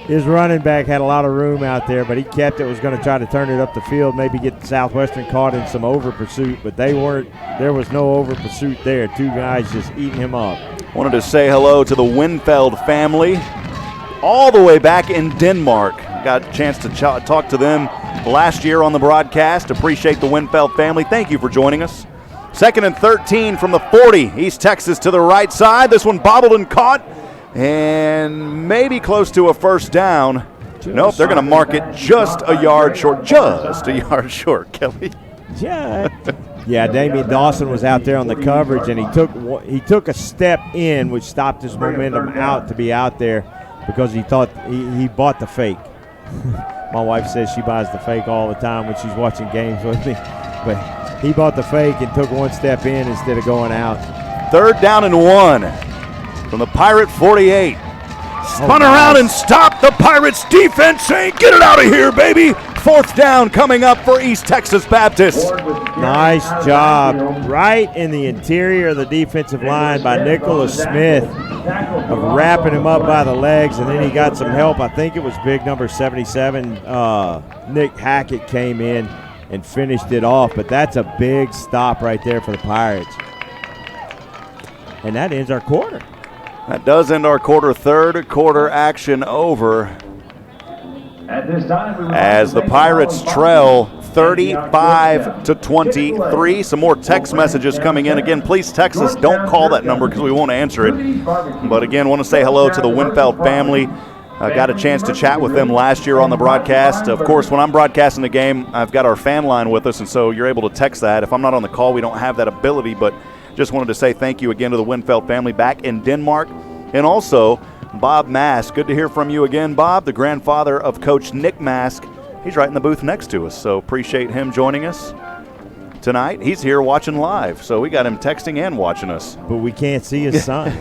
B: his running back had a lot of room out there, but he kept it, was going to try to turn it up the field, maybe get Southwestern caught in some over pursuit, but there was no over pursuit there. Two guys just eating him up.
A: Wanted to say hello to the Winfeld family all the way back in Denmark. Got a chance to talk to them last year on the broadcast. Appreciate the Winfeld family. Thank you for joining us. 2nd and 13 from the 40. East Texas to the right side. This one bobbled and caught and maybe close to a first down. Nope, they're going to mark it just a yard short. Just a yard short, Kelly.
B: Yeah, Damian Dawson was out there on the coverage, and he took a step in, which stopped his momentum out to be out there because he thought he bought the fake. My wife says she buys the fake all the time when she's watching games with me. But he bought the fake and took one step in instead of going out.
A: 3rd down and 1 from the Pirate 48. Spun around and stopped the Pirates defense saying, get it out of here, baby. 4th down coming up for East Texas Baptist.
B: Nice job right in the interior of the defensive line by Nicholas Smith of wrapping him up by the legs, and then he got some help. I think it was big number 77, Nick Hackett came in and finished it off, but that's a big stop right there for the Pirates. And that ends our quarter.
A: That does end our quarter. 3rd quarter action over as the Pirates trail 35-23. Some more text messages coming in. Again, please text us. Don't call that number because we won't answer it. But again, want to say hello to the Winfeld family. I got a chance to chat with them last year on the broadcast. Of course, when I'm broadcasting the game, I've got our fan line with us, and so you're able to text that. If I'm not on the call, we don't have that ability, but just wanted to say thank you again to the Winfeld family back in Denmark. And also, Bob Mask. Good to hear from you again, Bob, the grandfather of Coach Nick Mask. He's right in the booth next to us, so appreciate him joining us tonight. He's here watching live, so we got him texting and watching us.
B: But we can't see his son.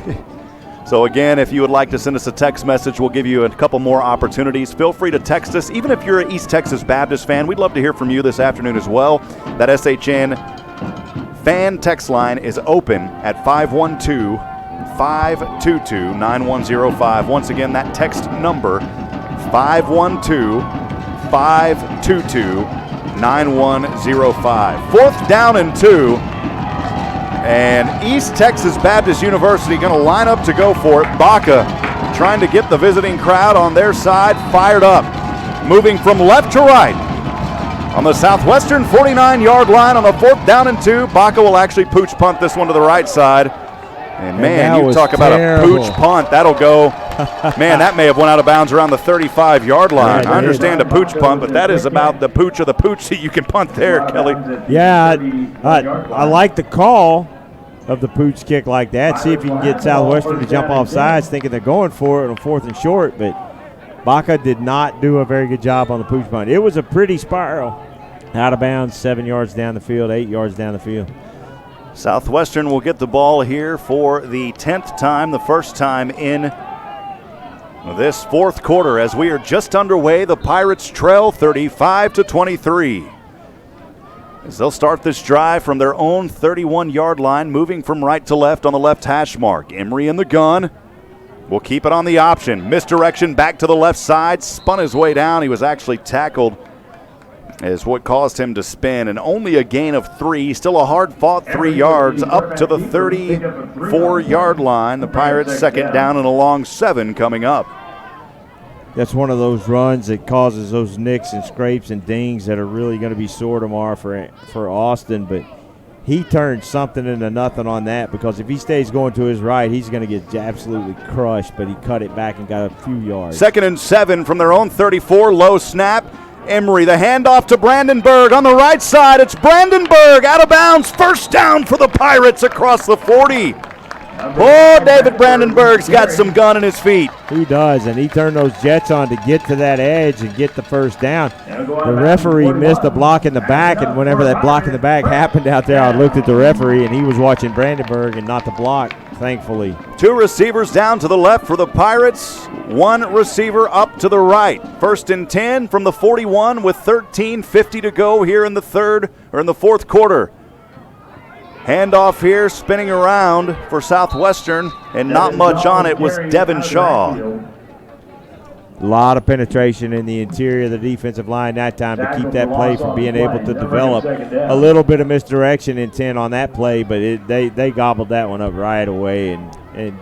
A: So again, if you would like to send us a text message, we'll give you a couple more opportunities. Feel free to text us. Even if you're an East Texas Baptist fan, we'd love to hear from you this afternoon as well. That SHN fan text line is open at 512-522-9105. Once again, that text number, 512-522-9105. 4th down and 2. And East Texas Baptist University going to line up to go for it. Baca trying to get the visiting crowd on their side fired up. Moving from left to right. On the Southwestern 49-yard line on the 4th down and 2. Baca will actually pooch punt this one to the right side. And man, you talk about a pooch punt. That'll go. Man, that may have went out of bounds around the 35-yard line. I understand a pooch punt, but that is about the pooch of the pooch that you can punt there, Kelly.
B: Yeah, I like the call of the pooch kick like that. See if you can get Southwestern to jump off sides thinking they're going for it on 4th and short, but Baca did not do a very good job on the pooch punt. It was a pretty spiral. Out of bounds, 7 yards down the field, 8 yards down the field.
A: Southwestern will get the ball here for the 10th time, the first time in this 4th quarter. As we are just underway, the Pirates trail 35-23. As they'll start this drive from their own 31-yard line, moving from right to left on the left hash mark. Emery in the gun. Will keep it on the option. Misdirection back to the left side. Spun his way down. He was actually tackled is what caused him to spin, and only a gain of 3. Still a hard-fought 3 yards up to the 34-yard line. The Pirates 2nd down and a long 7 coming up.
B: that's one of those runs that causes those nicks and scrapes and dings that are really going to be sore tomorrow for Austin. But he turned something into nothing on that, because if he stays going to his right, he's going to get absolutely crushed. But he cut it back and got a few yards.
A: 2nd and 7 from their own 34. Low snap. Emery, the handoff to Brandenburg on the right side. It's Brandenburg out of bounds. First down for the Pirates across the 40. Oh, David Brandenburg's got some gun in his feet.
B: He does, and he turned those jets on to get to that edge and get the first down. The referee missed a block in the back, and whenever that block in the back happened out there, I looked at the referee, and he was watching Brandenburg and not the block, thankfully.
A: 2 receivers down to the left for the Pirates. 1 receiver up to the right. 1st and 10 from the 41 with 13:50 to go here in the fourth quarter. Handoff here, spinning around for Southwestern, and not much on it was Devin Shaw.
B: A lot of penetration in the interior of the defensive line that time to keep that play from being able to develop. A little bit of misdirection intent on that play, but they gobbled that one up right away, and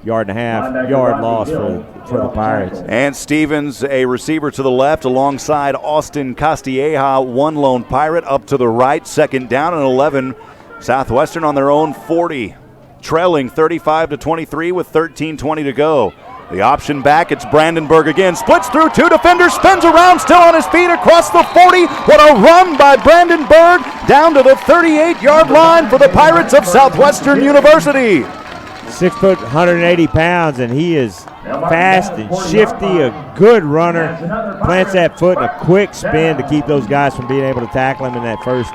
B: yard loss for the Pirates.
A: And Stevens, a receiver to the left alongside Austin Castilleja, 1 lone Pirate up to the right. 2nd down and 11. Southwestern on their own 40, trailing 35-23 with 13:20 to go. The option back, it's Brandenburg again. Splits through 2 defenders, spins around, still on his feet across the 40. What a run by Brandenburg down to the 38-yard line for the Pirates of Southwestern University.
B: 6 foot, 180 pounds, and he is fast and shifty, a good runner. Plants that foot in a quick spin to keep those guys from being able to tackle him in that first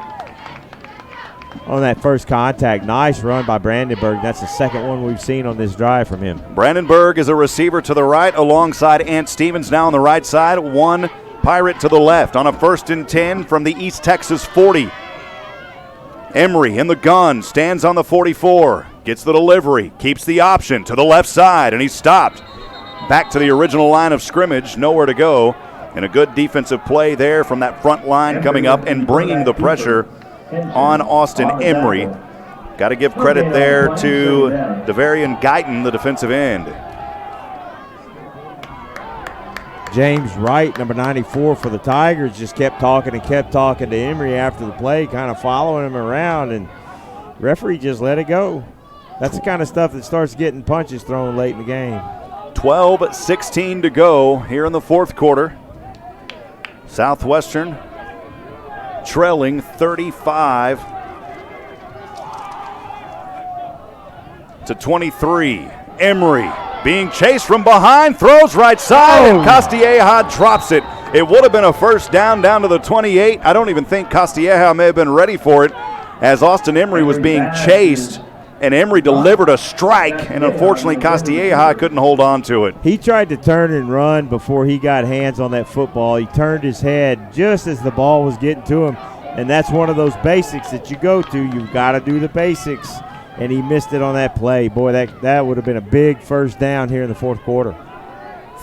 B: contact. Nice run by Brandenburg. That's the 2nd one we've seen on this drive from him.
A: Brandenburg is a receiver to the right alongside Ant Stevens now on the right side. 1 Pirate to the left on a 1st and 10 from the East Texas 40. Emery in the gun, stands on the 44, gets the delivery, keeps the option to the left side, and he's stopped. Back to the original line of scrimmage, nowhere to go. And a good defensive play there from that front line coming up and bringing the pressure on Austin Emery. Got to give credit there to Devarian Guyton, the defensive end.
B: James Wright, number 94 for the Tigers, just kept talking to Emery after the play, kind of following him around, and referee just let it go. That's the kind of stuff that starts getting punches thrown late in the game.
A: 12:16 to go here in the fourth quarter. Southwestern trailing 35-23. Emery being chased from behind, throws right side, and Castilleja drops it. It would have been a first down to the 28. I don't even think Castilleja may have been ready for it, as Austin Emery was being chased, and Emery delivered a strike, and unfortunately Castilleja couldn't hold on to it.
B: He tried to turn and run before he got hands on that football. He turned his head just as the ball was getting to him, and that's one of those basics that you go to. You've got to do the basics, and he missed it on that play. Boy, that would have been a big first down here in the fourth quarter.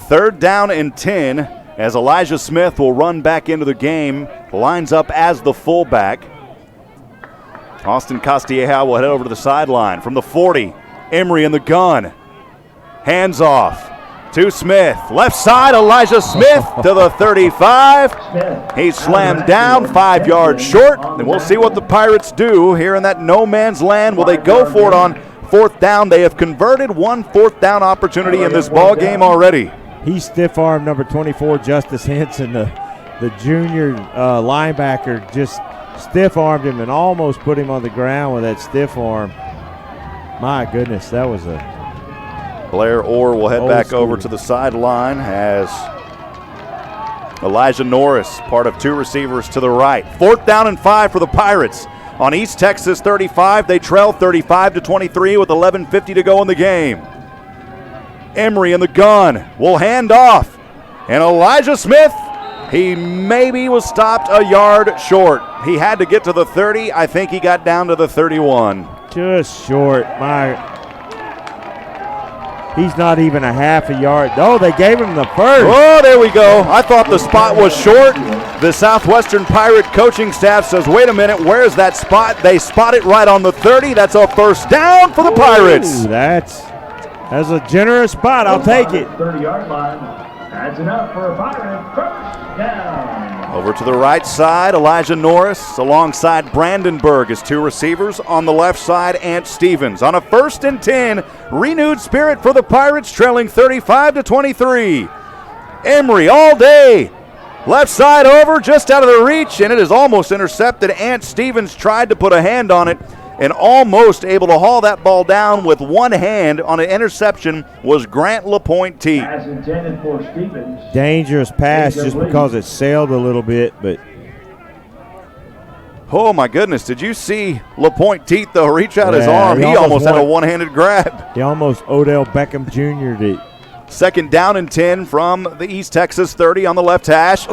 B: 3rd down and 10 as Elijah Smith will run back into the game, lines up as the fullback. Austin Castilleja will head over to the sideline from the 40. Emery in the gun. Hands off to Smith. Left side, Elijah Smith to the 35. He's slammed down 5 yards short. And we'll see what the Pirates do here in that no man's land. Will they go for it on 4th down? They have converted 1 4th down opportunity in this ball game already. He stiff-armed number 24, Justice Henson, the junior linebacker, just stiff-armed him and almost put him on the ground with that stiff arm. My goodness, that was a
A: Blair Orr will head back over to the sideline as Elijah Norris, part of 2 receivers to the right. 4th down and 5 for the Pirates. On East Texas 35, they trail 35-23 with 11:50 to go in the game. Emery in the gun will hand off. And Elijah Smith, he maybe was stopped a yard short. He had to get to the 30. I think he got down to the 31.
B: Just short. He's not even a half a yard. Oh, they gave him the first.
A: Oh, there we go. I thought the spot was short. The Southwestern Pirate coaching staff says, wait a minute, where's that spot? They spot it right on the 30. That's a first down for the Pirates.
B: Ooh, that's a generous spot. I'll take it.
D: 30-yard line. That's enough for a Pirate first down.
A: Over to the right side, Elijah Norris alongside Brandenburg as two receivers. On the left side, Ant Stevens. On a 1st and 10, renewed spirit for the Pirates, trailing 35-23. Emery all day. Left side over, just out of the reach, and it is almost intercepted. Ant Stevens tried to put a hand on it and almost able to haul that ball down with one hand on an interception was Grant LaPointe-Teat.
D: Pass intended for Stevens.
B: Dangerous pass just because it sailed a little bit, but
A: oh my goodness, did you see LaPointe-Teat though reach out his arm? He almost had a one-handed grab.
B: He almost Odell Beckham Jr. did. 2nd
A: down and 10 from the East Texas 30 on the left hash.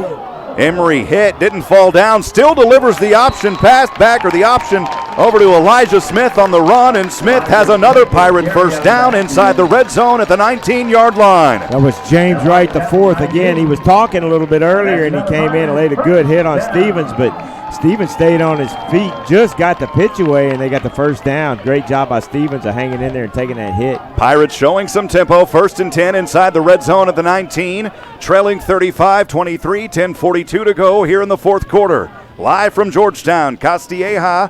A: Emery hit, didn't fall down, still delivers the option pass back, or the option over to Elijah Smith on the run, and Smith has another Pirate first down inside the red zone at the 19-yard line.
B: That was James Wright, the 4th. Again, he was talking a little bit earlier, and he came in and laid a good hit on Stevens, but Stevens stayed on his feet, just got the pitch away, and they got the first down. Great job by Stevens of hanging in there and taking that hit.
A: Pirates showing some tempo. 1st and 10 inside the red zone at the 19, trailing 35-23, 10:42 to go here in the 4th quarter. Live from Georgetown, Castilleja.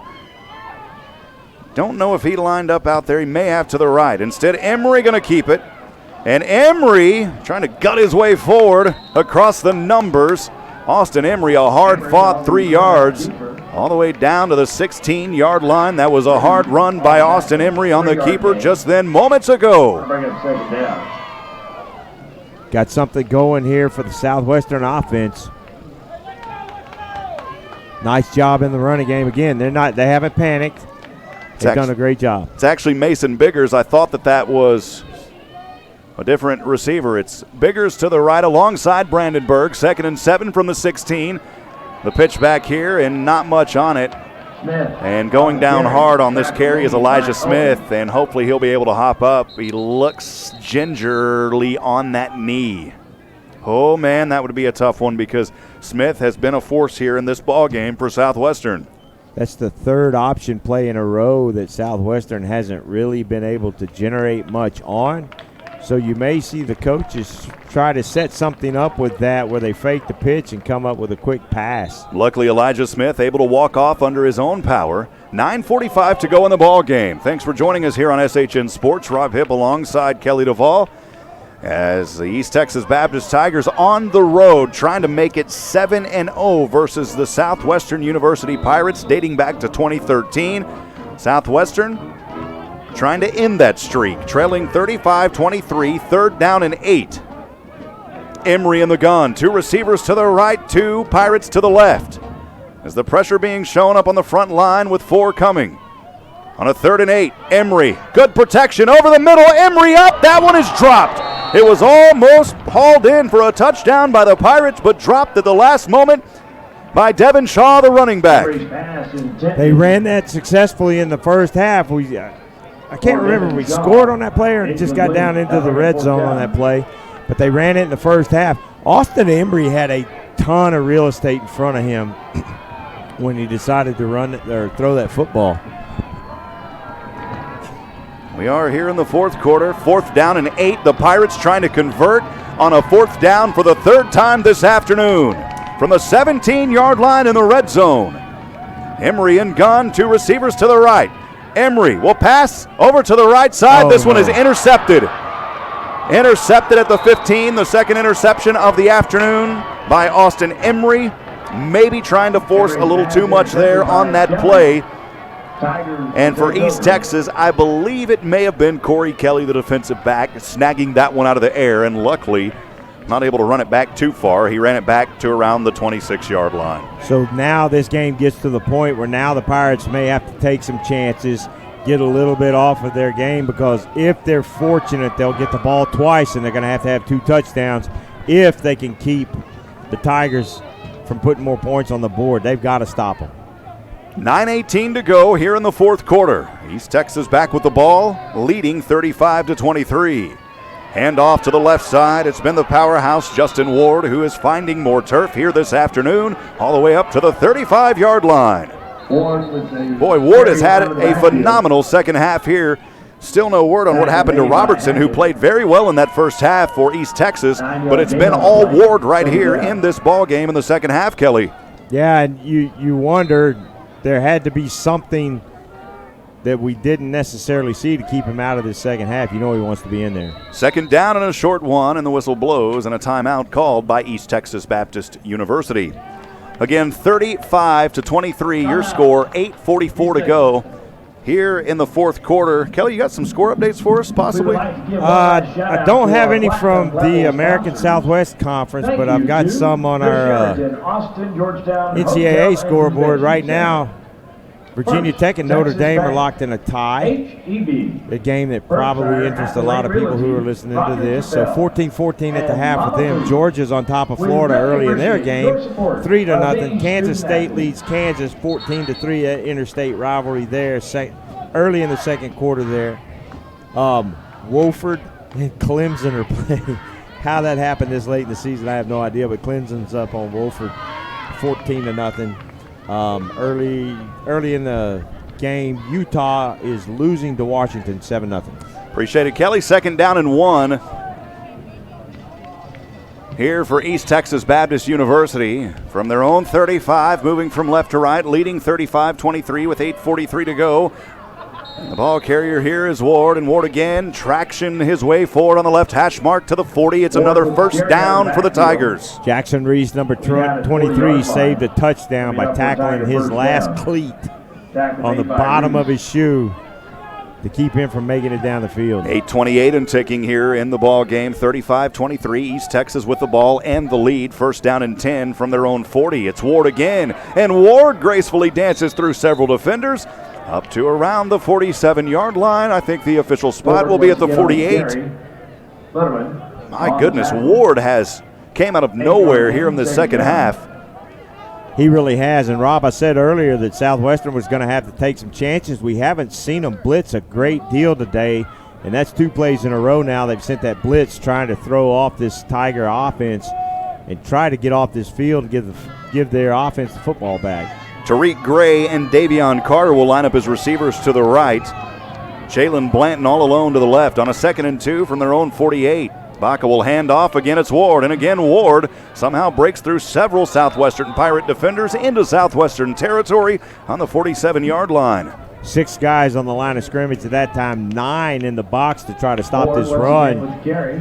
A: Don't know if he lined up out there. He may have to the right. Instead, Emery going to keep it. And Emery trying to gut his way forward across the numbers. Austin Emery, a hard-fought 3 yards, all the way down to the 16-yard line. That was a hard run by Austin Emery on the keeper just then moments ago.
B: Got something going here for the Southwestern offense. Nice job in the running game. Again, they haven't panicked. They've done a great job.
A: It's actually Mason Biggers. I thought that was a different receiver. It's Biggers to the right alongside Brandenburg. 2nd and 7 from the 16. The pitch back here and not much on it. And going down hard on this carry is Elijah Smith, and hopefully he'll be able to hop up. He looks gingerly on that knee. Oh man, that would be a tough one because Smith has been a force here in this ball game for Southwestern.
B: That's the 3rd option play in a row that Southwestern hasn't really been able to generate much on. So you may see the coaches try to set something up with that where they fake the pitch and come up with a quick pass.
A: Luckily, Elijah Smith able to walk off under his own power. 9:45 to go in the ball game. Thanks for joining us here on SHN Sports. Rob Hipp alongside Kelly Duvall as the East Texas Baptist Tigers on the road trying to make it 7-0 versus the Southwestern University Pirates dating back to 2013. Southwestern trying to end that streak, trailing 35-23, 3rd down and 8. Emery in the gun, 2 receivers to the right, 2 Pirates to the left. As the pressure being shown up on the front line with 4 coming. On a 3rd and 8, Emery, good protection over the middle, Emery up, that one is dropped. It was almost hauled in for a touchdown by the Pirates, but dropped at the last moment by Devin Shaw, the running back.
B: They ran that successfully in the first half. I can't remember if we scored on that play or just got down into the red zone on that play, but they ran it in the first half. Austin Emery had a ton of real estate in front of him when he decided to run or throw that football.
A: We are here in the 4th quarter, 4th down and 8. The Pirates trying to convert on a 4th down for the 3rd time this afternoon from the 17-yard line in the red zone. Emery in gun, 2 receivers to the right. Emery will pass over to the right side. This one is intercepted. Intercepted at the 15, the 2nd interception of the afternoon by Austin Emery.Maybe trying to force a little too much there on that play. And for East Texas, I believe it may have been Corey Kelly, the defensive back, snagging that one out of the air, and luckily not able to run it back too far. He ran it back to around the 26-yard line.
B: So now this game gets to the point where now the Pirates may have to take some chances, get a little bit off of their game, because if they're fortunate, they'll get the ball twice, and they're going to have 2 touchdowns if they can keep the Tigers from putting more points on the board. They've got to stop them.
A: 9:18 to go here in the 4th quarter. East Texas back with the ball, leading 35-23. Hand off to the left side. It's been the powerhouse Justin Ward who is finding more turf here this afternoon, all the way up to the 35-yard line. Boy, Ward has had a phenomenal second half here Still no word on what happened to Robertson, who played very well in that first half for East Texas, but it's been all Ward right here in this ball game in the second half, Kelly.
B: Yeah, and you wonder, there had to be something that we didn't necessarily see to keep him out of this second half. You know he wants to be in there.
A: Second down and a short one, and the whistle blows, and a timeout called by East Texas Baptist University. Again, 35-23, your score, 8:44 to go here in the fourth quarter. Kelly, you got some score updates for us, possibly?
B: I don't have any from the American Southwest Conference, but I've got some on our NCAA scoreboard right now. Virginia Tech and Notre Dame are locked in a tie, a game that probably interests a lot of people who are listening to this. So 14-14 at the half with them. Georgia's on top of Florida early in their game, 3-0. Kansas State leads Kansas 14-3 at interstate rivalry there, early in the second quarter there. Wofford and Clemson are playing. How that happened this late in the season, I have no idea, but Clemson's up on Wofford 14-0. Early in the game, Utah is losing to Washington 7-0.
A: Appreciate it, Kelly. Second down and 1 here for East Texas Baptist University from their own 35, moving from left to right, leading 35-23 with 8:43 to go. The ball carrier here is Ward, and Ward again, traction his way forward on the left hash mark to the 40. It's another first down for the Tigers.
B: Jackson Reese, number 23, saved a touchdown by tackling his last cleat on the bottom of his shoe to keep him from making it down the field.
A: 8:28 and ticking here in the ball game. 35-23, East Texas with the ball and the lead. First down and 10 from their own 40. It's Ward again, and Ward gracefully dances through several defenders up to around the 47-yard line. I think the official spot will be at the 48. My goodness, Ward came out of nowhere here in the second half.
B: He really has. And, Rob, I said earlier that Southwestern was going to have to take some chances. We haven't seen them blitz a great deal today, and that's 2 plays in a row now. They've sent that blitz trying to throw off this Tiger offense and try to get off this field and give their offense the football back.
A: Tariq Gray and Davion Carter will line up as receivers to the right. Jalen Blanton all alone to the left on a 2nd and 2 from their own 48. Baca will hand off. Again, it's Ward. And again, Ward somehow breaks through several Southwestern Pirate defenders into Southwestern territory on the 47-yard line.
B: 6 guys on the line of scrimmage at that time, 9 in the box to try to stop this run,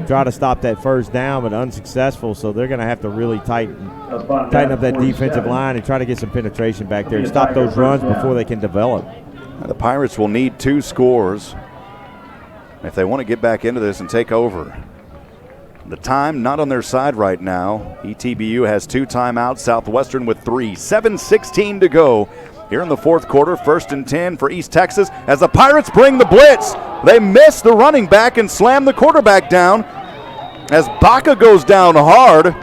B: try to stop that first down, but unsuccessful. So they're going to have to really tighten up that defensive line and try to get some penetration back there and stop those runs before they can develop.
A: The Pirates will need 2 scores if they want to get back into this and take over. The time not on their side right now. ETBU has 2 timeouts, Southwestern with 3. 7:16 to go here in the fourth quarter. 1st and 10 for East Texas as the Pirates bring the blitz. They miss the running back and slam the quarterback down as Baca goes down hard.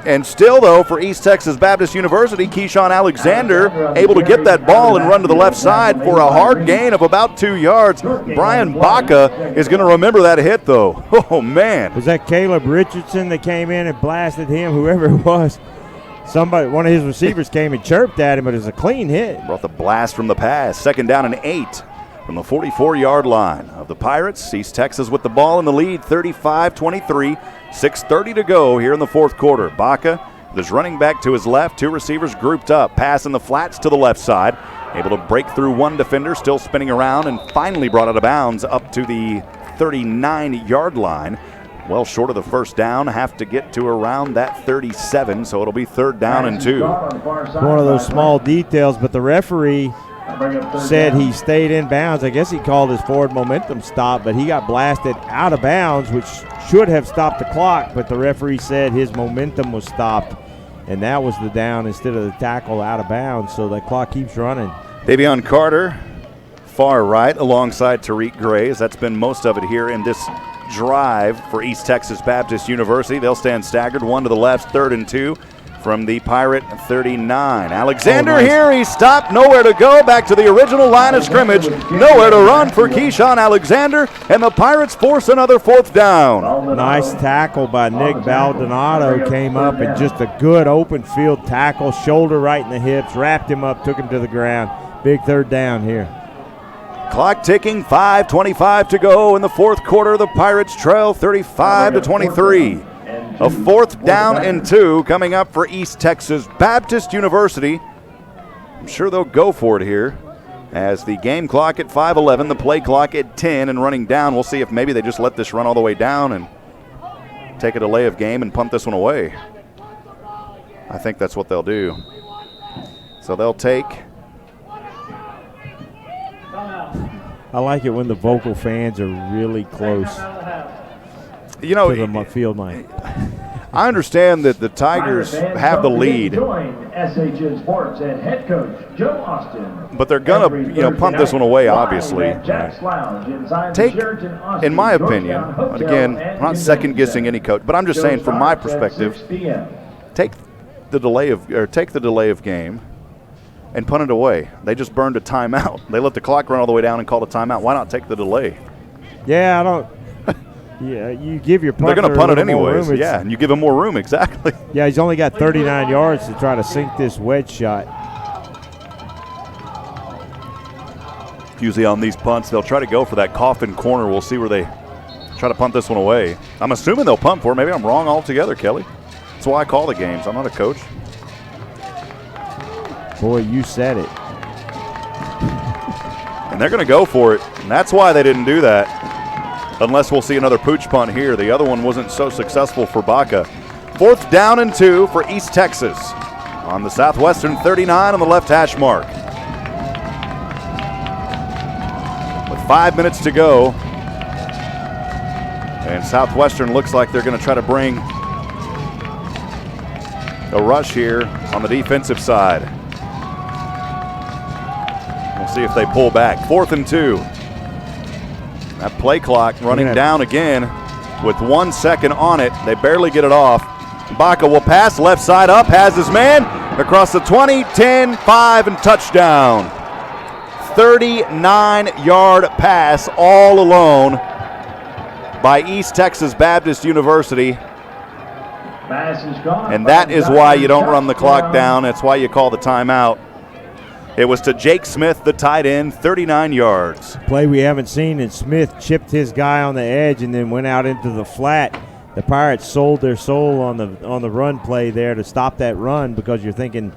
A: And still, though, for East Texas Baptist University, Keyshawn Alexander able to get that ball and run to the left side for a hard gain of about 2 yards. Brian Baca is going to remember that hit, though. Oh, man.
B: Was that Caleb Richardson that came in and blasted him, whoever it was? One of his receivers came and chirped at him, but it was a clean hit.
A: Brought the blast from the pass. 2nd down and 8 from the 44-yard line of the Pirates. East Texas with the ball in the lead, 35-23. 6:30 to go here in the fourth quarter. Baca, this running back to his left, 2 receivers grouped up, pass in the flats to the left side, able to break through 1 defender, still spinning around, and finally brought out of bounds up to the 39-yard line. Well short of the first down, have to get to around that 37, so it'll be 3rd down and 2.
B: One of those small details, but the referee said he stayed in bounds. I guess he called his forward momentum stop, but he got blasted out of bounds, which should have stopped the clock, but the referee said his momentum was stopped, and that was the down instead of the tackle out of bounds, so the clock keeps running.
A: Davion Carter, far right, alongside Tariq Gray, as that's been most of it here in this drive for East Texas Baptist University. They'll stand staggered, 1 to the left, 3rd and 2 from the Pirate 39. Alexander here, he stopped, nowhere to go, back to the original line of scrimmage, nowhere to run for Keyshawn Alexander, and the Pirates force another 4th down.
B: Nice tackle by Nick Baldonado, came up and just a good open field tackle, shoulder right in the hips, wrapped him up, took him to the ground. Big 3rd down here.
A: Clock ticking, 5:25 to go in the fourth quarter. The Pirates trail 35-23. A fourth down and 2 coming up for East Texas Baptist University. I'm sure they'll go for it here. As the game clock at 5:11, the play clock at 10 and running down. We'll see if maybe they just let this run all the way down and take a delay of game and punt this one away. I think that's what they'll do. So they'll take.
B: I like it when the vocal fans are really close
A: You know,
B: to the field line.
A: I understand that the Tigers have the lead,
D: Join SHN Sports and head coach Joe Austin.
A: but they're gonna, punt this one away, obviously. Take, in my opinion, and again, I'm not second guessing any coach, but I'm just saying from my perspective, take the delay of game and punt it away. They just burned a timeout. They let the clock run all the way down and called a timeout. Why not take the delay?
B: Yeah, I don't. Yeah, you give your punter.
A: They're going to punt it
B: more
A: anyways.
B: room.
A: Yeah, and you give him more room, exactly.
B: Yeah, he's only got 39 yards to try to sink this wedge shot.
A: Usually on these punts, they'll try to go for that coffin corner. We'll see where they try to punt this one away. I'm assuming they'll punt for it. Maybe I'm wrong altogether, Kelly. That's why I call the games. I'm not a coach.
B: Boy, you said it.
A: And they're going to go for it. And that's why they didn't do that. Unless we'll see another pooch punt here. The other one wasn't so successful for Baca. Fourth down and 2 for East Texas on the Southwestern 39 on the left hash mark. With 5 minutes to go. And Southwestern looks like they're going to try to bring a rush here on the defensive side. We'll see if they pull back. 4th and 2. That play clock running down again with 1 second on it. They barely get it off. Baca will pass left side up, has his man across the 20, 10, 5, and touchdown. 39-yard pass all alone by East Texas Baptist University. And that is why you don't run the clock down. That's why you call the timeout. It was to Jake Smith, the tight end, 39 yards.
B: Play we haven't seen, and Smith chipped his guy on the edge and then went out into the flat. The Pirates sold their soul on the run play there to stop that run, because you're thinking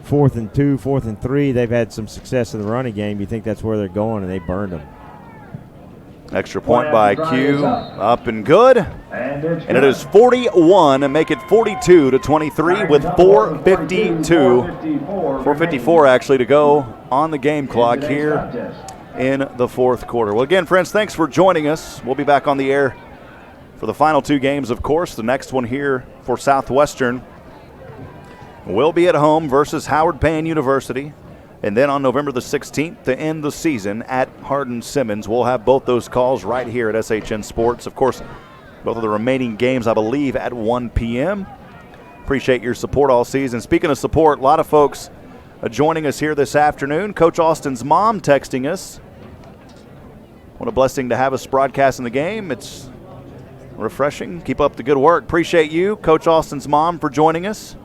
B: 4th and 2, 4th and 3. They've had some success in the running game. You think that's where they're going, and they burned them.
A: Extra point by Q, up and good. And it is 41 and make it 42-23 with 4:54 actually to go on the game clock here in the fourth quarter. Well, again, friends, thanks for joining us. We'll be back on the air for the final 2 games, of course. The next one here for Southwestern will be at home versus Howard Payne University. And then on November the 16th to end the season at Hardin-Simmons. We'll have both those calls right here at SHN Sports. Of course, both of the remaining games, I believe, at 1 p.m. Appreciate your support all season. Speaking of support, a lot of folks joining us here this afternoon. Coach Austin's mom texting us. What a blessing to have us broadcasting the game. It's refreshing. Keep up the good work. Appreciate you, Coach Austin's mom, for joining us.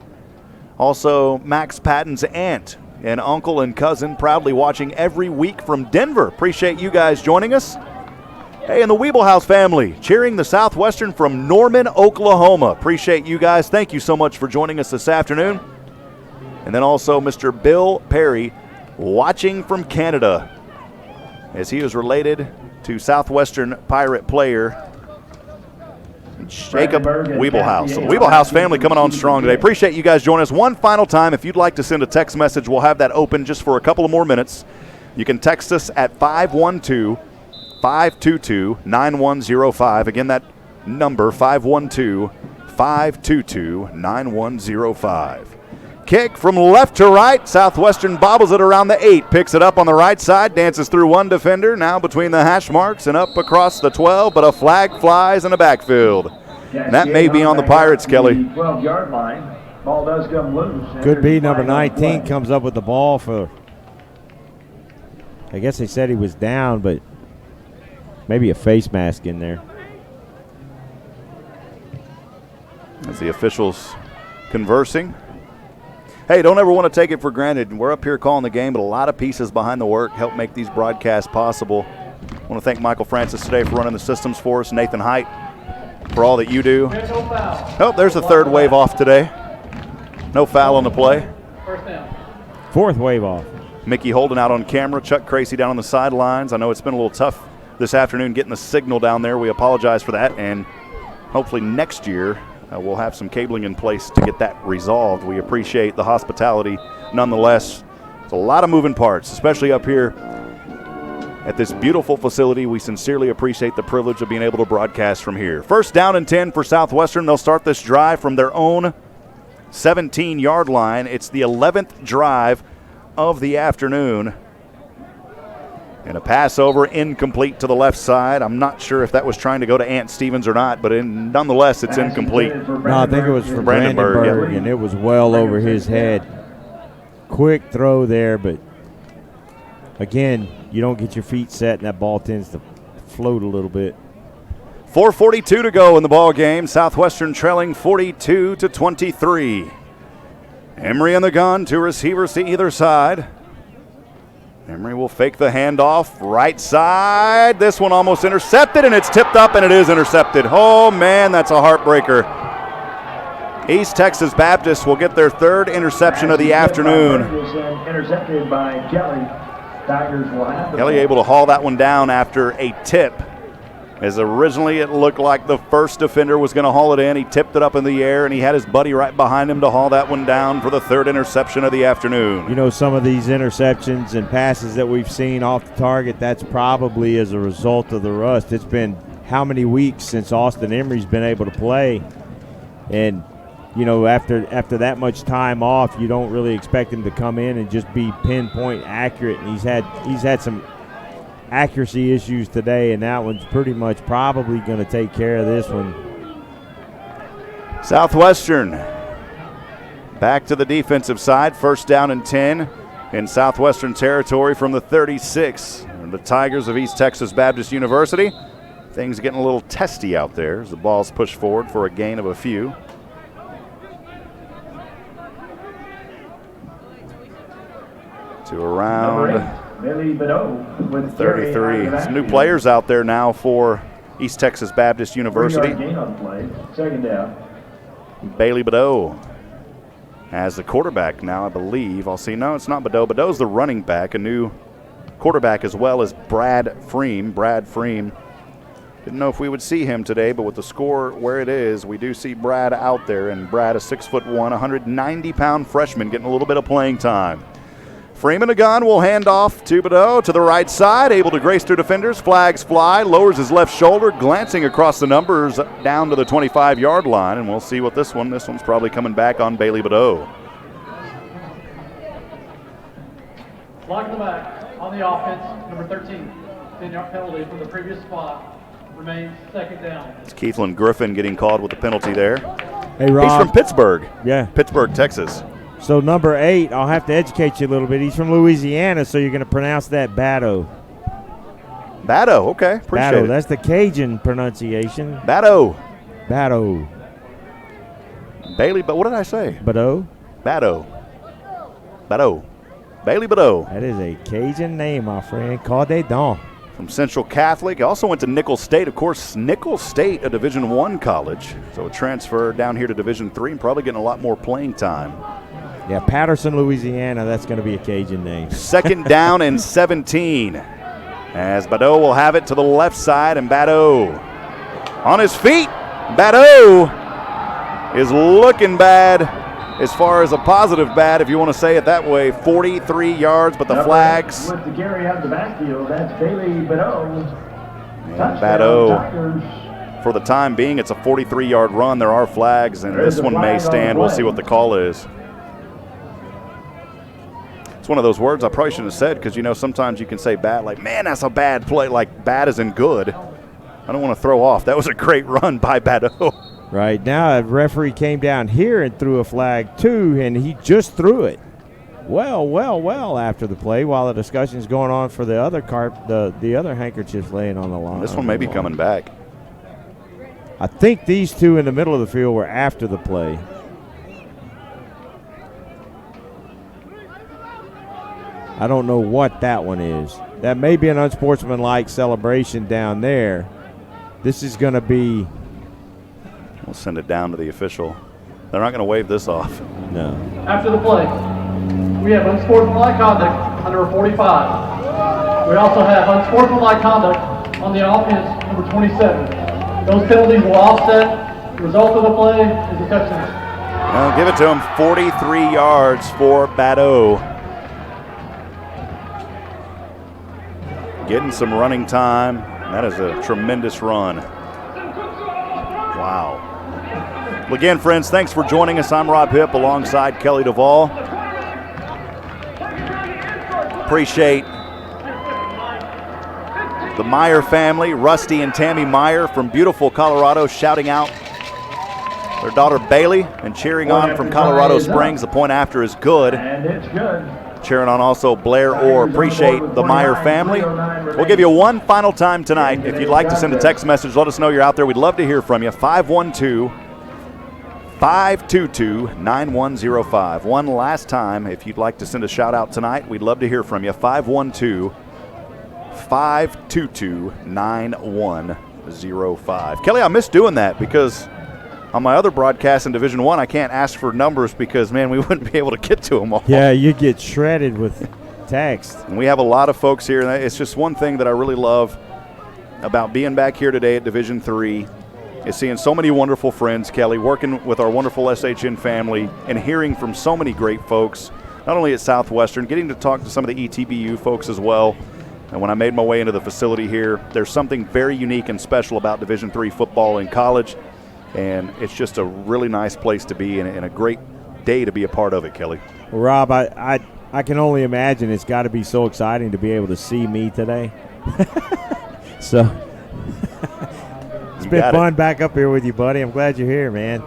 A: Also, Max Patton's aunt and uncle and cousin proudly watching every week from Denver. Appreciate you guys joining us. Hey, and the Weeblehouse family cheering the Southwestern from Norman, Oklahoma. Appreciate you guys. Thank you so much for joining us this afternoon. And then also Mr. Bill Perry watching from Canada, as he is related to Southwestern Pirate player Jacob Weeblehouse. So the Weeblehouse family coming on strong today. Appreciate you guys joining us. One final time, if you'd like to send a text message, we'll have that open just for a couple of more minutes. You can text us at 512-522-9105. Again, that number, 512-522-9105. Kick from left to right. Southwestern bobbles it around the 8. Picks it up on the right side. Dances through one defender. Now between the hash marks and up across the 12. But a flag flies in the backfield. And that may be on the Pirates, Kelly.
D: 12-yard line. Ball does come loose.
B: Could be number 19 comes up with the ball for, I guess they said he was down, but maybe a face mask in there.
A: As the officials conversing. Hey, don't ever want to take it for granted. We're up here calling the game, but a lot of pieces behind the work help make these broadcasts possible. I want to thank Michael Francis today for running the systems for us, Nathan Height for all that you do. Oh, there's a third wave off today. No foul on the play.
F: First down.
B: Fourth wave off.
A: Mickey Holden out on camera, Chuck Crazy down on the sidelines. I know it's been a little tough this afternoon getting the signal down there. We apologize for that, and hopefully next year we'll have some cabling in place to get that resolved. We appreciate the hospitality nonetheless. It's a lot of moving parts, especially up here at this beautiful facility. We sincerely appreciate the privilege of being able to broadcast from here. First down and 10 for Southwestern. They'll start this drive from their own 17-yard line. It's the 11th drive of the afternoon. And a pass over, incomplete to the left side. I'm not sure if that was trying to go to Ant Stevens or not, but nonetheless, it's incomplete.
B: No, I think it was for Brandenburg, and it was well over his head. Quick throw there, but again, you don't get your feet set, and that ball tends to float a little bit.
A: 4:42 to go in the ball game. Southwestern trailing 42-23. Emery in the gun, two receivers to either side. Emery will fake the handoff, right side. This one almost intercepted, and it's tipped up, and it is intercepted. Oh, man, that's a heartbreaker. East Texas Baptist will get their third interception of the afternoon.
D: Intercepted by Kelly. Tigers will have
A: Kelly able to haul that one down after a tip. As originally it looked like the first defender was going to haul it in. He tipped it up in the air, and he had his buddy right behind him to haul that one down for the third interception of the afternoon.
B: You know, some of these interceptions and passes that we've seen off the target, that's probably as a result of the rust. It's been how many weeks since Austin Emery's been able to play? And, you know, after that much time off, you don't really expect him to come in and just be pinpoint accurate. And he's had some accuracy issues today, and that one's pretty much probably going to take care of this one.
A: Southwestern back to the defensive side. First down and 10 in Southwestern territory from the 36. The Tigers of East Texas Baptist University. Things getting a little testy out there as the ball's pushed forward for a gain of a few. To around 33. Some new players out there now for East Texas Baptist University.
D: Second down.
A: Bailey Badeau as the quarterback now, I believe. I'll see. No, it's not Badeau. Badeau's the running back, a new quarterback as well as Brad Freem. Didn't know if we would see him today, but with the score where it is, we do see Brad out there. And Brad, a 6'1", 190-pound freshman, getting a little bit of playing time. Freeman again will hand off to Badeau to the right side, able to grace through defenders. Flags fly, lowers his left shoulder, glancing across the numbers down to the 25-yard line, and we'll see what this one's probably coming back on Bailey Badeau.
F: Block in the back on the offense, number 13. 10-yard penalty from the previous spot. Remains second down.
A: It's Keithlan Griffin getting called with the penalty there.
B: Hey, Rob.
A: He's from Pittsburgh.
B: Yeah.
A: Pittsburgh, Texas.
B: So number 8, I'll have to educate you a little bit. He's from Louisiana, so you're going to pronounce that Badeau.
A: Badeau, okay. Appreciate
B: Badeau,
A: it.
B: that's the Cajun pronunciation.
A: Badeau. Bailey, but what did I say?
B: Badeau.
A: Badeau. Bailey Badeau.
B: That is a Cajun name, my friend. Caudé Don.
A: From Central Catholic. He also went to Nicholls State. Of course, Nicholls State, a Division I college. So a transfer down here to Division III and probably getting a lot more playing time.
B: Yeah, Patterson, Louisiana, that's going to be a Cajun name.
A: Second down and 17. As Badeau will have it to the left side, and Badeau on his feet. Badeau is looking bad as far as a positive bad, if you want to say it that way. 43 yards, but the flags.
D: With the carry out of the backfield, that's Bailey Badeau.
A: And Badeau, for the time being, it's a 43-yard run. There are flags, and this one may stand. We'll see what the call is. It's one of those words I probably shouldn't have said because, you know, sometimes you can say bad, like, man, that's a bad play, like bad as in good. I don't want to throw off. That was a great run by Badeau.
B: Right. Now a referee came down here and threw a flag, too, and he just threw it. Well after the play while the discussion's going on for the other the other handkerchiefs laying on the line.
A: This one may be coming back.
B: I think these two in the middle of the field were after the play. I don't know what that one is. That may be an unsportsmanlike celebration down there. This is going to be.
A: We'll send it down to the official. They're not going to wave this off.
B: No.
F: After the play, we have unsportsmanlike conduct under 45. We also have unsportsmanlike conduct on the offense, number 27. Those penalties will offset. The result of the play is a touchdown.
A: Well, give it to him. 43 yards for Badeau. Getting some running time. That is a tremendous run. Wow. Well, again, friends, thanks for joining us. I'm Rob Hipp alongside Kelly Duvall. Appreciate the Meyer family, Rusty and Tammy Meyer from beautiful Colorado, shouting out their daughter Bailey and cheering on from Colorado Springs. The point after is good.
D: And it's good.
A: Cheering on also Blair Orr. Appreciate the Meyer family. We'll give you one final time tonight. If you'd like to send a text message, let us know you're out there. We'd love to hear from you. 512-522-9105. One last time, if you'd like to send a shout out tonight, we'd love to hear from you. 512-522-9105. Kelly, I miss doing that because on my other broadcast in Division I can't ask for numbers because, man, we wouldn't be able to get to them all.
B: Yeah, you get shredded with text.
A: And we have a lot of folks here, and it's just one thing that I really love about being back here today at Division III is seeing so many wonderful friends, Kelly, working with our wonderful SHN family and hearing from so many great folks, not only at Southwestern, getting to talk to some of the ETBU folks as well. And when I made my way into the facility here, there's something very unique and special about Division III football in college. And it's just a really nice place to be and a great day to be a part of it, Kelly.
B: Well, Rob, I can only imagine it's got to be so exciting to be able to see me today. So it's been fun back up here with you, buddy. I'm glad you're here, man.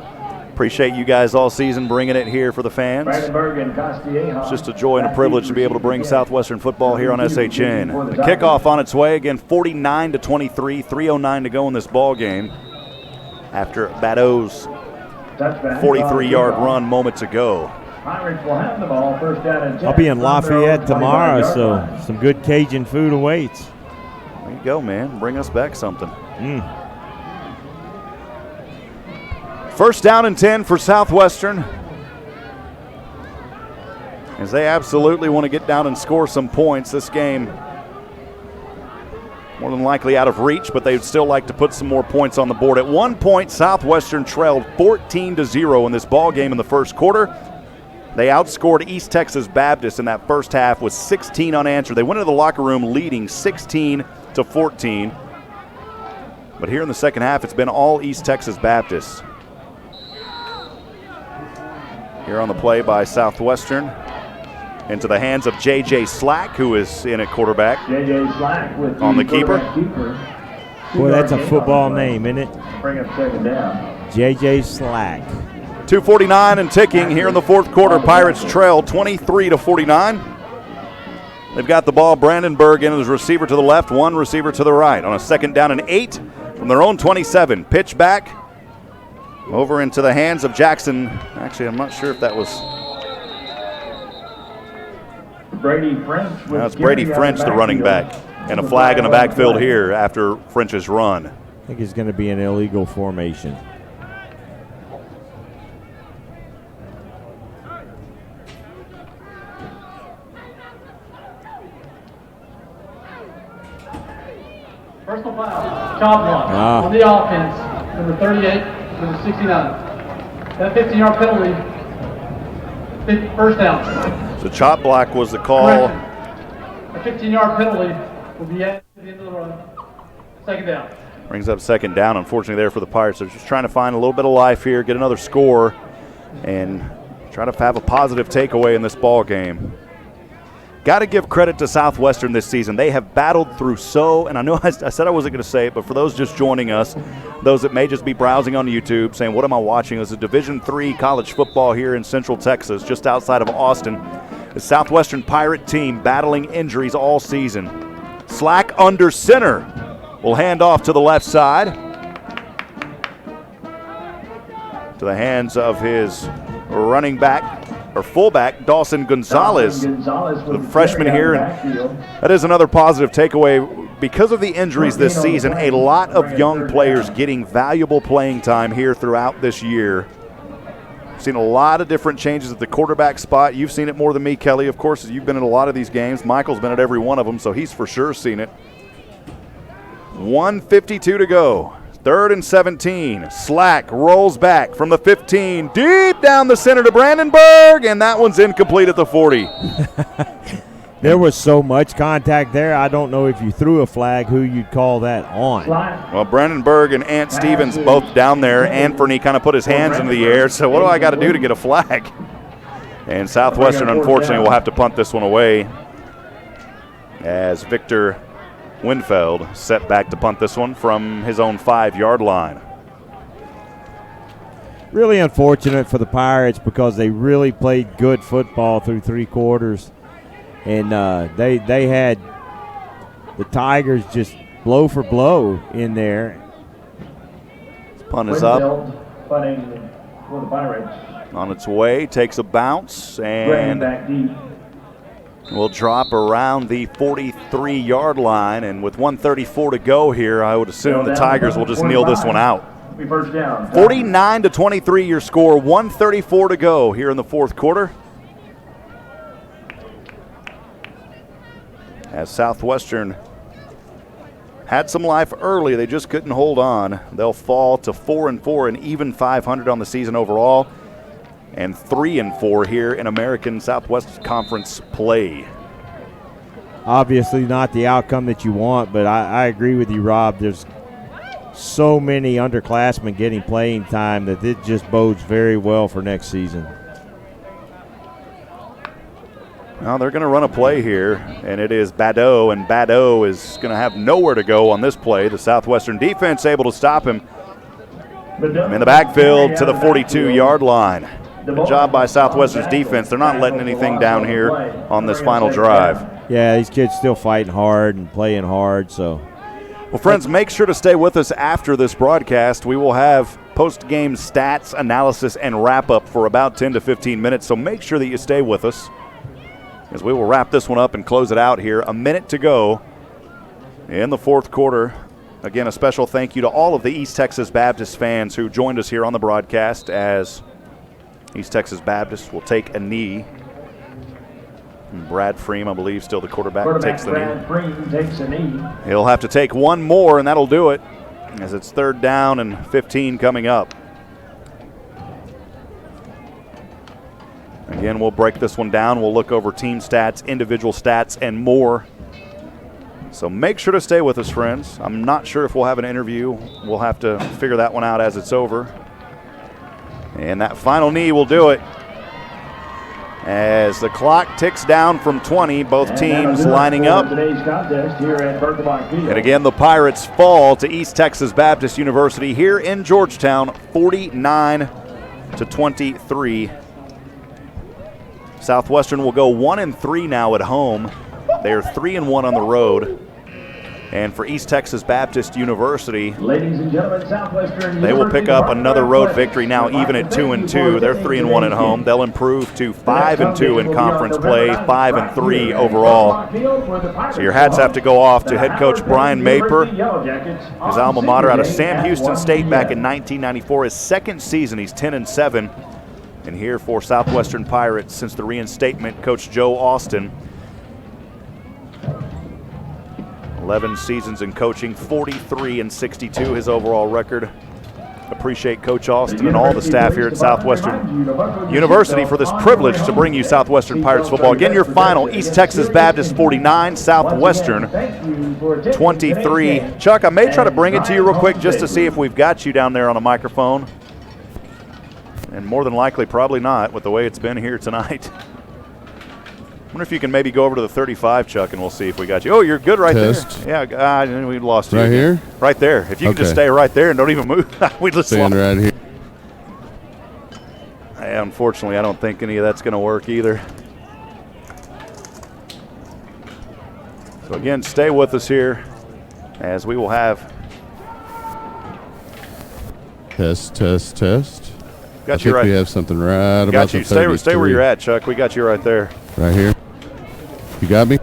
A: Appreciate you guys all season bringing it here for the fans. It's just a joy and a privilege to be able to bring Southwestern football here on SHN. The kickoff on its way, again, 49-23, 3:09 to go in this ball game. After Badeau's 43-yard run moments ago.
B: I'll be in Lafayette tomorrow, so some good Cajun food awaits.
A: There you go, man. Bring us back something. First down and 10 for Southwestern, as they absolutely want to get down and score some points. This game more than likely out of reach, but they'd still like to put some more points on the board. At one point, Southwestern trailed 14-0 in this ball game in the first quarter. They outscored East Texas Baptist in that first half with 16 unanswered. They went into the locker room leading 16-14. But here in the second half, it's been all East Texas Baptist. Here on the play by Southwestern. Into the hands of J.J. Slack, who is in at quarterback.
D: J.J. Slack with
A: on the keeper.
B: Boy, that's a football name, isn't it?
D: Bring up second down.
B: J.J. Slack.
A: 2:49 and ticking here in the fourth quarter. Pirates trail 23-49. They've got the ball. Brandenburg in as receiver to the left, one receiver to the right. On a second down and 8 from their own 27. Pitch back over into the hands of Jackson. Actually, I'm not sure if that was
D: Brady French.
A: Now it's Brady French, the running back, and a flag in the backfield here after French's run.
B: I think it's going to be an illegal formation.
F: Personal foul. Chop block on the offense. Number 38 to the 69. That 15-yard penalty. First down.
A: So chop block was the call.
F: A 15-yard penalty will be at the end of the run. Second down.
A: Brings up second down, unfortunately, there for the Pirates. They're just trying to find a little bit of life here, get another score, and try to have a positive takeaway in this ball game. Got to give credit to Southwestern this season. They have battled through and I know I said I wasn't going to say it, but for those just joining us, those that may just be browsing on YouTube saying, what am I watching? This is Division III college football here in Central Texas, just outside of Austin. The Southwestern Pirate team battling injuries all season. Slack under center will hand off to the left side. To the hands of his running back, fullback Dawson Gonzalez, the freshman here. And that is another positive takeaway. Because of the injuries this season, a lot of young players getting valuable playing time here throughout this year. Seen a lot of different changes at the quarterback spot. You've seen it more than me, Kelly. Of course, you've been at a lot of these games. Michael's been at every one of them, so he's for sure seen it. 1:52 to go. 3rd and 17. Slack rolls back from the 15, deep down the center to Brandenburg, and that one's incomplete at the 40.
B: There was so much contact there. I don't know if you threw a flag, who you'd call that on.
A: Well, Brandenburg and Ant Stevens both down there. Anthony kind of put his hands into the air, so what do I got to do to get a flag? And Southwestern, unfortunately, will have to punt this one away as Victor Winfeld set back to punt this one from his own 5-yard line.
B: Really unfortunate for the Pirates because they really played good football through 3 quarters. And they had the Tigers just blow for blow in there.
A: This punt is up. On its way, takes a bounce, and will drop around the 43-yard line. And with 1:34 to go here, I would assume the Tigers will just kneel this one out. 49-23 your score, 1:34 to go here in the 4th quarter. As Southwestern had some life early, they just couldn't hold on. They'll fall to 4-4 and even 500 on the season overall, and 3-4 here in American Southwest Conference play.
B: Obviously not the outcome that you want, but I agree with you, Rob. There's so many underclassmen getting playing time that it just bodes very well for next season.
A: Well, they're going to run a play here, and it is Badeau, and Badeau is going to have nowhere to go on this play. The Southwestern defense able to stop him in the backfield to the 42-yard line. Good job by Southwestern's defense. They're not letting anything down here on this final drive.
B: Yeah, these kids still fighting hard and playing hard. So,
A: well, friends, make sure to stay with us after this broadcast. We will have post-game stats, analysis, and wrap-up for about 10 to 15 minutes, so make sure that you stay with us, as we will wrap this one up and close it out here. A minute to go in the 4th quarter. Again, a special thank you to all of the East Texas Baptist fans who joined us here on the broadcast, as East Texas Baptist will take a knee. And Brad Freem, I believe, still the quarterback, takes the knee. He'll have to take one more, and that'll do it, as it's 3rd down and 15 coming up. Again, we'll break this one down. We'll look over team stats, individual stats, and more. So make sure to stay with us, friends. I'm not sure if we'll have an interview. We'll have to figure that one out as it's over. And that final knee will do it. As the clock ticks down from 20, both teams lining up. And again, the Pirates fall to East Texas Baptist University here in Georgetown, 49-23. Southwestern will go 1-3 now at home. They are 3-1 on the road. And for East Texas Baptist University,
D: Ladies and gentlemen, Southwestern
A: they will pick up another road victory now, even at 2-2. They're 3-1 at home. They'll improve to 5-2 in conference play, 5-3 overall. So your hats have to go off to head coach Brian Maper. His alma mater out of Sam Houston State back in 1994. His 2nd season, he's 10-7. And here for Southwestern Pirates since the reinstatement, Coach Joe Austin. 11 seasons in coaching, 43-62 his overall record. Appreciate Coach Austin and all the staff here at Southwestern University for this privilege to bring you Southwestern Pirates football. Again, your final, East Texas Baptist 49, Southwestern 23. Chuck, I may try to bring it to you real quick just to see if we've got you down there on a microphone. And more than likely, probably not, with the way it's been here tonight. I wonder if you can maybe go over to the 35, Chuck, and we'll see if we got you. Oh, you're good right
C: Test.
A: there. Yeah, we lost you.
C: Right here?
A: Right there. If you can just stay right there and don't even move, we just
C: Stand
A: lost.
C: right here.
A: Yeah, unfortunately, I don't think any of that's going to work either. So again, stay with us here, as we will have
C: Test. I think we have something right about the 33.
A: Stay where you're at, Chuck. We got you right there.
C: Right here. You got me?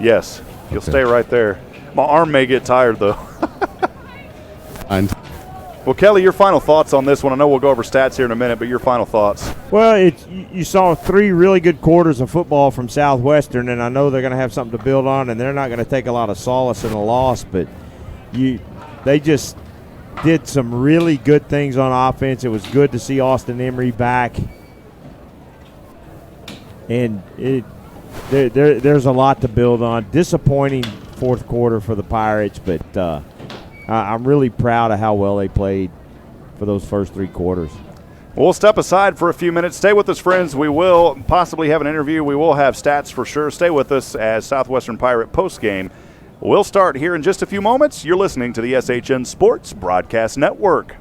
A: Yes. You'll stay right there. My arm may get tired, though. Well, Kelly, your final thoughts on this one. I know we'll go over stats here in a minute, but your final thoughts.
B: Well, you saw 3 really good quarters of football from Southwestern, and I know they're going to have something to build on, and they're not going to take a lot of solace in a loss, but they just did some really good things on offense. It was good to see Austin Emery back, and there's a lot to build on. Disappointing fourth quarter for the Pirates, but I'm really proud of how well they played for those first 3 quarters.
A: We'll step aside for a few minutes. Stay with us, friends. We will possibly have an interview. We will have stats for sure. Stay with us as Southwestern Pirate postgame. We'll start here in just a few moments. You're listening to the SHN Sports Broadcast Network.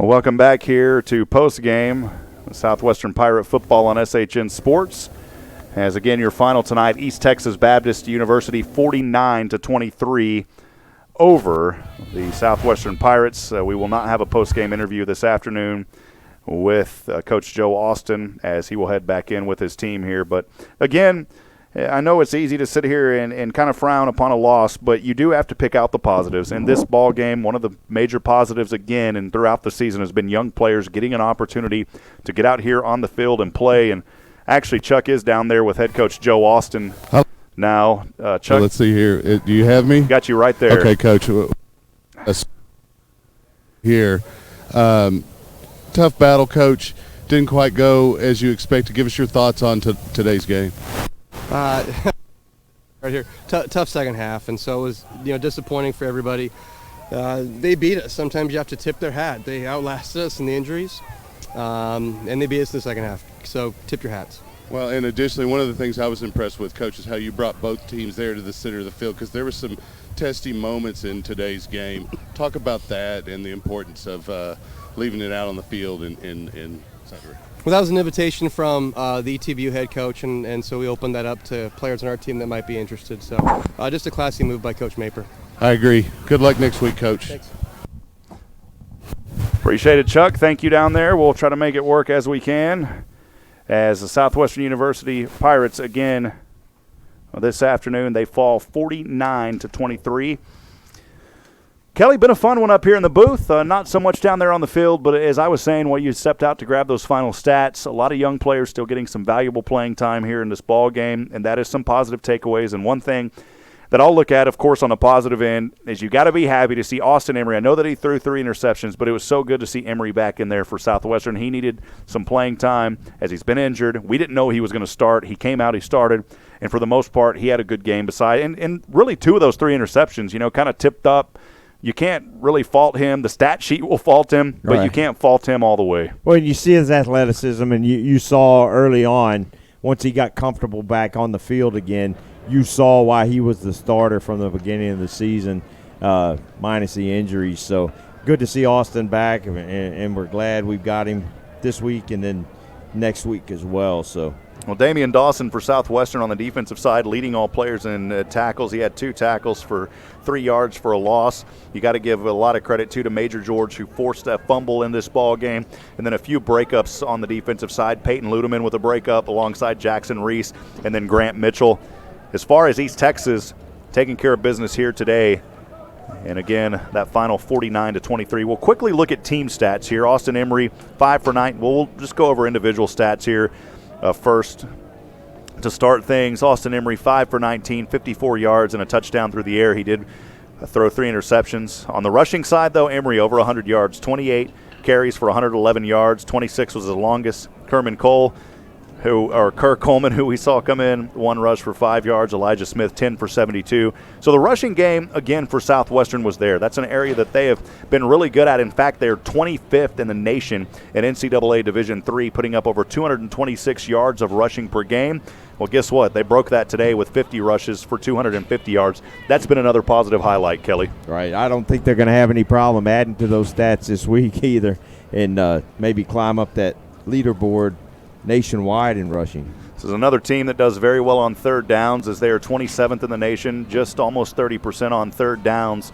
A: Welcome back here to postgame Southwestern Pirate football on SHN Sports. As again, your final tonight, East Texas Baptist University 49-23 over the Southwestern Pirates. We will not have a postgame interview this afternoon with Coach Joe Austin as he will head back in with his team here. But again, I know it's easy to sit here and kind of frown upon a loss, but you do have to pick out the positives. In this ball game, one of the major positives again and throughout the season has been young players getting an opportunity to get out here on the field and play. And actually, Chuck is down there with head coach Joe Austin now. Chuck,
C: well, let's see here. Do you have me?
A: Got you right there.
C: Okay, Coach. Here. Tough battle, Coach. Didn't quite go as you expected. Give us your thoughts on today's game.
E: Right here, tough second half, and so it was disappointing for everybody. They beat us. Sometimes you have to tip their hat. They outlasted us in the injuries, and they beat us in the second half. So tip your hats.
C: Well, and additionally, one of the things I was impressed with, Coach, is how you brought both teams there to the center of the field, because there were some testy moments in today's game. Talk about that and the importance of leaving it out on the field in Southern.
E: Well, that was an invitation from the ETBU head coach, and so we opened that up to players on our team that might be interested. So just a classy move by Coach Maper.
C: I agree. Good luck next week, Coach.
E: Thanks.
A: Appreciate it, Chuck. Thank you down there. We'll try to make it work as we can. As the Southwestern University Pirates, again, this afternoon, they fall 49-23. Kelly, been a fun one up here in the booth. Not so much down there on the field, but as I was saying while you stepped out to grab those final stats, a lot of young players still getting some valuable playing time here in this ball game, and that is some positive takeaways. And one thing that I'll look at, of course, on the positive end is you got to be happy to see Austin Emery. I know that he threw 3 interceptions, but it was so good to see Emery back in there for Southwestern. He needed some playing time as he's been injured. We didn't know he was going to start. He came out, he started, and for the most part, he had a good game beside. And really 2 of those 3 interceptions, kind of tipped up. You can't really fault him. The stat sheet will fault him, but you can't fault him all the way.
B: Well, you see his athleticism, and you saw early on, once he got comfortable back on the field again, you saw why he was the starter from the beginning of the season, minus the injuries. So good to see Austin back, and we're glad we've got him this week and then next week as well. So.
A: Well, Damian Dawson for Southwestern on the defensive side, leading all players in tackles. He had 2 tackles for 3 yards for a loss. You got to give a lot of credit to Major George, who forced a fumble in this ball game, and then a few breakups on the defensive side. Peyton Ludeman with a breakup alongside Jackson Reese, and then Grant Mitchell. As far as East Texas taking care of business here today, and again, that final 49-23. We'll quickly look at team stats here. Austin Emery, 5 for 9. We'll just go over individual stats here. First, to start things, Austin Emery 5 for 19, 54 yards and a touchdown through the air. He did throw 3 interceptions. On the rushing side, though, Emery over 100 yards, 28 carries for 111 yards, 26 was the longest. Kerman Cole, Kerr Coleman, who we saw come in, 1 rush for 5 yards. Elijah Smith, 10 for 72. So the rushing game, again, for Southwestern was there. That's an area that they have been really good at. In fact, they're 25th in the nation in NCAA Division III, putting up over 226 yards of rushing per game. Well, guess what? They broke that today with 50 rushes for 250 yards. That's been another positive highlight, Kelly.
B: Right. I don't think they're going to have any problem adding to those stats this week either, and maybe climb up that leaderboard nationwide in rushing.
A: This is another team that does very well on third downs, as they are 27th in the nation, just almost 30% on third downs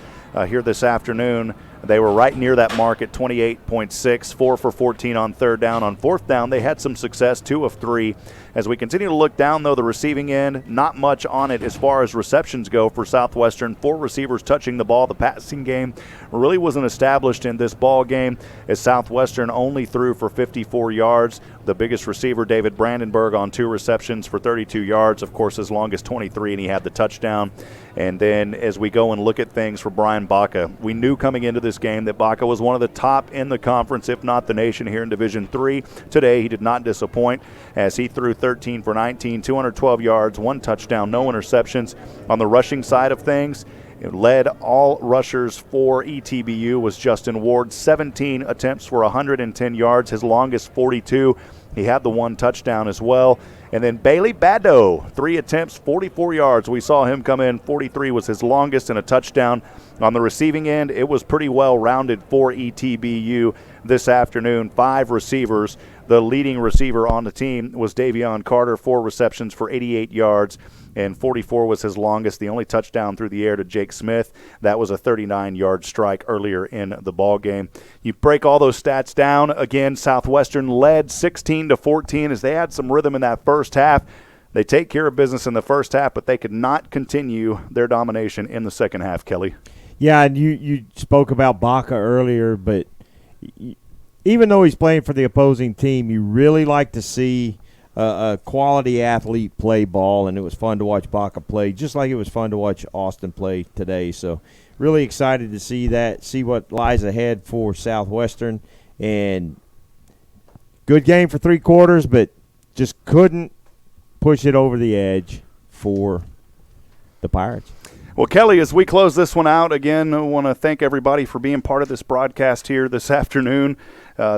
A: here this afternoon. They were right near that mark at 28.6, 4 for 14 on third down. On fourth down, they had some success, 2 of 3. As we continue to look down, though, the receiving end, not much on it as far as receptions go for Southwestern. 4 receivers touching the ball. The passing game really wasn't established in this ball game, as Southwestern only threw for 54 yards. The biggest receiver, David Brandenburg, on 2 receptions for 32 yards. Of course, his longest 23, and he had the touchdown. And then as we go and look at things for Brian Baca, we knew coming into this game that Baca was one of the top in the conference, if not the nation, here in Division III. Today, he did not disappoint, as he threw 13 for 19, 212 yards, 1 touchdown, no interceptions. On the rushing side of things, it led all rushers for ETBU was Justin Ward, 17 attempts for 110 yards, his longest 42. He had the 1 touchdown as well. And then Bailey Baddo, 3 attempts, 44 yards. We saw him come in. 43 was his longest and a touchdown. On the receiving end, it was pretty well rounded for ETBU this afternoon. 5 receivers. The leading receiver on the team was Davion Carter, 4 receptions for 88 yards, and 44 was his longest. The only touchdown through the air to Jake Smith. That was a 39-yard strike earlier in the ball game. You break all those stats down. Again, Southwestern led 16-14 as they had some rhythm in that first half. They take care of business in the first half, but they could not continue their domination in the second half, Kelly.
B: Yeah, and you spoke about Baca earlier, but even though he's playing for the opposing team, you really like to see a quality athlete play ball, and it was fun to watch Baca play, just like it was fun to watch Austin play today. So really excited to see that, see what lies ahead for Southwestern. And good game for 3 quarters, but just couldn't push it over the edge for the Pirates.
A: Well, Kelly, as we close this one out, again, I want to thank everybody for being part of this broadcast here this afternoon.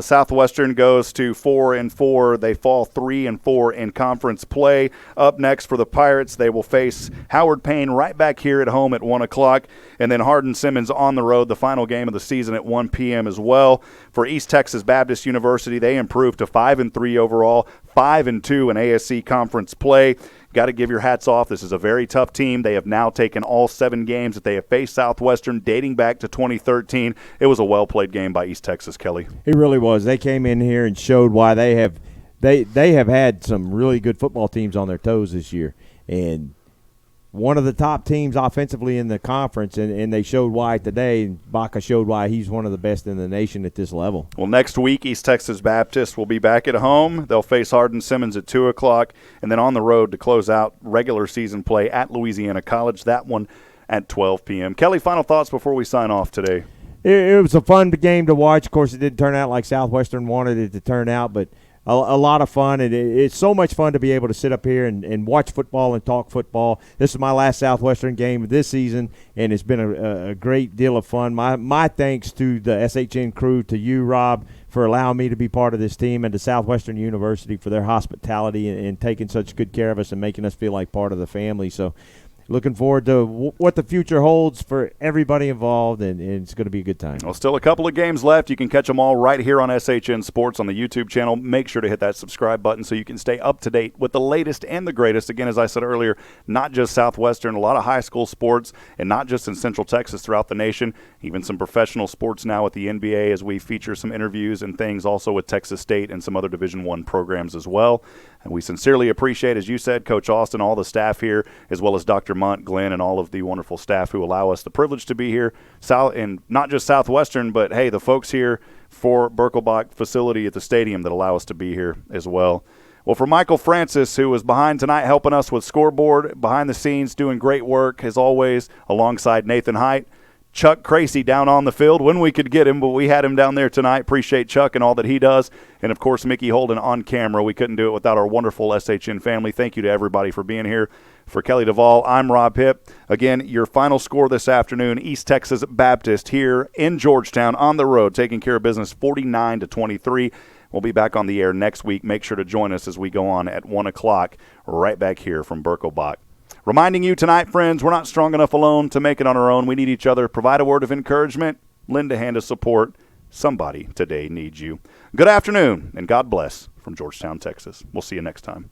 A: Southwestern goes to 4-4. They fall 3-4 in conference play. Up next for the Pirates, they will face Howard Payne right back here at home at 1 o'clock, and then Hardin Simmons on the road, the final game of the season at 1 p.m. as well. For East Texas Baptist University, they improved to 5-3 overall, 5-2 in ASC conference play. Got to give your hats off. This is a very tough team. They have now taken all 7 games that they have faced Southwestern dating back to 2013. It was a well-played game by East Texas, Kelly.
B: It really was. They came in here and showed why they have had some really good football teams on their toes this year. And one of the top teams offensively in the conference, and they showed why today. And Baca showed why he's one of the best in the nation at this level.
A: Well, next week, East Texas Baptist will be back at home. They'll face Hardin Simmons at 2 o'clock, and then on the road to close out regular season play at Louisiana College, that one at 12 p.m. Kelly, final thoughts before we sign off today?
B: It was a fun game to watch. Of course, it didn't turn out like Southwestern wanted it to turn out, but a lot of fun, and it's so much fun to be able to sit up here and watch football and talk football. This is my last Southwestern game of this season, and it's been a great deal of fun. My thanks to the SHN crew, to you, Rob, for allowing me to be part of this team, and to Southwestern University for their hospitality and taking such good care of us and making us feel like part of the family. So looking forward to what the future holds for everybody involved, and it's going to be a good time.
A: Well, still a couple of games left. You can catch them all right here on SHN Sports on the YouTube channel. Make sure to hit that subscribe button so you can stay up to date with the latest and the greatest. Again, as I said earlier, not just Southwestern, a lot of high school sports, and not just in Central Texas, throughout the nation. Even some professional sports now with the NBA, as we feature some interviews and things also with Texas State and some other Division I programs as well. And we sincerely appreciate, as you said, Coach Austin, all the staff here, as well as Dr. Munt, Glenn, and all of the wonderful staff who allow us the privilege to be here. And not just Southwestern, but, hey, the folks here for Birkelbach facility at the stadium that allow us to be here as well. Well, for Michael Francis, who was behind tonight helping us with scoreboard, behind the scenes, doing great work, as always, alongside Nathan Height, Chuck Crazy down on the field when we could get him, but we had him down there tonight. Appreciate Chuck and all that he does. And, of course, Mickey Holden on camera. We couldn't do it without our wonderful SHN family. Thank you to everybody for being here. For Kelly Duvall, I'm Rob Hipp. Again, your final score this afternoon, East Texas Baptist here in Georgetown on the road, taking care of business 49-23. We'll be back on the air next week. Make sure to join us as we go on at 1 o'clock right back here from Birkelbach. Reminding you tonight, friends, we're not strong enough alone to make it on our own. We need each other. Provide a word of encouragement. Lend a hand of support. Somebody today needs you. Good afternoon, and God bless from Georgetown, Texas. We'll see you next time.